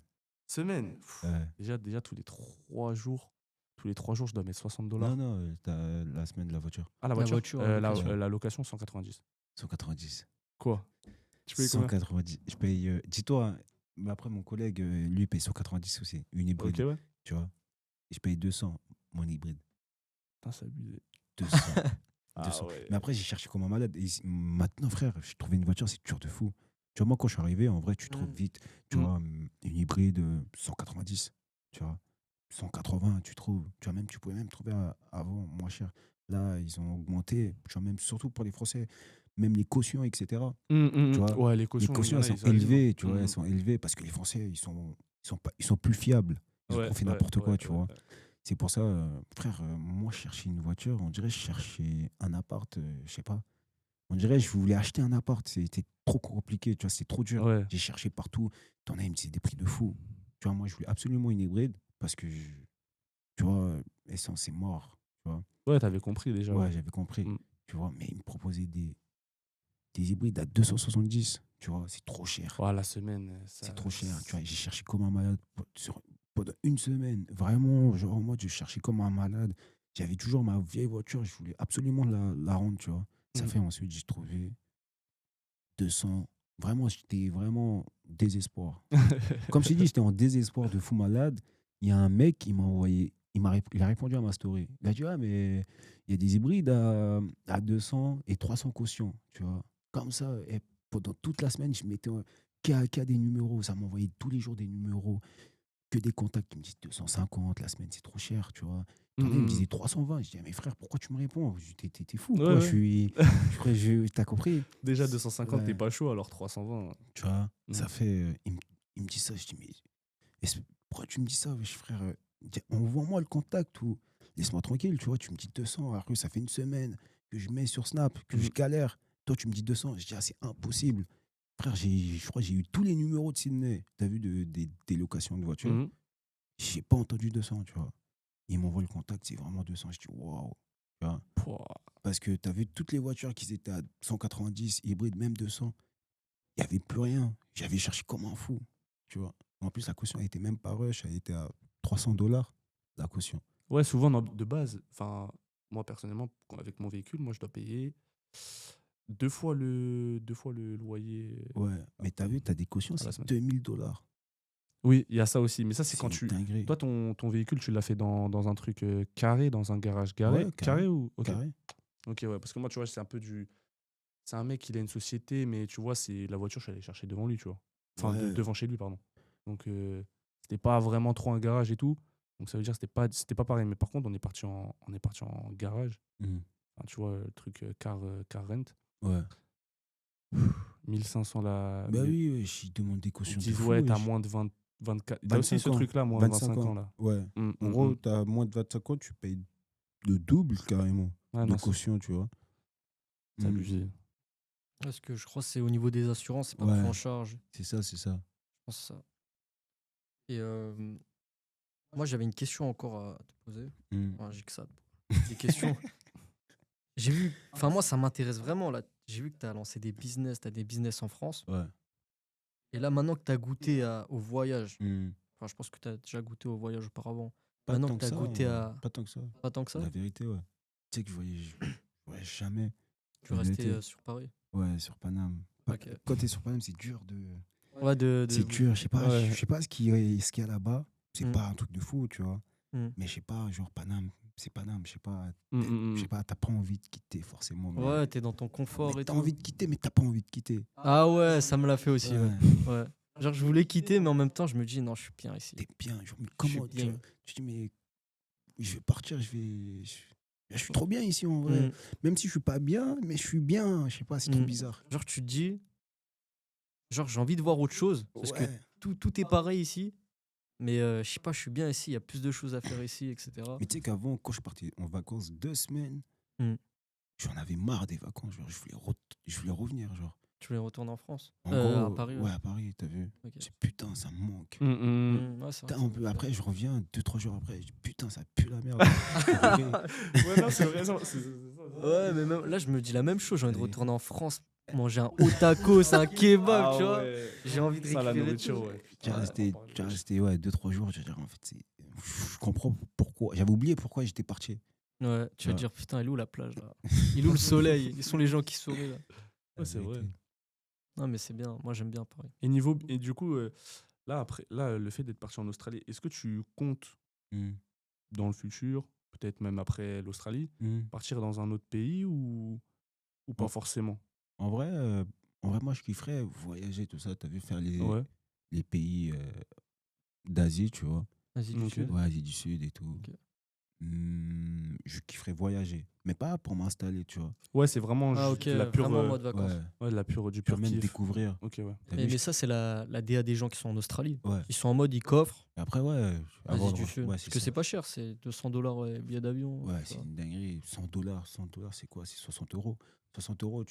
Semaine. Pff, Ouais. déjà, tous les 3 jours. Tous les 3 jours, je dois mettre $60. Non, non, t'as la semaine de la voiture. Ah, la La voiture, voiture, la location. la location, 190. 190. Quoi? Tu payes combien? 190. Je paye. Dis-toi, hein, mais après, mon collègue, lui, il paye 190 aussi. Une hybride. Ok, ouais. Tu vois. Et je paye 200, mon hybride. Putain, c'est abusé. 200. Ah 200. ouais. Mais après, j'ai cherché comme un malade. Et maintenant, frère, j'ai trouvé une voiture, c'est dur de fou. Tu vois, moi, quand je suis arrivé, en vrai, tu trouves vite. Tu Mm. vois, une hybride, 190. Tu vois. 180, tu trouves. Tu vois, même, tu pouvais même trouver avant moins cher. Là, ils ont augmenté. Tu vois, même surtout pour les Français, même les cautions, etc. Tu vois, Ouais, les les cautions, cautions, elles il y en a, sont ils abusent, élevées, hein. tu vois, elles sont élevées parce que les Français, ils sont plus fiables. Ils ont trop fait n'importe quoi, tu vois. C'est pour ça, frère, moi, je cherchais une voiture, on dirait que je cherchais un appart, je sais pas. On dirait que je voulais acheter un appart, c'était trop compliqué, tu vois, c'était trop dur. Ouais. J'ai cherché partout. T'en as, il me disait des prix de fou. Tu vois, moi, je voulais absolument une hybride parce que, tu vois, essence, c'est mort, tu vois. Ouais, t'avais compris déjà. Ouais, j'avais compris, Mm. tu vois, mais il me proposait des hybrides à 270, tu vois, c'est trop cher. Ouais, la semaine, C'est trop cher. Tu vois, j'ai cherché comme un malade pendant une semaine. Vraiment, genre, moi, je cherchais comme un malade. J'avais toujours ma vieille voiture. Je voulais absolument la rendre, tu vois. Ça Mhm. fait ensuite, j'ai trouvé 200. Vraiment, j'étais vraiment désespoir. Comme je t'ai dit, j'étais en désespoir de fou malade. Il y a un mec qui m'a envoyé. Il a répondu à ma story. Il a dit, ah, mais il y a des hybrides à 200 et 300 cautions, tu vois. Comme ça, et pendant toute la semaine, je mettais qu'à des numéros. Ça m'envoyait tous les jours des numéros, que des contacts qui me disent 250 la semaine, c'est trop cher, tu vois. T'en as, il me disait 320. Je dis, mais frère, pourquoi tu me réponds? T'es fou, Ouais, quoi. ouais. T'as compris? Déjà 250, Ouais. t'es pas chaud, alors 320. Tu vois, Mhm. ça fait. Il me dit ça, je dis, mais pourquoi tu me dis ça, wesh, frère? Envoie-moi le contact ou laisse-moi tranquille, tu vois. Tu me dis 200, alors que ça fait une semaine que je mets sur Snap, que je Mhm. galère. Toi, tu me dis 200. Je dis, ah, c'est impossible. Frère, je crois que j'ai eu tous les numéros de Sydney. T'as vu des locations de voitures? Mhm. J'ai pas entendu 200, tu vois. Il m'envoie le contact, c'est vraiment 200. Je dis, waouh. Tu vois. Pouah. Parce que t'as vu toutes les voitures qui étaient à 190, hybrides, même 200. Il n'y avait plus rien. J'avais cherché comme un fou, tu vois. En plus, la caution, elle était même pas rush, elle était à $300, la caution. Ouais, souvent, de base, enfin, moi, personnellement, avec mon véhicule, moi, je dois payer 2 fois le loyer. Ouais, mais t'as vu, t'as des cautions, à la c'est semaine. $2000. Oui, il y a ça aussi. Mais ça, c'est C'est quand une tu. dinguerie. Toi, ton véhicule, tu l'as fait dans un truc carré, dans un garage garé. Ouais, Carré ou. Ok. Carré. Ok, ouais. Parce que moi, tu vois, c'est un peu du. C'est un mec, il a une société, mais tu vois, c'est la voiture, je suis allé chercher devant lui, tu vois. Enfin, Ouais. devant chez lui, pardon. Donc, c'était pas vraiment trop un garage et tout. Donc, ça veut dire que c'était pas pareil. Mais par contre, on est parti en garage. Mhm. Enfin, tu vois, le truc car rent. Ouais. 1500 la. Bah oui, ouais, ils demandent des Ils cautions de disent, fou. ouais, t'as wesh. moins de 24. T'as aussi 25 ce ans. truc-là, moins de 25 ans, là. Ouais. Mm, En mm, gros, mm. t'as moins de 25 ans, tu payes le double carrément Ouais, de non, c'est caution, tu vois. Mhm. abusé. Parce que je crois que c'est au niveau des assurances, c'est pas Ouais. pris en charge. C'est ça, c'est ça. Je pense ça. Et moi, j'avais une question encore à te poser. Mhm. J'ai que ça. Des questions. J'ai vu. Enfin, moi, ça m'intéresse vraiment là. j'ai vu que tu as lancé des business, tu as des business en France. Ouais. Et là, maintenant que tu as goûté au voyage, Hmm. enfin, je pense que tu as déjà goûté au voyage auparavant. Pas Maintenant tant que que tu as ça. goûté à. Pas tant que ça. Pas tant que ça, La vérité, ouais. Tu sais que je voyage jamais. tu La restais vérité. sur Paris. Ouais, sur Paname. Ok. Quand t'es sur Paname, c'est dur de. Ouais, C'est dur, je sais pas, Ouais. je sais pas ce qu'il y a là-bas. C'est Mm. pas un truc de fou, tu vois. Mm. Mais je sais pas, genre Paname, c'est Paname, je sais pas. Mm. Je sais pas, t'as pas envie de quitter forcément. Mais, Ouais, t'es dans ton confort mais et t'as tout. envie de quitter, mais t'as pas envie de quitter. Ah ouais, ça me l'a fait aussi. Ouais. Ouais, Ouais. Genre, je voulais quitter, mais en même temps, je me dis, non, je suis bien ici. t'es bien. Genre, mais Je suis comment bien. tu dis, mais je vais partir, je suis trop bien ici en vrai. Mm. Même si je suis pas bien, mais je suis bien. Je sais pas, c'est trop Mm. bizarre. Genre, tu te dis, genre, j'ai envie de voir autre chose. Parce que Ouais. tout est pareil ici. Mais je sais pas, je suis bien ici. Il y a plus de choses à faire ici, etc. Mais tu sais qu'avant, quand je partais en vacances 2 semaines, Mm. j'en avais marre des vacances. Genre, je voulais revenir. Genre. Tu voulais retourner en France En À gros, Paris, ouais. ouais, à Paris, t'as vu. Ok. C'est putain, ça me manque. Ouais, c'est vrai Putain, que ça me fait. après, je reviens 2-3 jours après. Je dis, putain, ça pue la merde. Ouais, non, c'est vrai. Ouais, mais même, là, je me dis la même chose. J'ai envie de Allez. retourner en France, manger un haut tacos, un kebab, Ah tu vois. ouais. J'ai envie de Ça, la récupérer nourriture, tout. ouais. Tu as Ouais, resté, on parle tu as de- resté ouais, 2-3 jours. Je veux dire, en fait, je comprends pourquoi. J'avais oublié pourquoi j'étais parti. Ouais, tu vas Ouais. te dire, putain, il est où la plage là? Il est où le soleil? Ils sont les gens qui sourient là. Ouais, c'est vrai. Non, mais c'est bien. Moi, j'aime bien Paris. Et du coup, là, après, là, le fait d'être parti en Australie, est-ce que tu comptes Mm. dans le futur, peut-être même après l'Australie, Mm. partir dans un autre pays ou pas Oh. forcément? En vrai, moi, je kifferais voyager, tout ça. Tu as vu faire Ouais. les pays d'Asie, tu vois. Asie du Ok. Sud. Ouais, Asie du Sud et tout. Ok. Je kifferais voyager. Mais pas pour m'installer, tu vois. Ouais, c'est vraiment Ah, juste ok, la pure, vraiment en mode vacances. Ouais. ouais, la pure, du Tu pur vois, même kiff. découvrir. Ok, ouais. T'as Mais vu, ça, c'est la DA des gens qui sont en Australie. ouais. Ils sont en mode, ils coffrent Après, ouais. Asie du Sud. Ouais, Parce que c'est pas cher, c'est $200 billet d'avion. Ouais, tu c'est vois. une dinguerie. $100, c'est quoi? C'est 60 euros. 60 euros,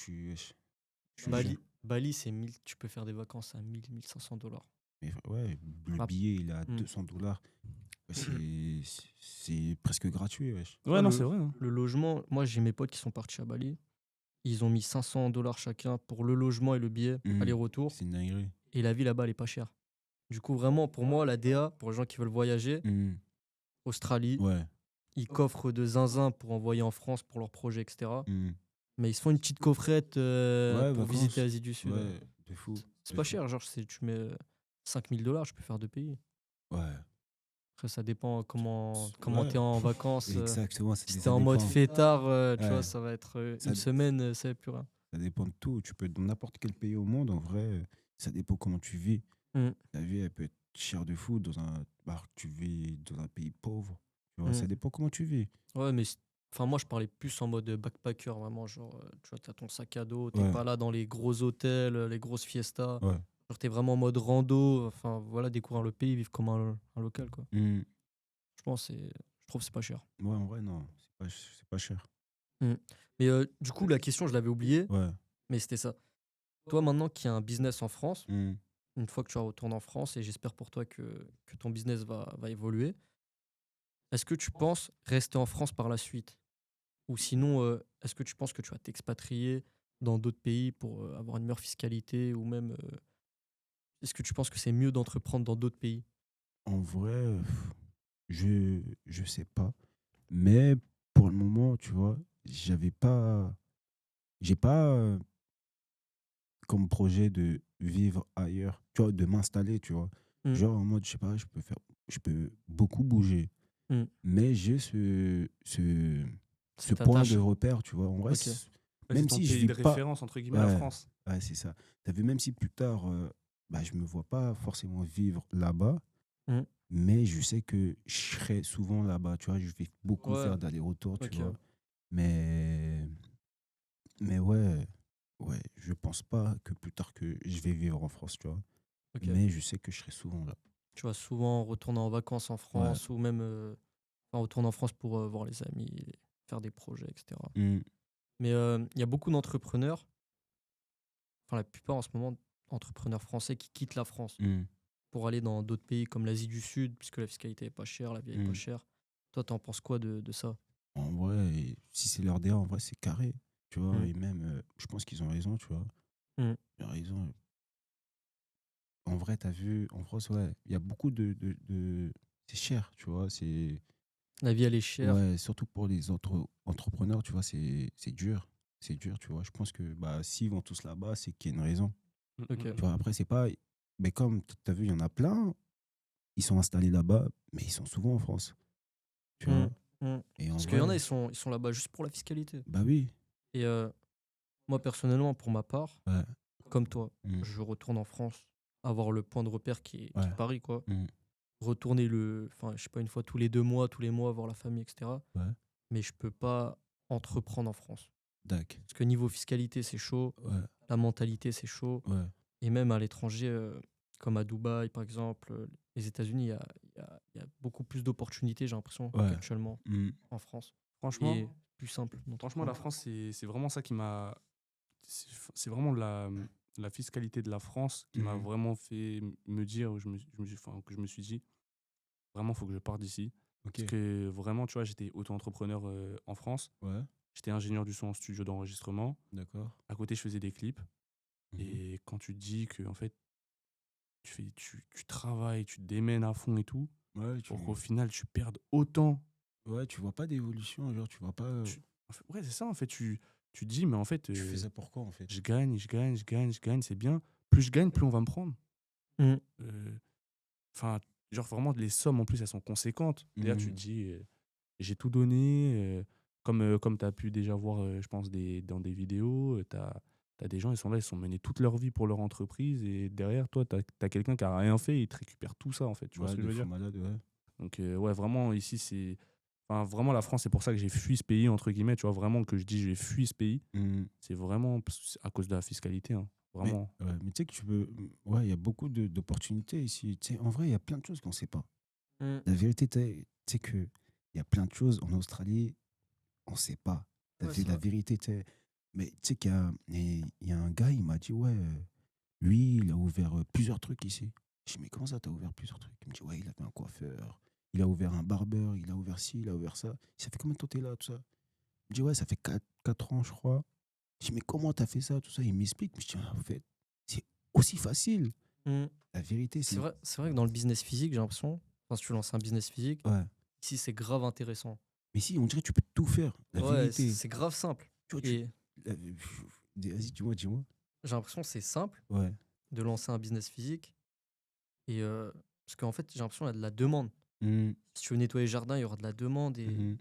Bali, c'est 1000, tu peux faire des vacances à 1000, $1,500. Mais ouais, le Ah. billet, il est à Mm. $200. C'est presque gratuit, wesh. Ouais, non, c'est vrai. Hein. Le logement, moi, j'ai mes potes qui sont partis à Bali. Ils ont mis $500 chacun pour le logement et le billet, Mm. aller-retour. C'est une dinguerie. Et la vie là-bas, elle est pas chère. Du coup, vraiment, pour moi, la DA, pour les gens qui veulent voyager, Mm. Australie, Ouais. ils coffrent de zinzin pour envoyer en France pour leurs projets, etc. Mm. Mais ils se font une petite coffrette Ouais, pour vacances. visiter l'Asie du Sud. Ouais, de fou. C'est de pas fou. cher, genre, tu mets $5 000, je peux faire 2 pays. Ouais. Après, ça dépend comment Ouais. t'es en vacances. Exactement. Si t'es en mode fêtard, tu vois, Ouais. ça va être Ça- une semaine, ça va plus rien. Ça dépend de tout. Tu peux être dans n'importe quel pays au monde, en vrai. Ça dépend comment tu vis. Mm. Ta vie, elle peut être chère de fou tu vis dans un pays pauvre. Tu vois, Mm. ça dépend comment tu vis. Ouais, mais enfin, moi, je parlais plus en mode backpacker, vraiment. Genre, tu vois, t'as ton sac à dos, t'es Ouais. pas là dans les gros hôtels, les grosses fiestas. Ouais. Genre, t'es vraiment en mode rando. Enfin, voilà, découvrir le pays, vivre comme un local, quoi. Mm. Je trouve que c'est pas cher. Ouais, en vrai, non. C'est pas cher. Mais du coup, la question, je l'avais oubliée, Ouais. mais c'était ça. Toi, maintenant qui as un business en France, Mm. une fois que tu retournes en France, et j'espère pour toi que ton business va évoluer, est-ce que tu penses rester en France par la suite? Ou sinon, est-ce que tu penses que tu vas t'expatrier dans d'autres pays pour avoir une meilleure fiscalité? Ou même, est-ce que tu penses que c'est mieux d'entreprendre dans d'autres pays? En vrai, je sais pas. Mais pour le moment, tu vois, j'ai pas comme projet de vivre ailleurs, tu vois, de m'installer, tu vois. Mm. Genre en mode, je sais pas, je peux beaucoup bouger. Mm. Mais j'ai ce Cette point attache. de repère, tu vois. En vrai, Ok. Ouais, même c'est ton si je pays vis de pas. référence, entre guillemets, la Ouais, France. ouais, c'est ça. T'as vu, même si plus tard, je me vois pas forcément vivre là-bas, Mm. mais je sais que je serai souvent là-bas, tu vois. Je vais beaucoup Ouais. faire d'aller-retour, tu Ok. vois. Mais, mais ouais, je pense pas que plus tard que je vais vivre en France, tu vois. Ok. Mais je sais que je serai souvent là. Tu vas souvent retourner en vacances en France ou même retourner en France pour voir les amis, faire des projets, etc. Mm. Mais il y a beaucoup d'entrepreneurs, enfin la plupart en ce moment, entrepreneurs français qui quittent la France Mm. pour aller dans d'autres pays comme l'Asie du Sud, puisque la fiscalité est pas chère, la vie est pas Mm. chère. Toi, t'en penses quoi de ça? En vrai, si c'est leur DA, en vrai, c'est carré. tu vois, Mmh. et même, je pense qu'ils ont raison, tu vois. Mmh. Ils ont raison. En vrai, tu as vu, en France, ouais, il y a beaucoup de c'est cher, tu vois, c'est La vie, elle est chère. ouais, surtout pour les autres entrepreneurs, tu vois, c'est dur. C'est dur, tu vois. Je pense que, bah, s'ils vont tous là-bas, c'est qu'il y a une raison. OK. Tu vois, après, c'est pas mais comme tu as vu, il y en a plein, ils sont installés là-bas, mais ils sont souvent en France, tu Mmh. vois? Mmh. Et en Parce qu'il y en a, vrai, ils sont là-bas juste pour la fiscalité. bah oui, Et moi, personnellement, pour ma part, ouais, comme toi, mmh, je retourne en France, avoir le point de repère qui ouais, est Paris, quoi. mmh, Retourner enfin, je sais pas, une fois tous les mois, voir la famille, et cetera. ouais, Mais je peux pas entreprendre en France. dac, Parce que niveau fiscalité, c'est chaud, ouais, la mentalité, c'est chaud. ouais, Et même à l'étranger, comme à Dubaï, par exemple, les États-Unis, il y a beaucoup plus d'opportunités, j'ai l'impression, ouais, qu'actuellement mmh, en France. Franchement, Et plus simple franchement, la d'entreprendre. France, c'est vraiment ça qui m'a. C'est vraiment la fiscalité de la France qui m'a mmh, vraiment fait me dire, enfin, que je me suis dit, vraiment, il faut que je parte d'ici. Parce OK, que vraiment, tu vois, j'étais auto-entrepreneur en France. ouais, J'étais ingénieur du son en studio d'enregistrement. d'accord, À côté, je faisais des clips. mmh, Et quand tu te dis que, en fait, tu travailles, tu te démènes à fond et tout, ouais, pour qu'au final, tu perdes autant. tu vois pas d'évolution, genre, tu vois pas, Ouais, c'est ça, en fait. Tu te dis, mais en fait, tu fais ça pourquoi, en fait? je gagne, je gagne, je gagne, je gagne, c'est bien. Plus je gagne, plus on va me prendre. Mmh. Euh, Enfin, genre vraiment, les sommes en plus, elles sont conséquentes. D'ailleurs, tu te Mmh, dis, j'ai tout donné. Comme tu as pu déjà voir, je pense, dans des vidéos, tu as des gens, ils sont là, ils sont menés toute leur vie pour leur entreprise. Et derrière, toi, tu as quelqu'un qui a rien fait et il te récupère tout ça, en fait. Tu vois ce ouais, que je de veux fou dire? malade, ouais. Donc, ouais, vraiment, ici, c'est. Enfin, vraiment, la France, c'est pour ça que j'ai fui ce pays, entre guillemets. Tu vois, vraiment, que je dis, j'ai fui ce pays. Mmh. C'est vraiment à cause de la fiscalité, hein. Mais Vraiment. ouais, mais tu sais que tu peux ouais, il y a beaucoup d'opportunités ici. Tu sais, en vrai, il y a plein de choses qu'on sait pas. Mmh. La vérité, tu sais que il y a plein de choses en Australie, on sait pas. Tu Ouais, vu c'est la vrai. vérité, tu sais. Mais tu sais il y a un gars, il m'a dit, ouais, lui, il a ouvert plusieurs trucs ici. Je dis, mais comment ça, t'as ouvert plusieurs trucs? Il me dit, ouais, il avait un coiffeur, il a ouvert un barbeur, il a ouvert ci, il a ouvert ça. Ça fait combien de temps t'es là, tout ça? Il me dit, ouais, ça fait 4 ans, je crois. Je dis, mais comment t'as fait ça, tout ça? Il m'explique. Mais je dis, ah, en fait, c'est aussi facile. Mmh. La vérité, c'est. C'est vrai que dans le business physique, j'ai l'impression, enfin, si tu lances un business physique, Ouais. ici, c'est grave intéressant. Mais si, on dirait que tu peux tout faire. La Ouais, vérité. c'est grave simple. Tu vois, Et la- Vas-y, dis-moi, dis-moi. j'ai l'impression que c'est simple Ouais. de lancer un business physique. Et parce qu'en fait, j'ai l'impression qu'il y a de la demande. Mmh, Si tu veux nettoyer le jardin, il y aura de la demande. Et mmh.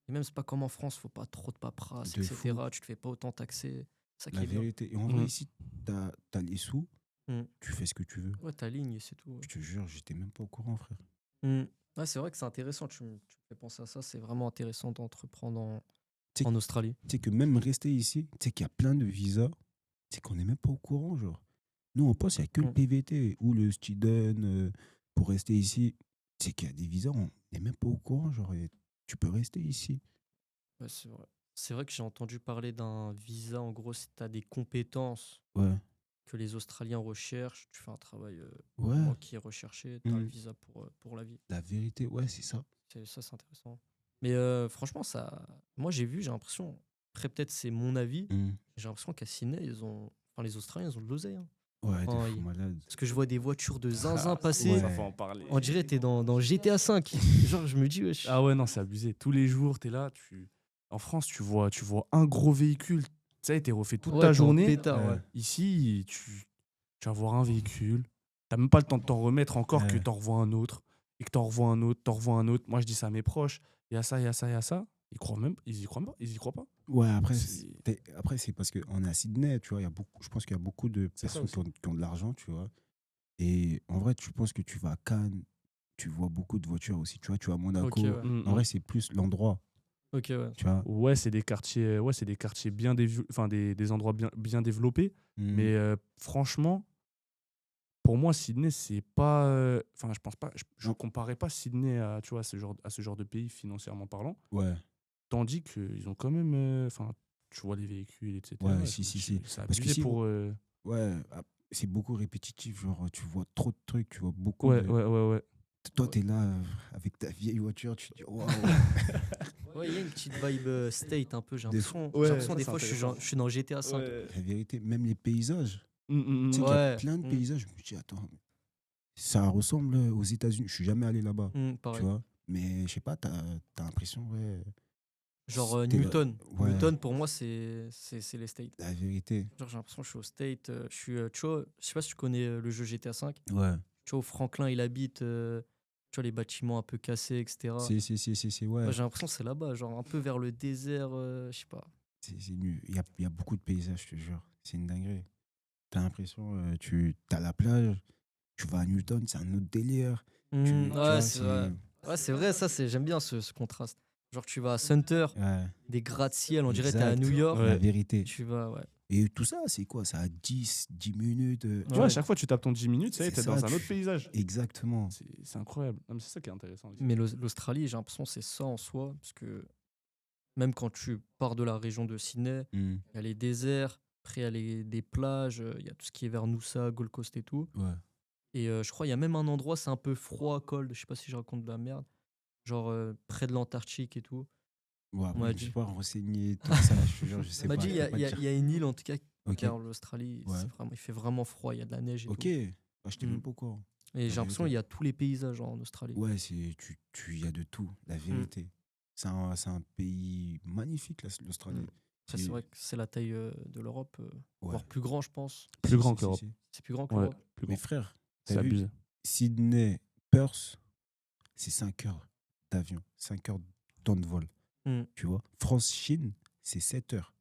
même, c'est pas comme en France, faut pas trop de paperasse, De fou. etc. Tu te fais pas autant taxer. C'est ça qui La est bien. vérité. Et en vrai, Mm. ici, t'as les sous, Mmh. tu fais ce que tu veux. Ouais, ta ligne et c'est tout. Ouais. Je te jure, j'étais même pas au courant, frère. Mmh. Ouais, c'est vrai que c'est intéressant. Tu me fais penser à ça. C'est vraiment intéressant d'entreprendre Tu sais en Australie. tu sais que même rester ici, tu sais qu'il y a plein de visas, tu sais qu'on n'est même pas au courant, genre. Nous, on pense qu'il n'y a que le Mmh. PVT ou le student pour rester ici. Tu sais qu'il y a des visas, on n'est même pas au courant, genre. Et tu peux rester ici. Ouais, c'est vrai. C'est vrai que j'ai entendu parler d'un visa. En gros, si tu as des compétences Ouais. que les Australiens recherchent, tu fais un travail Ouais. vraiment qui est recherché, tu as le Mmh. visa pour la vie. La vérité, ouais, c'est ça. Ça, c'est intéressant. Mais franchement, moi j'ai l'impression, après peut-être c'est mon avis, Mmh. j'ai l'impression qu'à Sydney, enfin, les Australiens, ils ont de l'oseille. Hein. Ouais, de Enfin, fou malade. parce que je vois des voitures de zinzin Ça, passer, ça Ouais. faut en parler. on dirait t'es dans GTA 5. Genre, je me dis, wesh. Ah ouais, non, c'est abusé. Tous les jours, tu es là. En France, tu vois un gros véhicule. Tu sais, t'es refait toute Ouais, ta t'es en journée. pétard, ouais. Ouais. Ici, tu vas voir un véhicule. T'as même pas le temps de t'en remettre encore que Ouais. t'en revois un autre. Et que t'en revois un autre, t'en revois un autre. Moi, je dis ça à mes proches. Il y a ça, il y a ça, il y a ça. Ils y croient pas. Ils y croient pas. Ouais, C'est après c'est parce qu'on est à Sydney, tu vois, je pense qu'il y a beaucoup de c'est ça personnes aussi. qui ont de l'argent, tu vois. Et en vrai, tu penses que tu vas à Cannes, tu vois beaucoup de voitures aussi, tu vois à Ok, Monaco. ouais. Mm, En mm. vrai, c'est plus l'endroit, Ok, ouais. tu vois. Ouais, c'est des quartiers bien enfin des endroits bien développés. Mm. Mais franchement, pour moi, Sydney, c'est pas. Enfin, je pense pas. Je Non. comparais pas Sydney tu vois, à ce genre de pays financièrement parlant. Ouais, Tandis qu'ils ont quand même. Enfin, tu vois les véhicules, ouais, etc. si, si, si. C'est Parce que abusé si, pour. ouais, c'est beaucoup répétitif, genre, tu vois trop de trucs, tu vois beaucoup Ouais, de. ouais, ouais, ouais. Toi, Ouais. t'es là avec ta vieille voiture, tu te dis waouh. Ouais, il y a une petite vibe state un peu, j'ai Des fois- l'impression. Ouais, J'ai l'impression ça, des c'est fois intéressant. je suis dans GTA 5. Ouais. La vérité, même les paysages. Tu sais Mm. qu'il y a Ouais. plein de paysages, je me dis, attends, ça ressemble aux États-Unis. Je suis jamais allé là-bas, tu Pareil. vois. Mais je sais pas, t'as l'impression, ouais. Genre T'es là- Newton. Ouais, Newton, pour moi, c'est les States. la vérité. Genre, j'ai l'impression que je suis au State. Je suis, tu vois, je sais pas si tu connais le jeu GTA 5. Ouais. Tu vois, où Franklin, il habite, tu vois, les bâtiments un peu cassés, etc. Si, ouais. Ouais, j'ai l'impression que c'est là-bas, genre un peu vers le désert, je sais pas. C'est nul. Il y a beaucoup de paysages, je te jure. C'est une dinguerie. T'as l'impression, tu as la plage, tu vas à Newton, c'est un autre délire. Tu Ouais, vois, c'est vrai. Ouais, c'est vrai, ça, j'aime bien ce contraste. Genre, tu vas à Center, Ouais, des gratte-ciel, on dirait t'es à exact. New York. La Ouais. vérité. Tu vas, ouais. Et tout ça, c'est quoi? Ça a 10 minutes. Tu vois, à chaque fois, tu tapes ton 10 minutes, ça y est, C'est t'es ça, dans un autre paysage. Exactement. C'est incroyable. Non, mais c'est ça qui est intéressant. aussi. Mais l'Australie, j'ai l'impression que c'est ça en soi, parce que même quand tu pars de la région de Sydney, Hmm. il y a les déserts, après il y a des plages, il y a tout ce qui est vers Noosa, Gold Coast et tout. Ouais. Et je crois il y a même un endroit, c'est un peu froid, cold, je sais pas si je raconte de la merde, genre près de l'Antarctique et tout. Bon, On après, m'a je me suis dit. pas renseigné tout ça, je te jure, je sais On m'a pas. dit, je peux pas te il dire. y a une île en tout cas Ok. vers l'Australie, Ouais. il fait vraiment froid, il y a de la neige et Ok. tout. Ah, je t'ai Hmm. même pas au courant. Et La j'ai l'impression vérité. qu'il y a tous les paysages en Australie. Ouais, il y a de tout, la vérité. C'est un pays magnifique, l'Australie. Hmm. Après, c'est vrai que c'est la taille de l'Europe, Ouais. voire plus grand, je pense. Plus grand que l'Europe. Si. C'est plus grand que Ouais, l'Europe. plus Mais grand. frère, C'est t'as vu, abusé. Sydney, Perth, c'est 5 heures d'avion, 5 heures de temps de vol. Hmm. Tu vois, France-Chine, c'est 7 heures.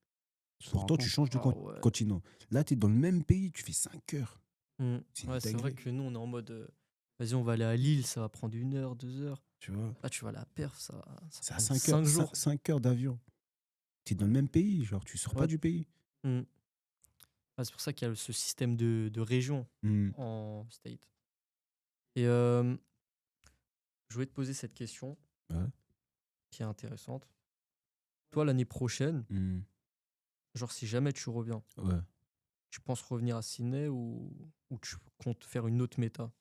Tu te rends Pourtant, tu compte changes de Ah ouais. continent. Là, tu es dans le même pays, tu fais 5 heures. Hmm. C'est une Ouais, c'est vrai dinguerie. que nous, on est en mode vas-y, on va aller à Lille, ça va prendre 1 heure, 2 heures. Tu vois, Là, tu vas aller à Perth, ça c'est à prend 5 heures, 5 jours. 5 heures d'avion. Tu es dans le même pays, genre, tu sors pas Ouais. du pays. Hmm. Ah, c'est pour ça qu'il y a ce système de région Hmm. en state. Et je voulais te poser cette question Ouais. qui est intéressante. Toi, l'année prochaine, Hmm. genre si jamais tu reviens, Ouais. tu penses revenir à Sydney ou tu comptes faire une autre méta?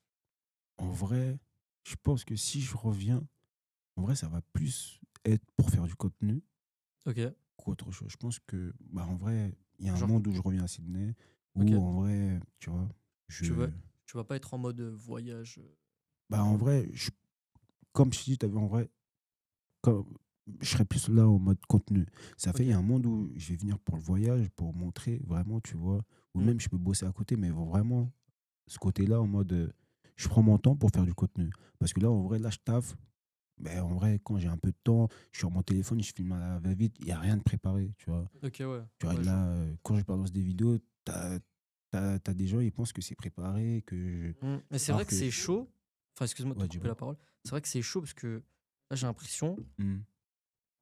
En vrai, je pense que si je reviens, en vrai, ça va plus être pour faire du contenu Ok, qu'autre chose. Je pense que, bah, en vrai, il y a un Genre- monde où je reviens à Sydney, où Ok. en vrai, tu vois, tu vas pas être en mode voyage. bah, en vrai, comme je te dis, t'as vu, en vrai, comme, je serais plus là en mode contenu. Ça fait, il y a un monde où je vais venir pour le voyage, pour montrer vraiment, tu vois, ou Mm. même je peux bosser à côté, mais vraiment, ce côté-là, en mode, je prends mon temps pour faire du contenu. Parce que là, en vrai, là, je taffe. Ben, en vrai, quand j'ai un peu de temps, je suis sur mon téléphone, je filme à la va-vite, il n'y a rien de préparé, tu vois. Ok, ouais. Tu vois, Ouais, là, quand je balance des vidéos, t'as des gens, ils pensent que c'est préparé, que... Mais c'est Alors vrai que que c'est chaud. Enfin, excuse-moi de Ouais, te couper dis-moi. la parole. C'est vrai que c'est chaud parce que là, j'ai l'impression, Hmm,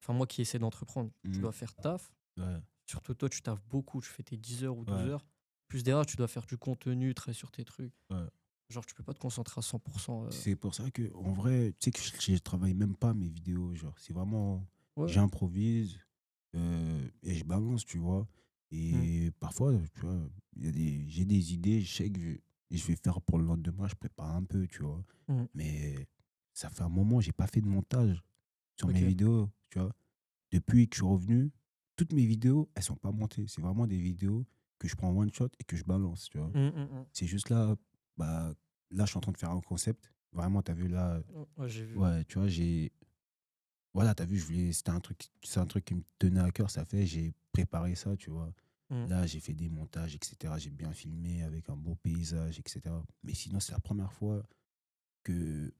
enfin, moi qui essaie d'entreprendre, tu hmm, dois faire taf. ouais, Surtout toi, tu taffes beaucoup, tu fais tes 10 heures ou 12 Ouais. heures. Plus derrière, tu dois faire du contenu, très sur tes trucs. ouais. Genre, tu peux pas te concentrer à 100%. C'est pour ça que, en vrai, tu sais que je travaille même pas mes vidéos, genre, c'est vraiment... Ouais. J'improvise et je balance, tu vois. Et parfois, tu vois, j'ai des idées, je sais que je vais faire pour le lendemain, je prépare un peu, tu vois. Mm. Mais ça fait un moment, j'ai pas fait de montage sur mes Ok. vidéos, tu vois. Depuis que je suis revenu, toutes mes vidéos, elles sont pas montées. C'est vraiment des vidéos que je prends one shot et que je balance, tu vois. C'est juste là, bah, là, je suis en train de faire un concept. Vraiment, tu as vu là, Ouais, j'ai vu. ouais, tu vois, voilà, tu as vu, c'est un truc qui me tenait à cœur, ça fait, j'ai préparé ça, tu vois. Mm. Là, j'ai fait des montages, etc. J'ai bien filmé avec un beau paysage, etc. Mais sinon, c'est la première fois que,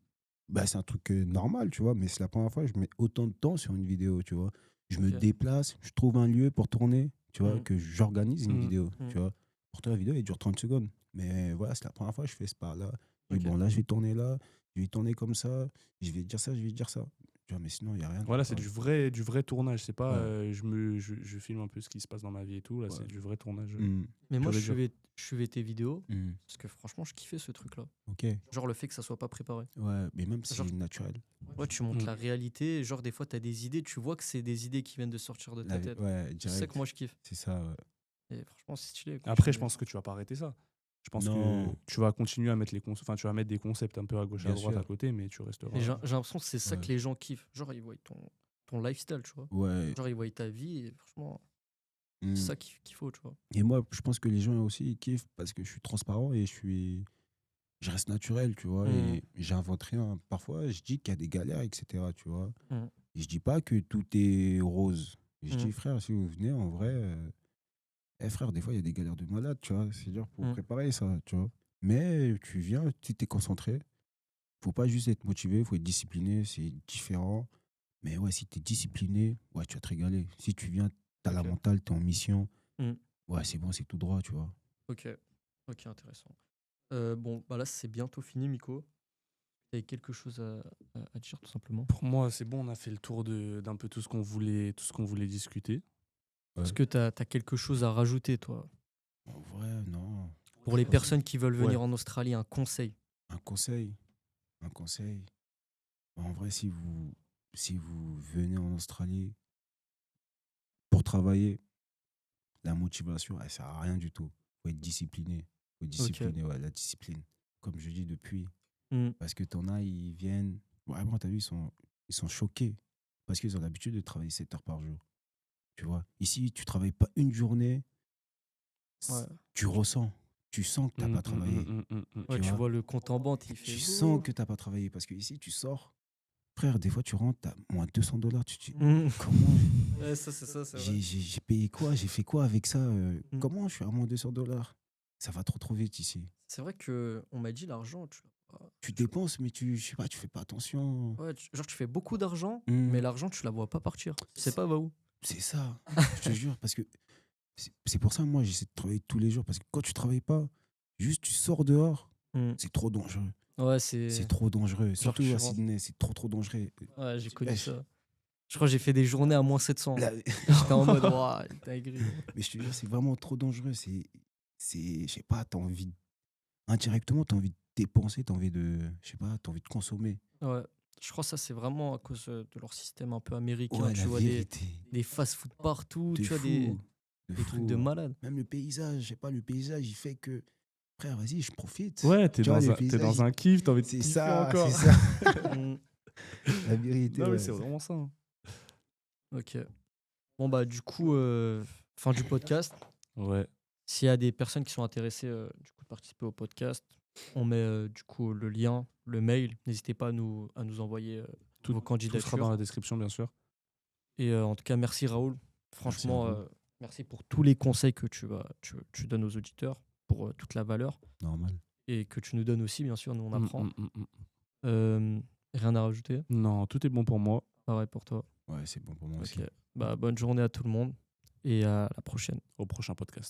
bah, c'est un truc normal, tu vois, mais c'est la première fois que je mets autant de temps sur une vidéo, tu vois. Je me Ok. déplace, je trouve un lieu pour tourner, tu vois, Mm. que j'organise une Mm. vidéo, Mm. tu vois. Pourtant, la vidéo, elle dure 30 secondes. Mais voilà, c'est la première fois que je fais ce par-là. Et Ok. bon, là, je vais tourner là, je vais tourner comme ça, je vais dire ça, je vais dire ça. Tu vois, mais sinon, il n'y a rien de Voilà, c'est préparé. du vrai tournage. C'est pas Ouais. je filme un peu ce qui se passe dans ma vie et tout. Là, Ouais. c'est du vrai tournage. Mm, Mais moi, Pur et je suivais tes vidéos mm. parce que franchement, je kiffais ce truc-là. Ok. Genre le fait que ça soit pas préparé. Ouais, mais même Genre- c'est naturel. Ouais, tu montres Mm. la réalité. Genre, des fois, tu as des idées, tu vois que c'est des idées qui viennent de sortir de ta tête. Ouais, C'est ça direct. que moi, je kiffe. C'est ça, ouais. Et franchement, c'est stylé. Après, je continue. pense que tu vas pas arrêter ça. Je pense que Non, tu vas continuer à mettre enfin, tu vas mettre des concepts un peu à gauche, à bien droite, à sûr. côté, mais tu resteras. Et j'ai l'impression que c'est ça Ouais. que les gens kiffent. Genre, ils voient ton lifestyle, tu vois. Ouais. Genre, ils voient ta vie et franchement, c'est Mm. ça qu'il faut, tu vois. Et moi, je pense que les gens aussi ils kiffent parce que je suis transparent et je reste naturel, tu vois, Mm. et j'invente rien. Parfois, je dis qu'il y a des galères, etc., tu vois. Mm. Et je dis pas que tout est rose. Je Mm. dis, frère, si vous venez, en vrai, frère, des fois, il y a des galères de malade, tu vois. C'est dur pour Mm. préparer ça, tu vois. Mais tu viens, tu t'es concentré. Faut pas juste être motivé, faut être discipliné, c'est différent. Mais ouais, si tu es discipliné, ouais, tu vas te régaler. Si tu viens, tu as la Ok. mentale, tu es en mission, Mm. ouais, c'est bon, c'est tout droit, tu vois. Ok, ok, intéressant. Bon, bah là, c'est bientôt fini, Miko. Tu avais quelque chose à dire, tout simplement? Pour moi, c'est bon, on a fait le tour d'un peu tout ce qu'on voulait discuter. Est-ce que tu as quelque chose à rajouter, toi? En vrai, non. Pour les Vas-y. personnes qui veulent Ouais. venir en Australie, un conseil. Un conseil. Un conseil. En vrai, si vous venez en Australie pour travailler, la motivation, elle sert à rien du tout. Faut être discipliné. Faut être Ok. discipliné, ouais, la discipline. Comme je dis depuis. Mm. Parce que t'en as, ils viennent. Vraiment, t'as vu, ils sont choqués. Parce qu'ils ont l'habitude de travailler 7 heures par jour. Tu vois. Ici, tu travailles pas une journée, Ouais. tu ressens. Tu sens que t'as pas travaillé. Ouais, Tu tu vois. vois le compte en banque, il fait. Tu sens que t'as pas travaillé. Parce que ici, tu sors. Frère, des fois, tu rentres, t'as moins de $200. Tu te dis, Mm. comment Ouais, ça, c'est ça, c'est vrai. j'ai payé quoi? J'ai fait quoi avec ça? Mm. Comment je suis à moins de $200? Ça va trop vite ici. C'est vrai que on m'a dit l'argent, Tu dépenses, mais je sais pas, tu fais pas attention. ouais, genre tu fais beaucoup d'argent, Hmm, mais l'argent tu la vois pas partir. Tu sais pas va où. c'est ça. Je te jure, parce que c'est pour ça, moi, j'essaie de travailler tous les jours. Parce que quand tu travailles pas, juste tu sors dehors, Mm. c'est trop dangereux. Ouais, C'est c'est. trop dangereux. Genre Surtout tu à rentres. Sydney, c'est trop, trop dangereux. Ouais, j'ai connu Wesh, ça. Je crois que j'ai fait des journées à moins 700. la- J'étais en mode, waouh, t'as gris. Mais je te jure, c'est vraiment trop dangereux. Je sais pas, indirectement, t'as envie de dépenser, t'as envie de, je sais pas, t'as envie de consommer. Ouais. Je crois que ça, c'est vraiment à cause de leur système un peu américain. Ouais, Tu la vois vérité. des fast-food partout, De tu vois fou. De des trucs fou. de malade. Même le paysage, je sais pas, le paysage, il fait que, frère, vas-y, je profite. Ouais, t'es Tu vois, le t'es paysage, dans un kiff, t'as envie de c'est kiffer ça, encore. c'est ça. Mm. La vérité, Non, mais ouais. c'est vraiment ça. Hein. Ok. Bon, bah, du coup, fin du podcast. Ouais. S'il y a des personnes qui sont intéressées du coup, de participer au podcast, on met du coup le lien, le mail. N'hésitez pas à nous envoyer Tout, vos tout sera candidatures. dans la description, bien sûr. Et en tout cas, merci Raoul. Merci à Franchement, vous. merci pour tous les conseils que tu donnes aux auditeurs, pour toute la valeur. Normal. Et que tu nous donnes aussi, bien sûr, nous on apprend. Mm. Euh, rien à rajouter? Non, tout est bon pour moi. Pareil pour toi. Ouais, c'est bon pour moi aussi. Ok. Bah, bonne journée à tout le monde et à la prochaine. Au prochain podcast.